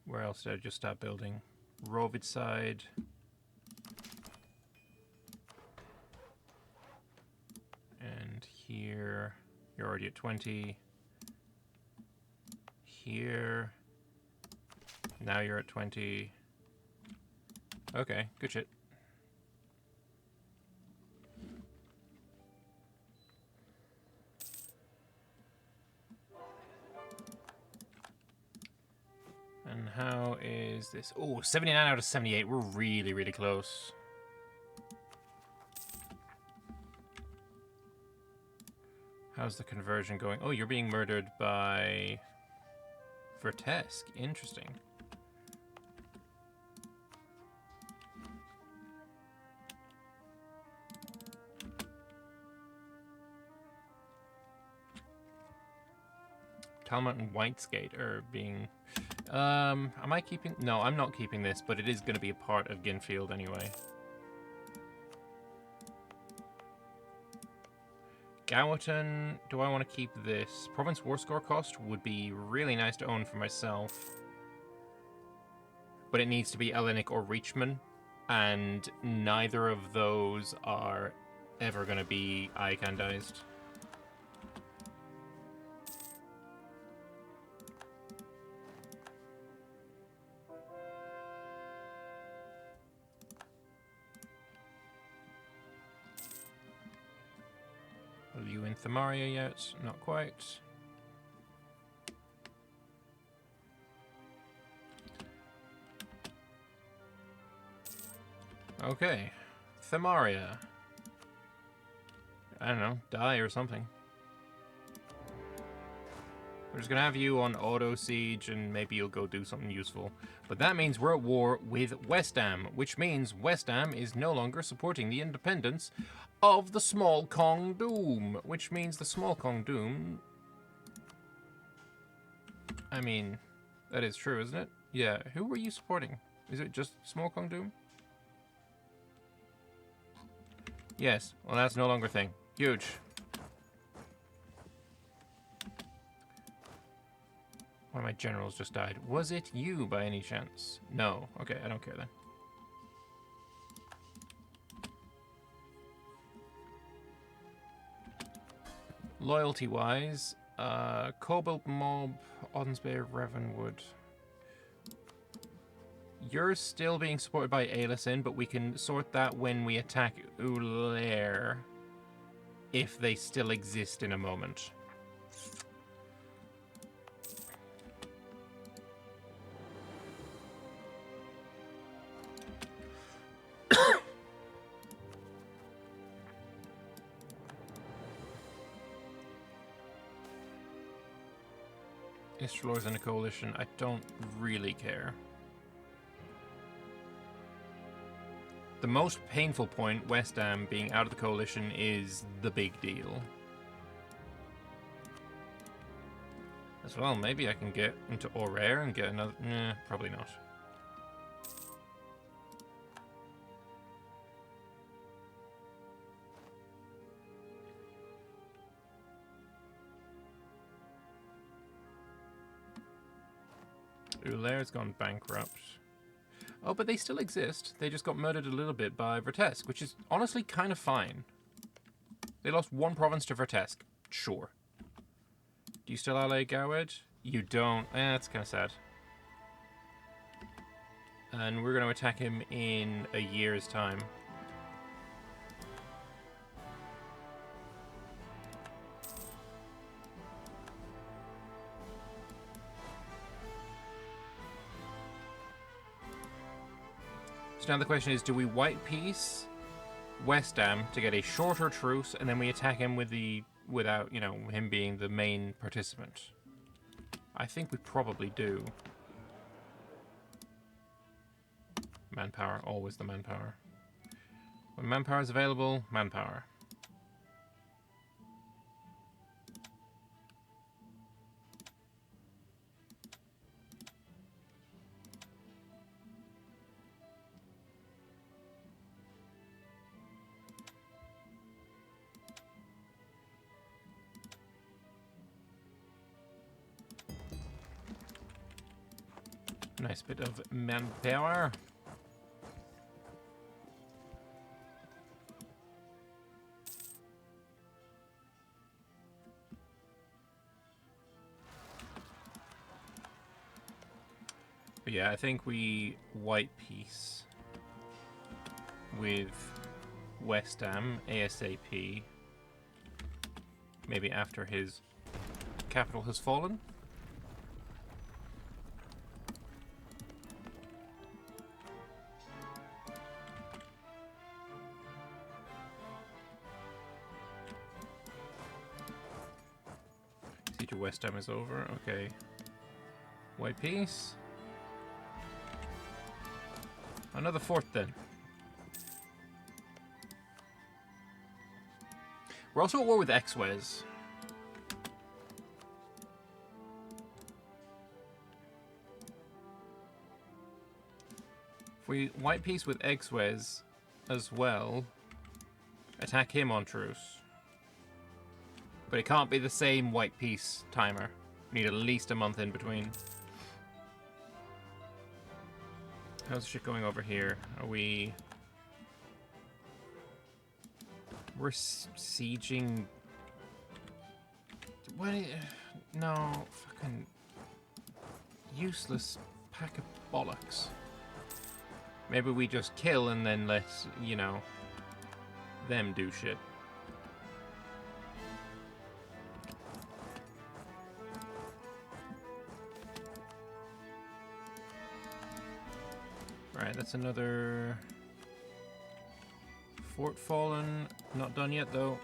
Where else did I just start building? Rovid side. And here, you're already at 20. Here. Now you're at 20. Okay, good shit. And how is this? Oh, 79 out of 78. We're really, really close. How's the conversion going? Oh, you're being murdered by Vertesk. Interesting. Talmont and Whitesgate are being... am I keeping... No, I'm not keeping this, but it is going to be a part of Ginfield anyway. Gawaton, do I want to keep this? Province War Score cost would be really nice to own for myself. But it needs to be Ellenic or Reachman, and neither of those are ever going to be Iochandized. you in Thamaria yet? Not quite. Okay. Thamaria. I don't know, die or something. We're just gonna have you on auto siege and maybe you'll go do something useful. But that means we're at war with Westham, which means Westham is no longer supporting the independence of the Small Kong Doom, which means the Small Kong Doom... I mean, that is true, isn't it? Yeah, who were you supporting? Is it just Small Kong Doom? Yes, well that's no longer a thing. Huge. One of my generals just died. Was it you by any chance? No. Okay, I don't care then. Loyalty-wise, Cobalt Mob, Odensbay, Revenwood. You're still being supported by Ailison, but we can sort that when we attack Ulair. If they still exist in a moment. Istralor's in a coalition. I don't really care. The most painful point, Westham being out of the coalition, is the big deal. As well, maybe I can get into Auraire and get another... Nah, probably not. Ulair's gone bankrupt. Oh, but they still exist. They just got murdered a little bit by Vertesk, which is honestly kind of fine. They lost one province to Vertesk. Sure. Do you still ally Gowed? You don't. That's kind of sad. And we're going to attack him in a year's time. So now the question is, do we white peace Westham to get a shorter truce, and then we attack him with the without, you know, him being the main participant? I think we probably do. Manpower, always the manpower. When manpower is available, manpower. Nice bit of manpower. But yeah, I think we white peace with Westham ASAP. Maybe after his capital has fallen. Siege of Westham is over. Okay. White peace. Another fort then. We're also at war with Exwes. If we white peace with Exwes as well, attack him on truce. But it can't be the same white peace timer. We need at least a month in between. How's shit going over here? Are we... We're sieging... What? No, fucking... Useless pack of bollocks. Maybe we just kill and then let, you know, them do shit. Alright, that's another fort fallen. Not done yet, though.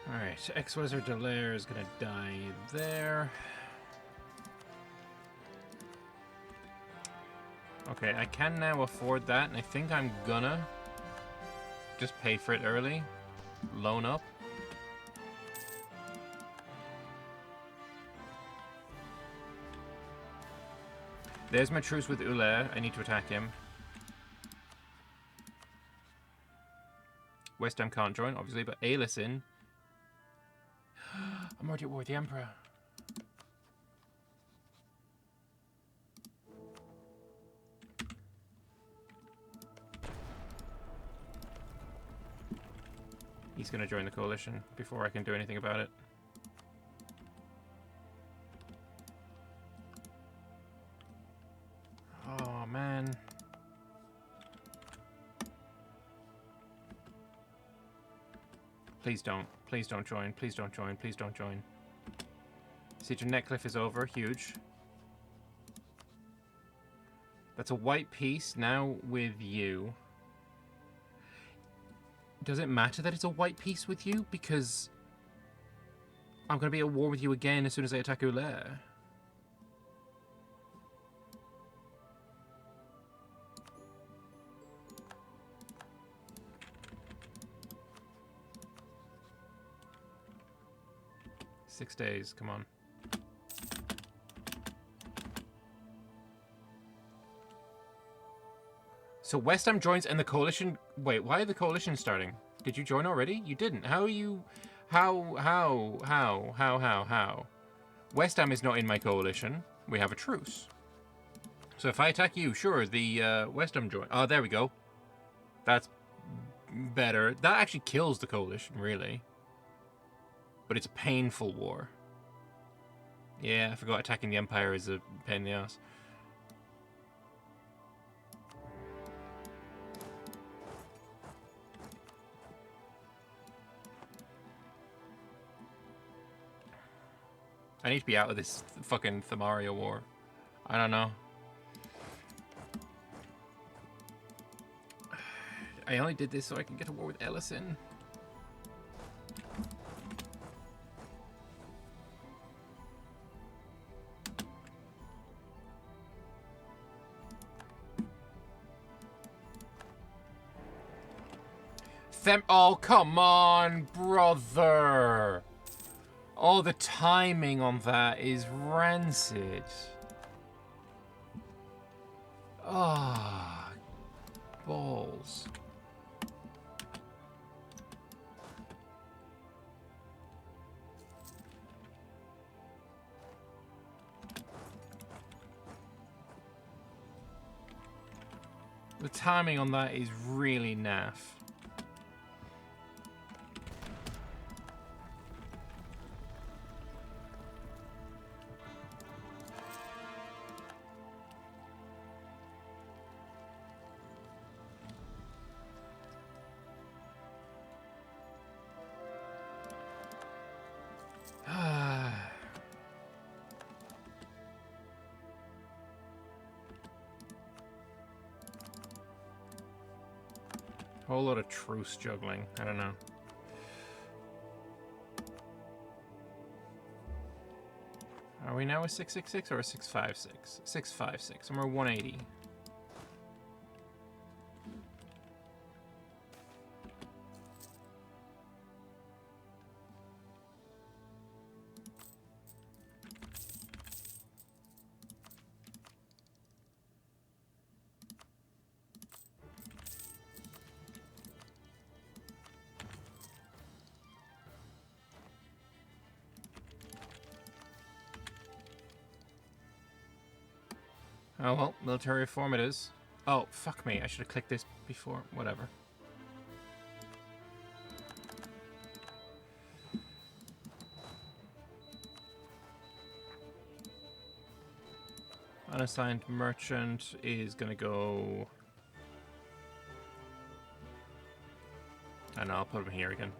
Alright, Ex-Wizard Delaire is gonna die there. Okay, I can now afford that, and I think I'm gonna just pay for it early. Loan up. There's my truce with Ule. I need to attack him. West Ham can't join, obviously, but Ailison. I'm already at war with the Emperor. He's going to join the coalition before I can do anything about it. Oh, man. Please don't. Please don't join. Please don't join. Please don't join. Siege of Netcliffe is over. Huge. That's a white piece now with you. Does it matter that it's a white piece with you? Because I'm going to be at war with you again as soon as I attack Ulair. Six days, come on. So West Ham joins and the coalition... Wait, why are the coalition starting? Did you join already? You didn't. How are you... How? West Ham is not in my coalition. We have a truce. So if I attack you, sure, the West Ham join. Oh, there we go. That's better. That actually kills the coalition, really. But it's a painful war. Yeah, I forgot attacking the Empire is a pain in the ass. I need to be out of this fucking Thamaria war. I don't know. I only did this so I can get to war with Ellison. Oh, come on, brother. Oh, the timing on that is rancid. Ah, balls. The timing on that is really naff. Whole lot of truce juggling. I don't know. Are we now a 666 or a 656? 656. And we're 180. Oh well, military reform it is. Oh, fuck me. I should have clicked this before. Whatever. unassigned merchant is gonna go. I know, I'll put him here again.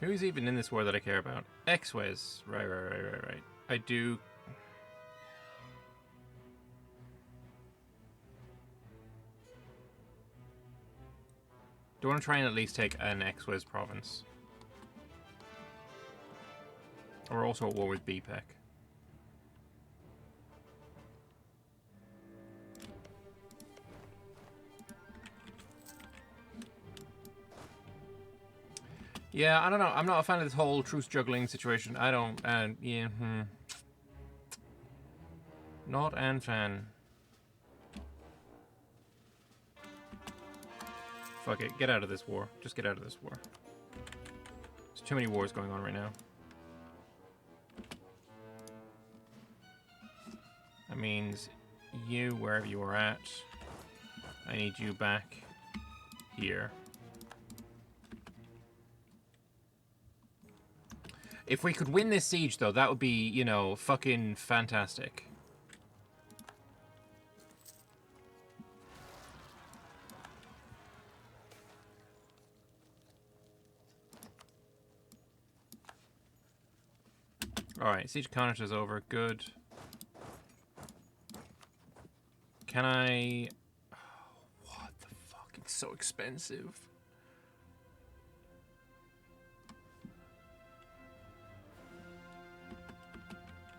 Who's even in this war that I care about? X-Wiz. Right. I do. Do want to try and at least take an X-Wiz province. We're also at war with BPEC. Yeah, I don't know. I'm not a fan of this whole truce juggling situation. I don't. Yeah. Not an fan. Fuck it. Get out of this war. Just get out of this war. There's too many wars going on right now. That means you, wherever you are at, I need you back here. If we could win this siege, though, that would be, you know, fucking fantastic. Alright, siege carnage is over. Good. Can I... what the fuck? It's so expensive.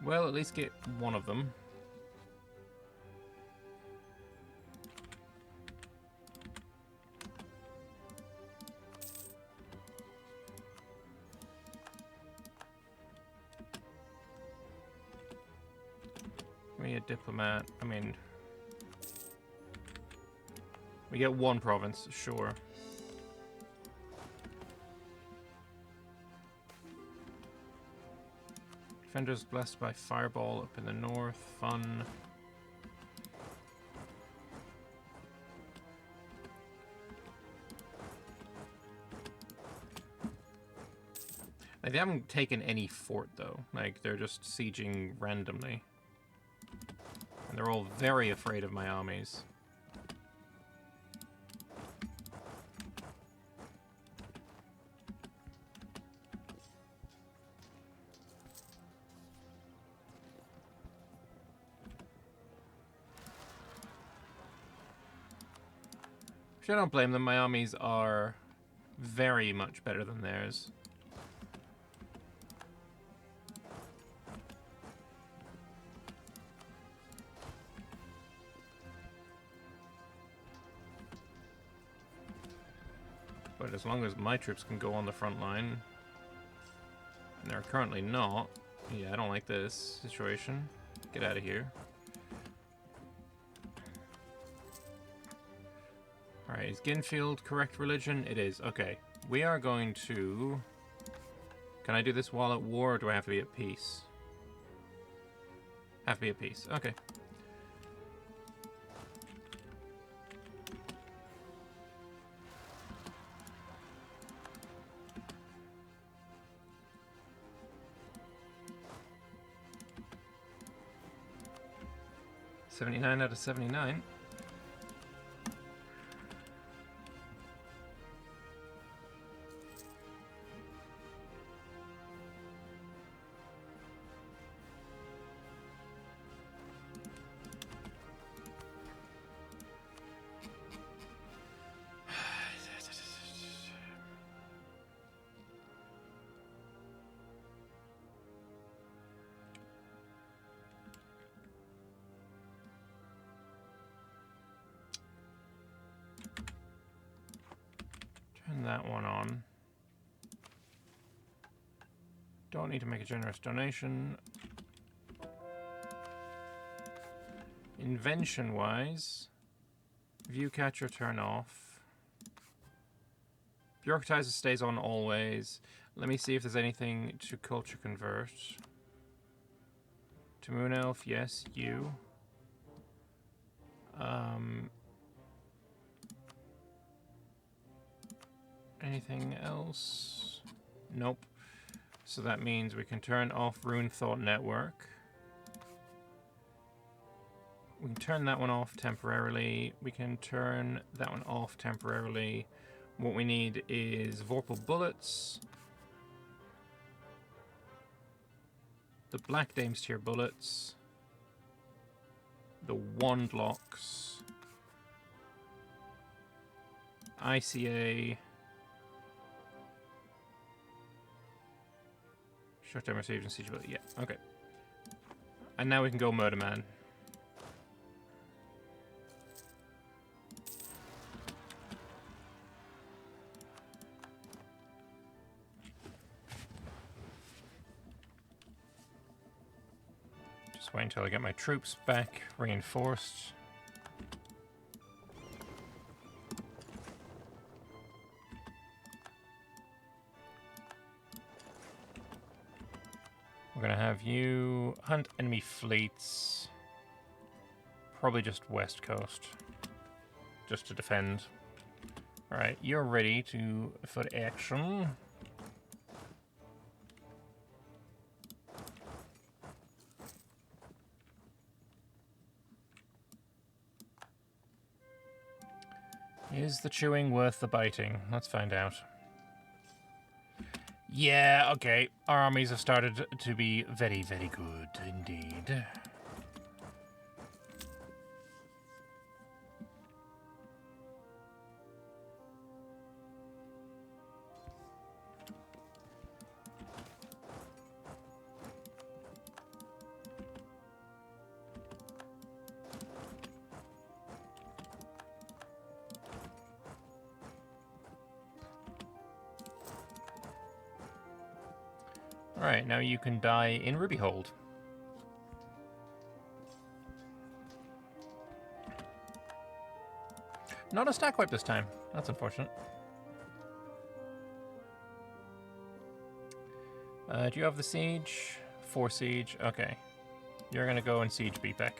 Well, at least get one of them. We need a diplomat. I mean... we get one province, sure. Defenders blessed by fireball up in the north. Fun. Like, they haven't taken any fort, though. Like, they're just sieging randomly. And they're all very afraid of my armies. I don't blame them. My armies are very much better than theirs. But as long as my troops can go on the front line, and they're currently not, yeah, I don't like this situation. Get out of here. Alright, is Ginfield correct religion? It is. Okay. We are going to... Can I do this while at war, or do I have to be at peace? Have to be at peace. Okay. $79 out of 79. That one on. Don't need to make a generous donation. Invention wise, view catcher turn off. Bureaucratizer stays on always. Let me see if there's anything to culture convert. To Moon Elf, yes, you. Anything else? Nope. So that means we can turn off Rune Thought Network. We can turn that one off temporarily. We can turn that one off temporarily. What we need is Vorpal Bullets. The Black Dame's Tier Bullets. The Wand Locks. ICA. Short-term saves and siege ability. Yeah, okay. And now we can go Murder Man. Just wait until I get my troops back reinforced. We're gonna have you hunt enemy fleets. Probably just west coast. Just to defend. Alright, you're ready for action. Is the chewing worth the biting? Let's find out. Yeah, okay. Our armies have started to be very, very good indeed. Alright, now you can die in Rubyhold. Not a stack wipe this time. That's unfortunate. Do you have the siege? 4 siege. Okay. You're gonna go and siege Beepek.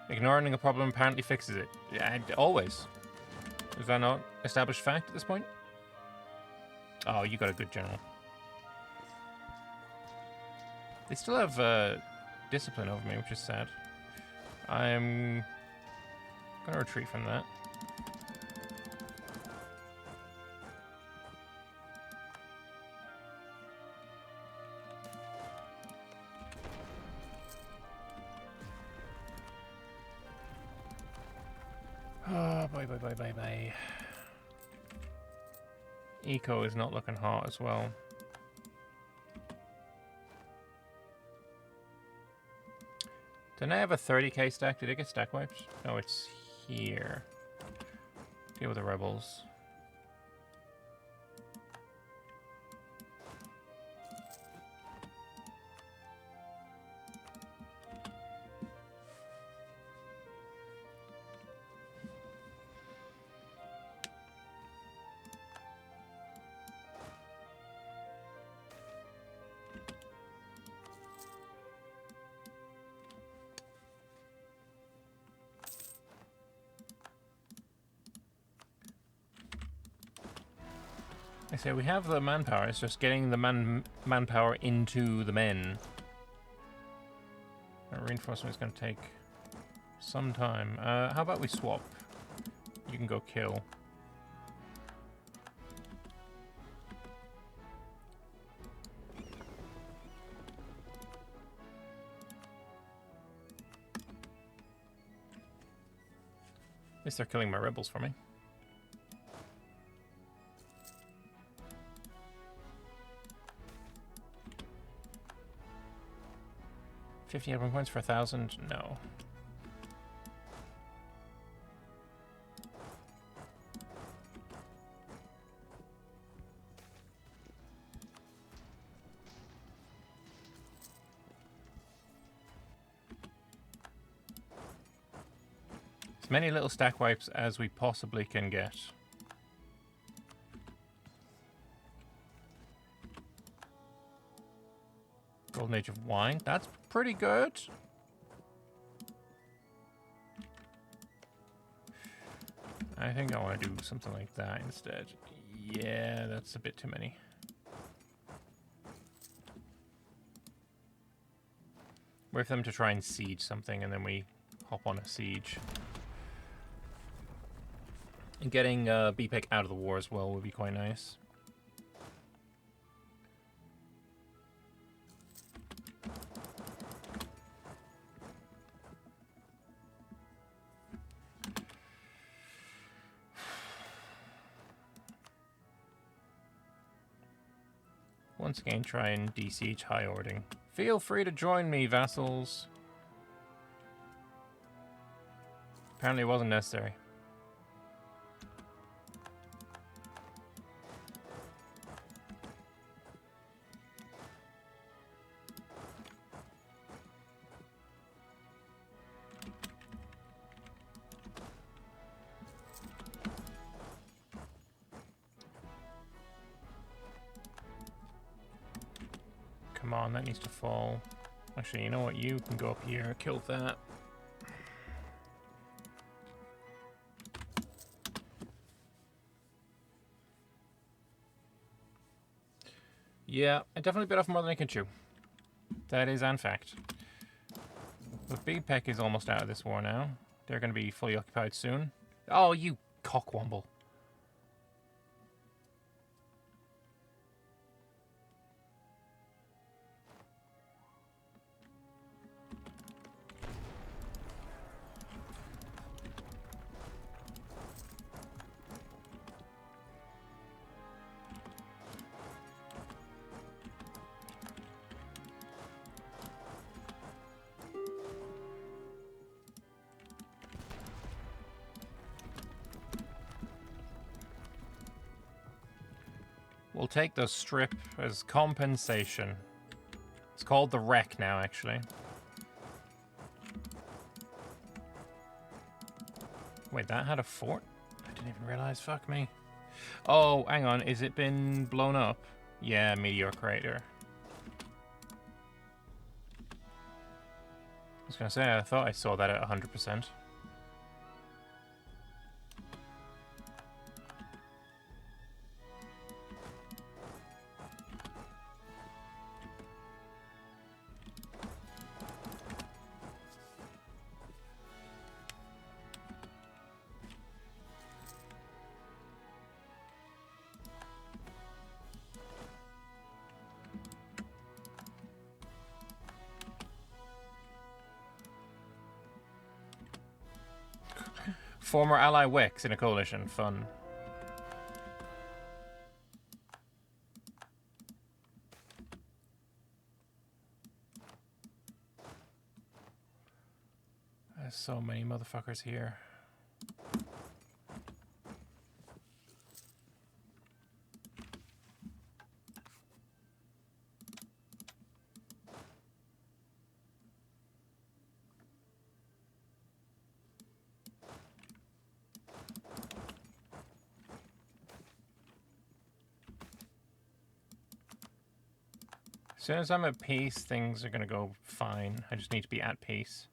Ignoring a problem apparently fixes it. Yeah, always. Is that not established fact at this point? Oh, you got a good general. They still have discipline over me, which is sad. I'm gonna retreat from that. Oh, bye. Eco is not looking hot as well. Didn't I have a 30k stack? Did it get stack wiped? No, it's here. Deal with the rebels. I say we have the manpower, it's just getting the manpower into the men. Reinforcement is going to take some time. How about we swap? You can go kill. At least they're killing my rebels for me. $50 admin points for 1,000? No. many little stack wipes as we possibly can get. Golden Age of Wine. That's pretty good. I think I want to do something like that instead. Yeah, that's a bit too many. Wait for them to try and siege something, and then we hop on a siege. And getting BPEC out of the war as well would be quite nice. Once again, try and de-siege High Ording. Feel free to join me, vassals. Apparently it wasn't necessary. Come on, that needs to fall. Actually, you know what? You can go up here, kill that. Yeah, I definitely bit off more than I can chew. That is in fact. But Big Peck is almost out of this war now. They're going to be fully occupied soon. Oh, you cockwomble. We'll take the strip as compensation. It's called the wreck now, actually. Wait, that had a fort? I didn't even realize, fuck me. Oh, hang on, is it been blown up? Yeah, meteor crater. I was gonna say, I thought I saw that at 100%. Former ally Wex in a coalition. Fun. There's so many motherfuckers here. As soon as I'm at peace, things are going to go fine. I just need to be at peace.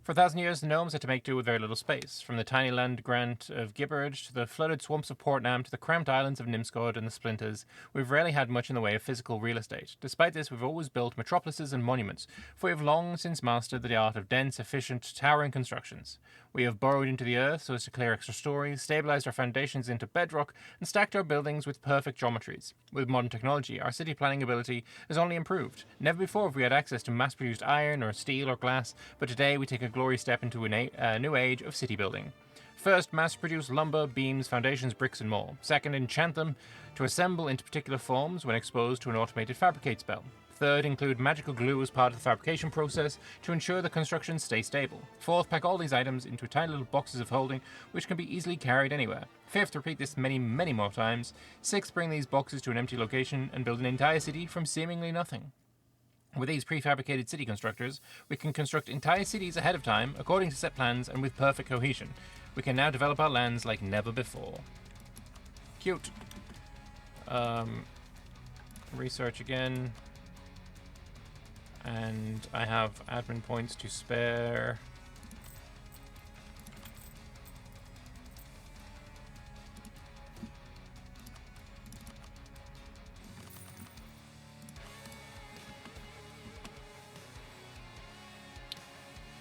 For 1,000 years, the gnomes had to make do with very little space. From the tiny land grant of Gibberage to the flooded swamps of Portnam to the cramped islands of Nimscod and the Splinters, we've rarely had much in the way of physical real estate. Despite this, we've always built metropolises and monuments, for we have long since mastered the art of dense, efficient, towering constructions. We have burrowed into the earth so as to clear extra stories, stabilized our foundations into bedrock, and stacked our buildings with perfect geometries. With modern technology, our city planning ability has only improved. Never before have we had access to mass-produced iron or steel or glass, but today we take a glorious step into a new age of city building. First, mass-produce lumber, beams, foundations, bricks, and more. Second, enchant them to assemble into particular forms when exposed to an automated fabricate spell. Third, include magical glue as part of the fabrication process to ensure the constructions stay stable. Fourth, pack all these items into tiny little boxes of holding which can be easily carried anywhere. Fifth, repeat this many, many more times. Sixth, bring these boxes to an empty location and build an entire city from seemingly nothing. With these prefabricated city constructors, we can construct entire cities ahead of time, according to set plans and with perfect cohesion. We can now develop our lands like never before. Cute. Research again. And I have admin points to spare.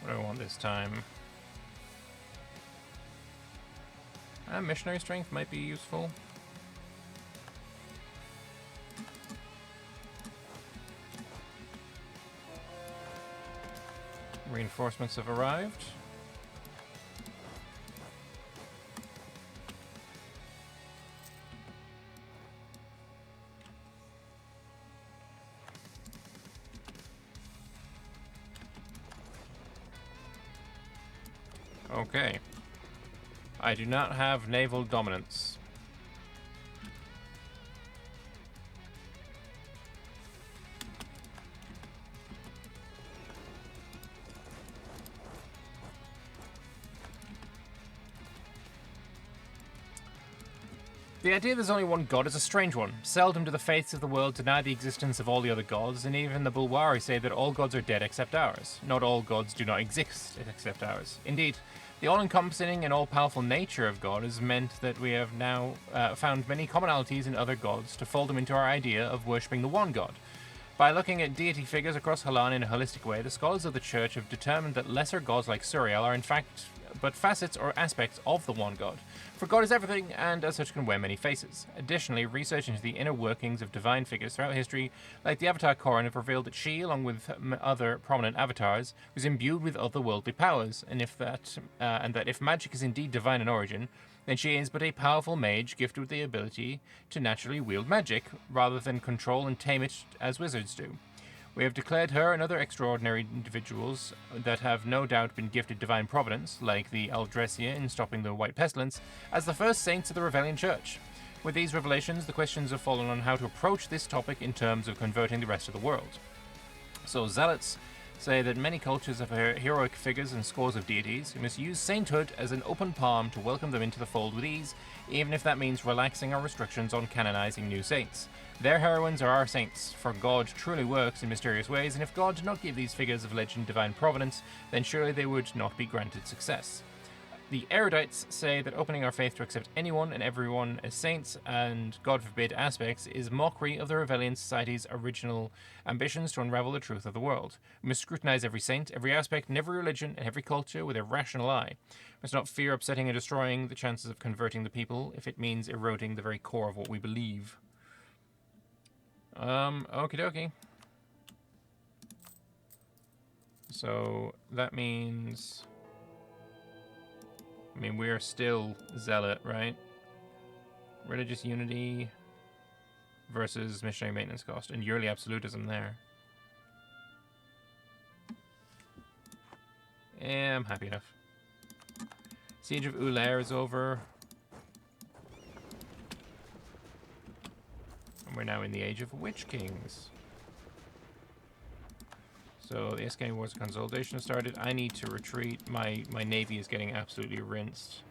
What do I want this time? Missionary strength might be useful. Reinforcements have arrived. Okay. I do not have naval dominance. The idea there's only one god is a strange one. Seldom do the faiths of the world deny the existence of all the other gods, and even the Bulwari say that all gods are dead except ours. Not all gods do not exist except ours. Indeed, the all-encompassing and all-powerful nature of God has meant that we have now found many commonalities in other gods to fold them into our idea of worshipping the one god. By looking at deity figures across Halan in a holistic way, the scholars of the church have determined that lesser gods like Suriel are in fact but facets or aspects of the one god. For God is everything, and as such can wear many faces. Additionally, research into the inner workings of divine figures throughout history, like the Avatar Korran, have revealed that she, along with other prominent avatars, was imbued with otherworldly powers, and that if magic is indeed divine in origin, then she is but a powerful mage gifted with the ability to naturally wield magic, rather than control and tame it as wizards do. We have declared her and other extraordinary individuals that have no doubt been gifted divine providence, like the Aldressia in stopping the White Pestilence, as the first saints of the Rebellion Church. With these revelations, the questions have fallen on how to approach this topic in terms of converting the rest of the world. So zealots say that many cultures have heroic figures and scores of deities. We must use sainthood as an open palm to welcome them into the fold with ease, even if that means relaxing our restrictions on canonizing new saints. Their heroines are our saints, for God truly works in mysterious ways, and if God did not give these figures of legend divine providence, then surely they would not be granted success. The erudites say that opening our faith to accept anyone and everyone as saints and, God forbid, aspects is mockery of the Rebellion Society's original ambitions to unravel the truth of the world. We must scrutinize every saint, every aspect, and every religion, and every culture with a rational eye. We must not fear upsetting and destroying the chances of converting the people if it means eroding the very core of what we believe. Okie dokie. So, that means... I mean, we're still zealot, right? Religious unity versus missionary maintenance cost, and yearly absolutism there. Yeah, I'm happy enough. Siege of Ulair is over. And we're now in the age of Witch Kings. So the Eskay Wars of Consolidation has started. I need to retreat. My navy is getting absolutely rinsed.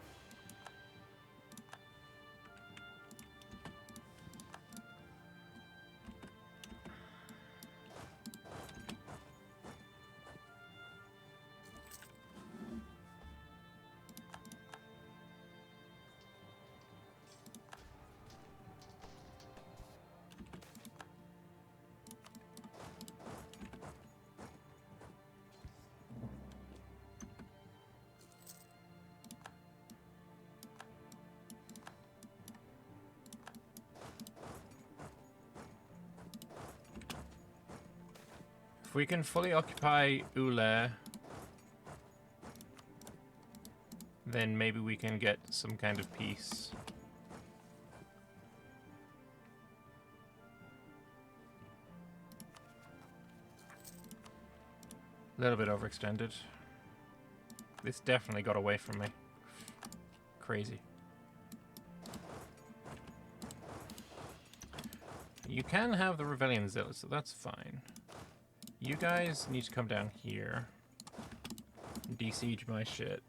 If we can fully occupy Ulair, then maybe we can get some kind of peace. A little bit overextended. This definitely got away from me. Crazy. You can have the Rebellion Zealots, so that's fine. you guys need to come down here and de-siege my shit.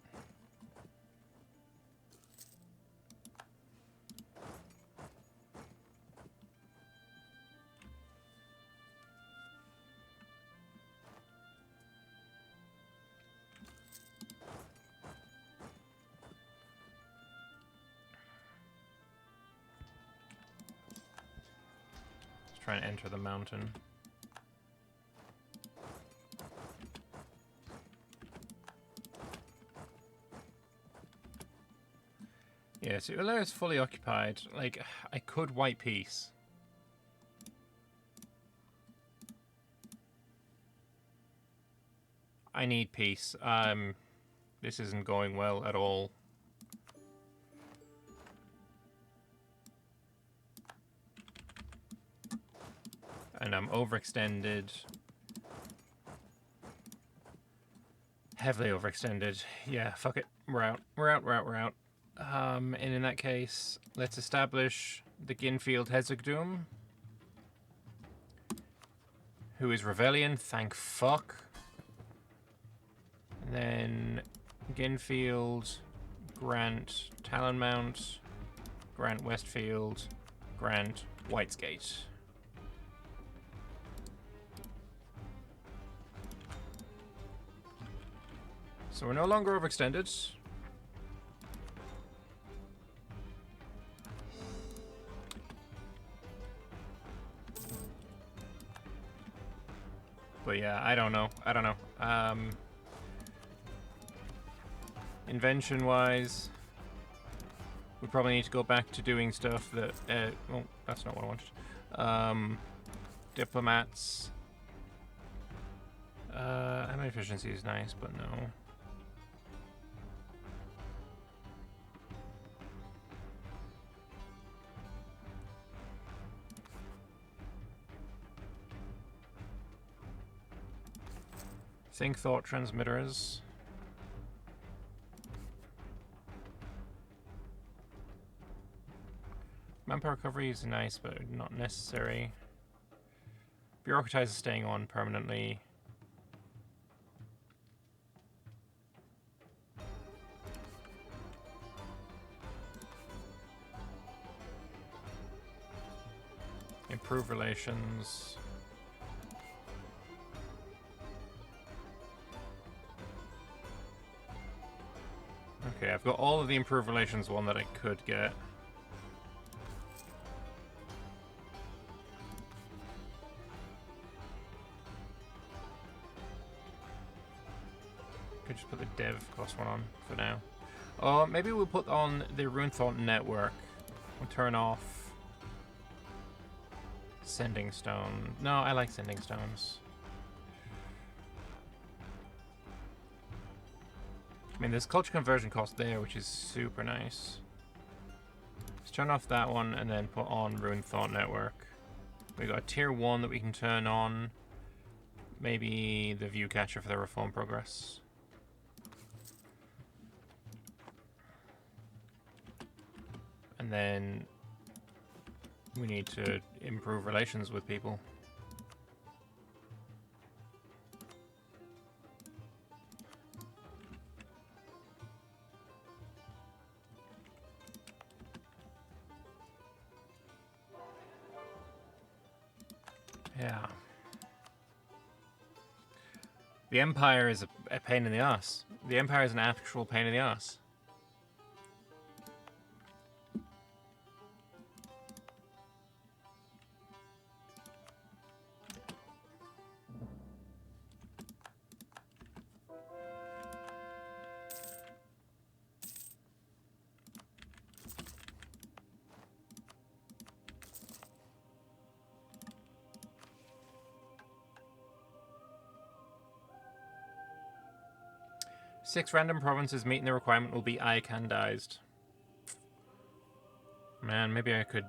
Let's try and enter the mountain. Yeah, so Ula is fully occupied. Like, I could white peace. I need peace. This isn't going well at all. And I'm overextended. Heavily overextended. Yeah, fuck it. We're out. We're out, we're out, we're out. And in that case, let's establish the Ginfield Hezegdum, who is Rebellion, thank fuck. And then Ginfield, Grant, Talonmount, Grant Westfield, Grant Whitesgate. So we're no longer overextended. But yeah, I don't know. I don't know. Invention-wise, we probably need to go back to doing stuff that... oh, that's not what I wanted. Diplomats. Ammo efficiency is nice, but no. Think thought transmitters. Manpower recovery is nice, but not necessary. Bureaucratize is staying on permanently. Improve relations. Okay, I've got all of the improved relations one that I could get. Could just put the dev cost one on for now. Oh, maybe we'll put on the Rune Thought network. We'll turn off sending stone. No, I like sending stones. I mean, there's culture conversion cost there, which is super nice. Let's turn off that one and then put on Rune Thought Network. We got a tier 1 that we can turn on. Maybe the view catcher for the reform progress. And then we need to improve relations with people. Yeah. The Empire is a pain in the ass. The Empire is an actual pain in the ass. Six random provinces meeting the requirement will be Iochandized. Man, maybe I could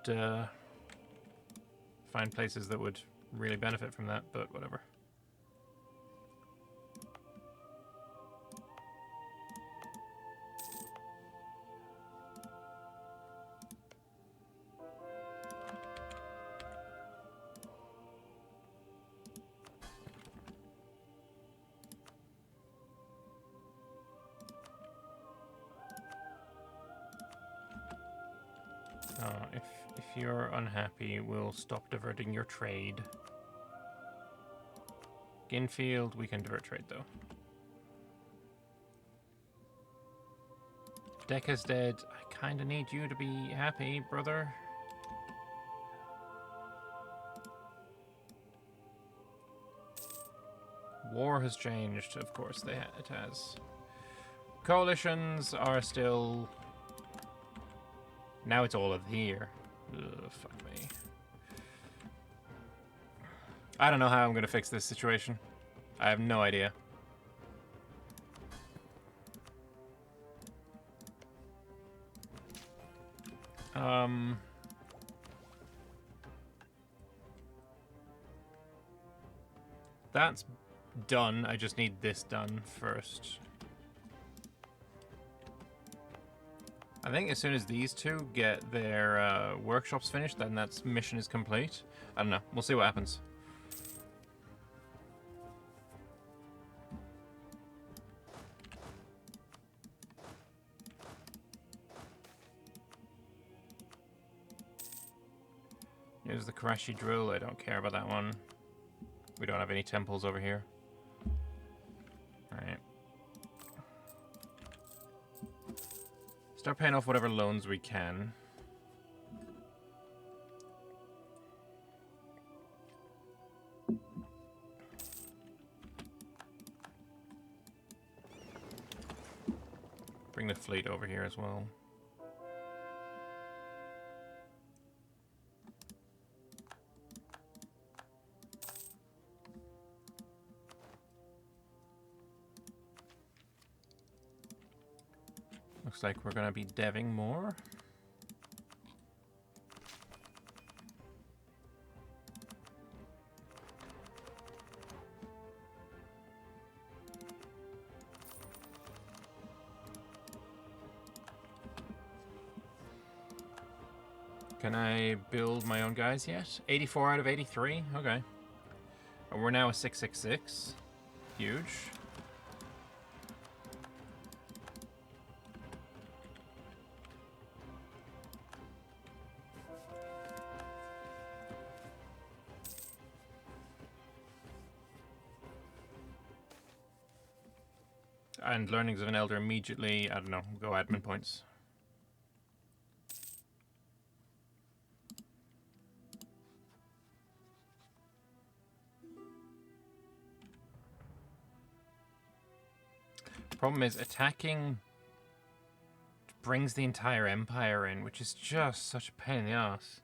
find places that would really benefit from that, but whatever. If you're unhappy, we'll stop diverting your trade. Ginfield, we can divert trade though. Decca's dead. I kinda need you to be happy, brother. War has changed, of course it has. Coalitions are still... Now it's all of here. Ugh, fuck me. I don't know how I'm gonna fix this situation. I have no idea. That's done. I just need this done first. I think as soon as these two get their workshops finished, then that mission is complete. I don't know. We'll see what happens. Here's the Karashi drill. I don't care about that one. We don't have any temples over here. Alright. Start paying off whatever loans we can. Bring the fleet over here as well. Looks like we're gonna be deving more. Can I build my own guys yet? 84 out of 83? Okay. And we're now a 666. Huge. And learnings of an elder immediately, I don't know, go admin points. Problem is, attacking brings the entire empire in, which is just such a pain in the ass.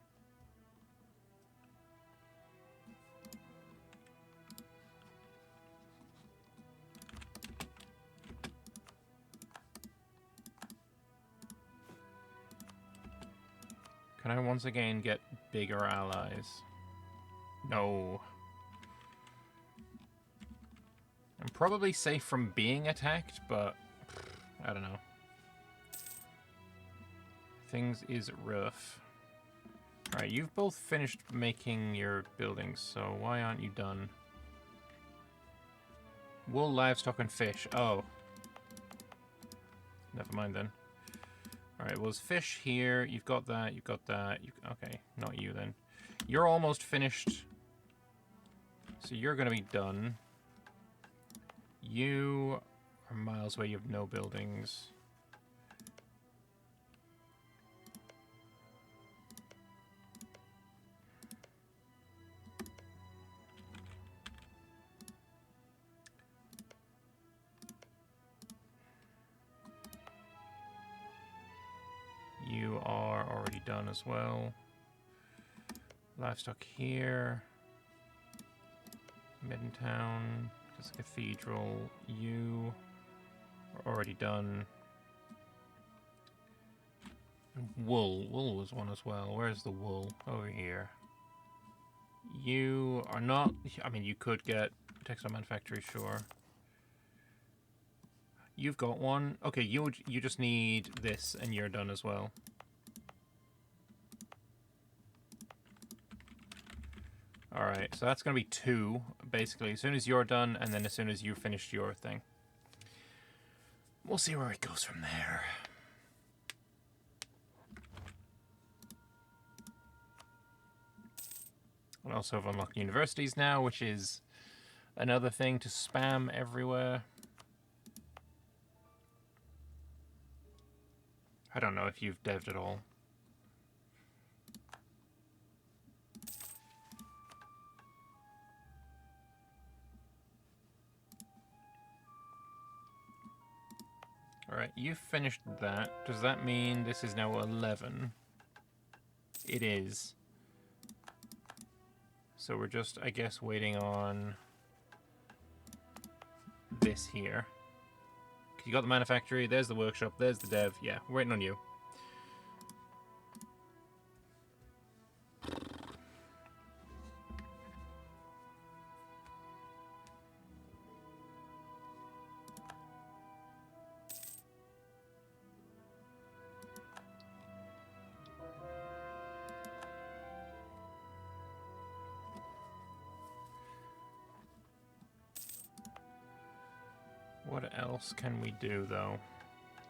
Can I once again get bigger allies? No. I'm probably safe from being attacked, but I don't know. Things is rough. Alright, you've both finished making your buildings, so why aren't you done? Wool, livestock, and fish. Oh. Never mind then. Alright, well, there's fish here. You've got that, you've got that. Okay, not you then. You're almost finished. So you're going to be done. You are miles away. You have no buildings. You are already done as well. Livestock here. Midtown. There's a cathedral. You are already done. Wool. Wool was one as well. Where's the wool? Over here. You are not... I mean, you could get textile manufactory, sure. You've got one. Okay, you just need this, and you're done as well. Alright, so that's going to be 2, basically. As soon as you're done, and then as soon as you finished your thing. We'll see where it goes from there. And also have unlocked universities now, which is another thing to spam everywhere. I don't know if you've dev'd at all. Alright, you finished that. Does that mean this is now 11? It is. So we're just, I guess, waiting on this here. You got the manufactory, there's the workshop, there's the dev. Yeah, we're waiting on you. What else can we do, though?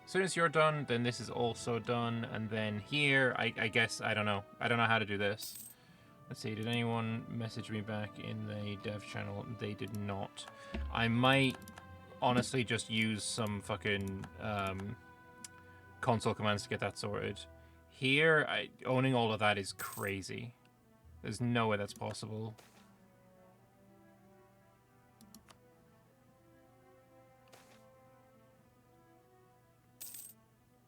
As soon as you're done, then this is also done. And then here, I guess, I don't know. I don't know how to do this. Let's see, did anyone message me back in the dev channel? They did not. I might honestly just use some fucking console commands to get that sorted. Here, owning all of that is crazy. There's no way that's possible.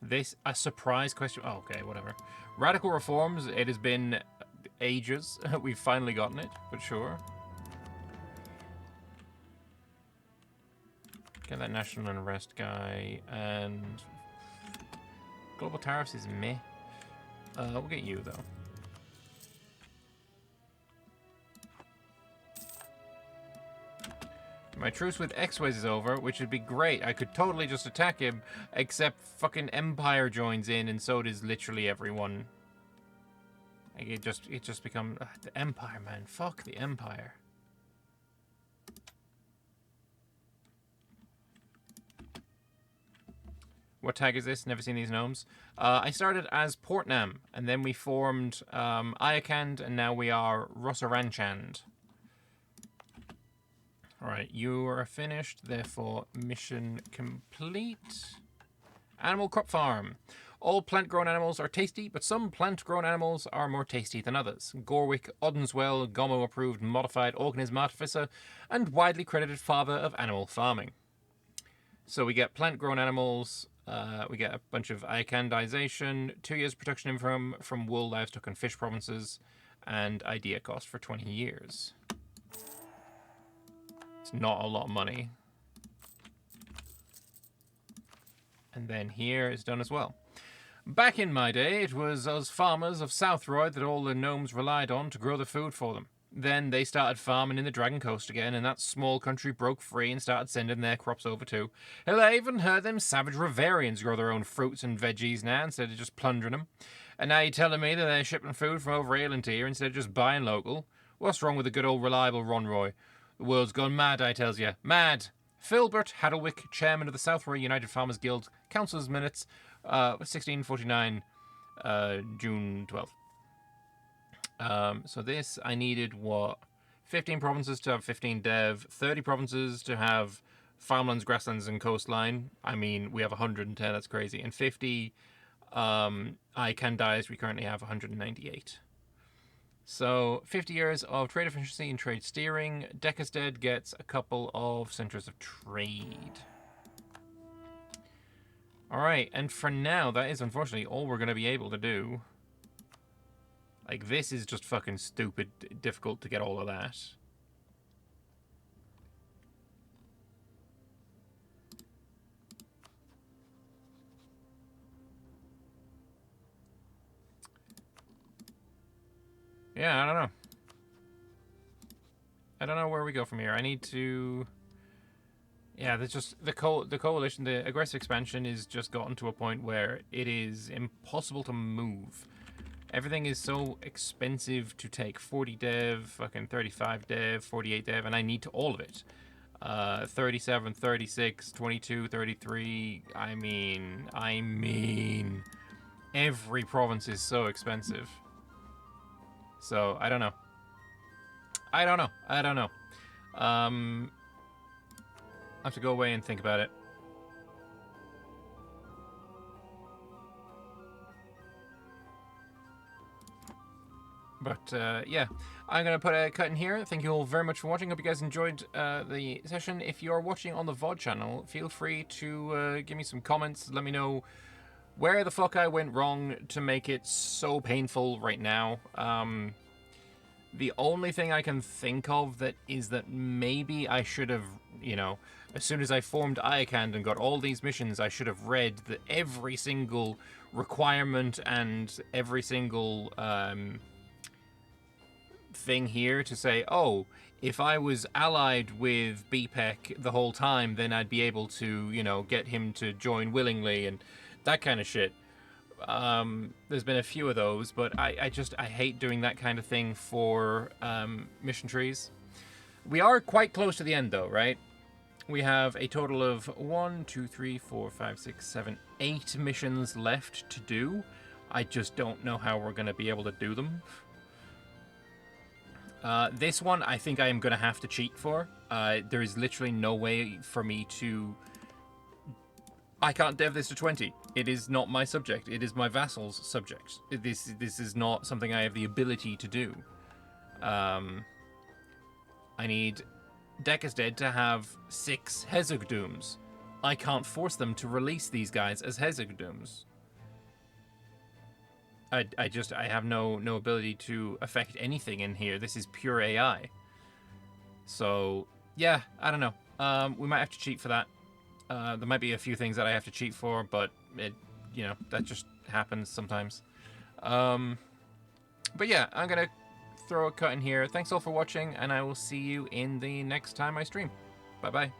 This, a surprise question. Oh, okay, whatever. Radical reforms, it has been ages. We've finally gotten it, but sure. Get that national unrest guy, and global tariffs is meh. We'll get you, though. My truce with X-Ways is over, which would be great. I could totally just attack him, except fucking Empire joins in, and so does literally everyone. Like it just becomes the Empire, man. Fuck the Empire. What tag is this? Never seen these gnomes. I started as Portnam, and then we formed Iochand, and now we are Iochand. Alright, you are finished, therefore mission complete. Animal crop farm. All plant-grown animals are tasty, but some plant-grown animals are more tasty than others. Gorwick, Oddenswell, Gomo-approved modified organism artificer, and widely credited father of animal farming. So we get plant-grown animals, we get a bunch of Iocandization, 2 years production income from wool, livestock, and fish provinces, and idea cost for 20 years. It's not a lot of money. And then here is done as well. Back in my day, it was us farmers of Southroyd that all the gnomes relied on to grow the food for them. Then they started farming in the Dragon Coast again, and that small country broke free and started sending their crops over too. Hell, I even heard them savage Ravarians grow their own fruits and veggies now instead of just plundering them. And now you're telling me that they're shipping food from over Ireland to here instead of just buying local? What's wrong with the good old reliable Ron Roy? The world's gone mad, I tells you. Mad! Philbert Haddlewick, chairman of the Southroy United Farmers Guild, Council's Minutes, 1649, June 12th. So this, I needed, what? 15 provinces to have 15 dev, 30 provinces to have farmlands, grasslands, and coastline. I mean, we have 110, that's crazy. And 50 Iochand, we currently have 198. So, 50 years of trade efficiency and trade steering. Decasted gets a couple of centers of trade. Alright, and for now, that is unfortunately all we're going to be able to do. Like, this is just fucking stupid difficult to get all of that. Yeah, I don't know. I don't know where we go from here. I need to... Yeah, there's just... The coalition, the aggressive expansion is just gotten to a point where it is impossible to move. Everything is so expensive to take. 40 dev, fucking 35 dev, 48 dev, and I need to all of it. 37, 36, 22, 33. I mean... Every province is so expensive. So, I don't know. I don't know. I don't know. I have to go away and think about it. But, yeah, I'm going to put a cut in here. Thank you all very much for watching. Hope you guys enjoyed the session. If you're watching on the VOD channel, feel free to give me some comments. Let me know where the fuck I went wrong to make it so painful right now. The only thing I can think of that is that maybe I should have, you know, as soon as I formed Iochand and got all these missions, I should have read every single requirement and every single thing here to say, oh, if I was allied with BPEC the whole time, then I'd be able to, you know, get him to join willingly and that kind of shit. There's been a few of those, but I hate doing that kind of thing for mission trees. We are quite close to the end though, right? We have a total of 1, 2, 3, 4, 5, 6, 7, 8 missions left to do. I just don't know how we're going to be able to do them. This one, I think I am going to have to cheat for. There is literally no way for me to... I can't dev this to 20. It is not my subject. It is my vassal's subject. This is not something I have the ability to do. I need Tragedeigh to have 6 Hezogdooms. I can't force them to release these guys as Hezogdooms. I have no ability to affect anything in here. This is pure AI. So, yeah, I don't know. We might have to cheat for that. There might be a few things that I have to cheat for, but it, you know, that just happens sometimes. But yeah, I'm gonna throw a cut in here. Thanks all for watching, and I will see you in the next time I stream. Bye-bye.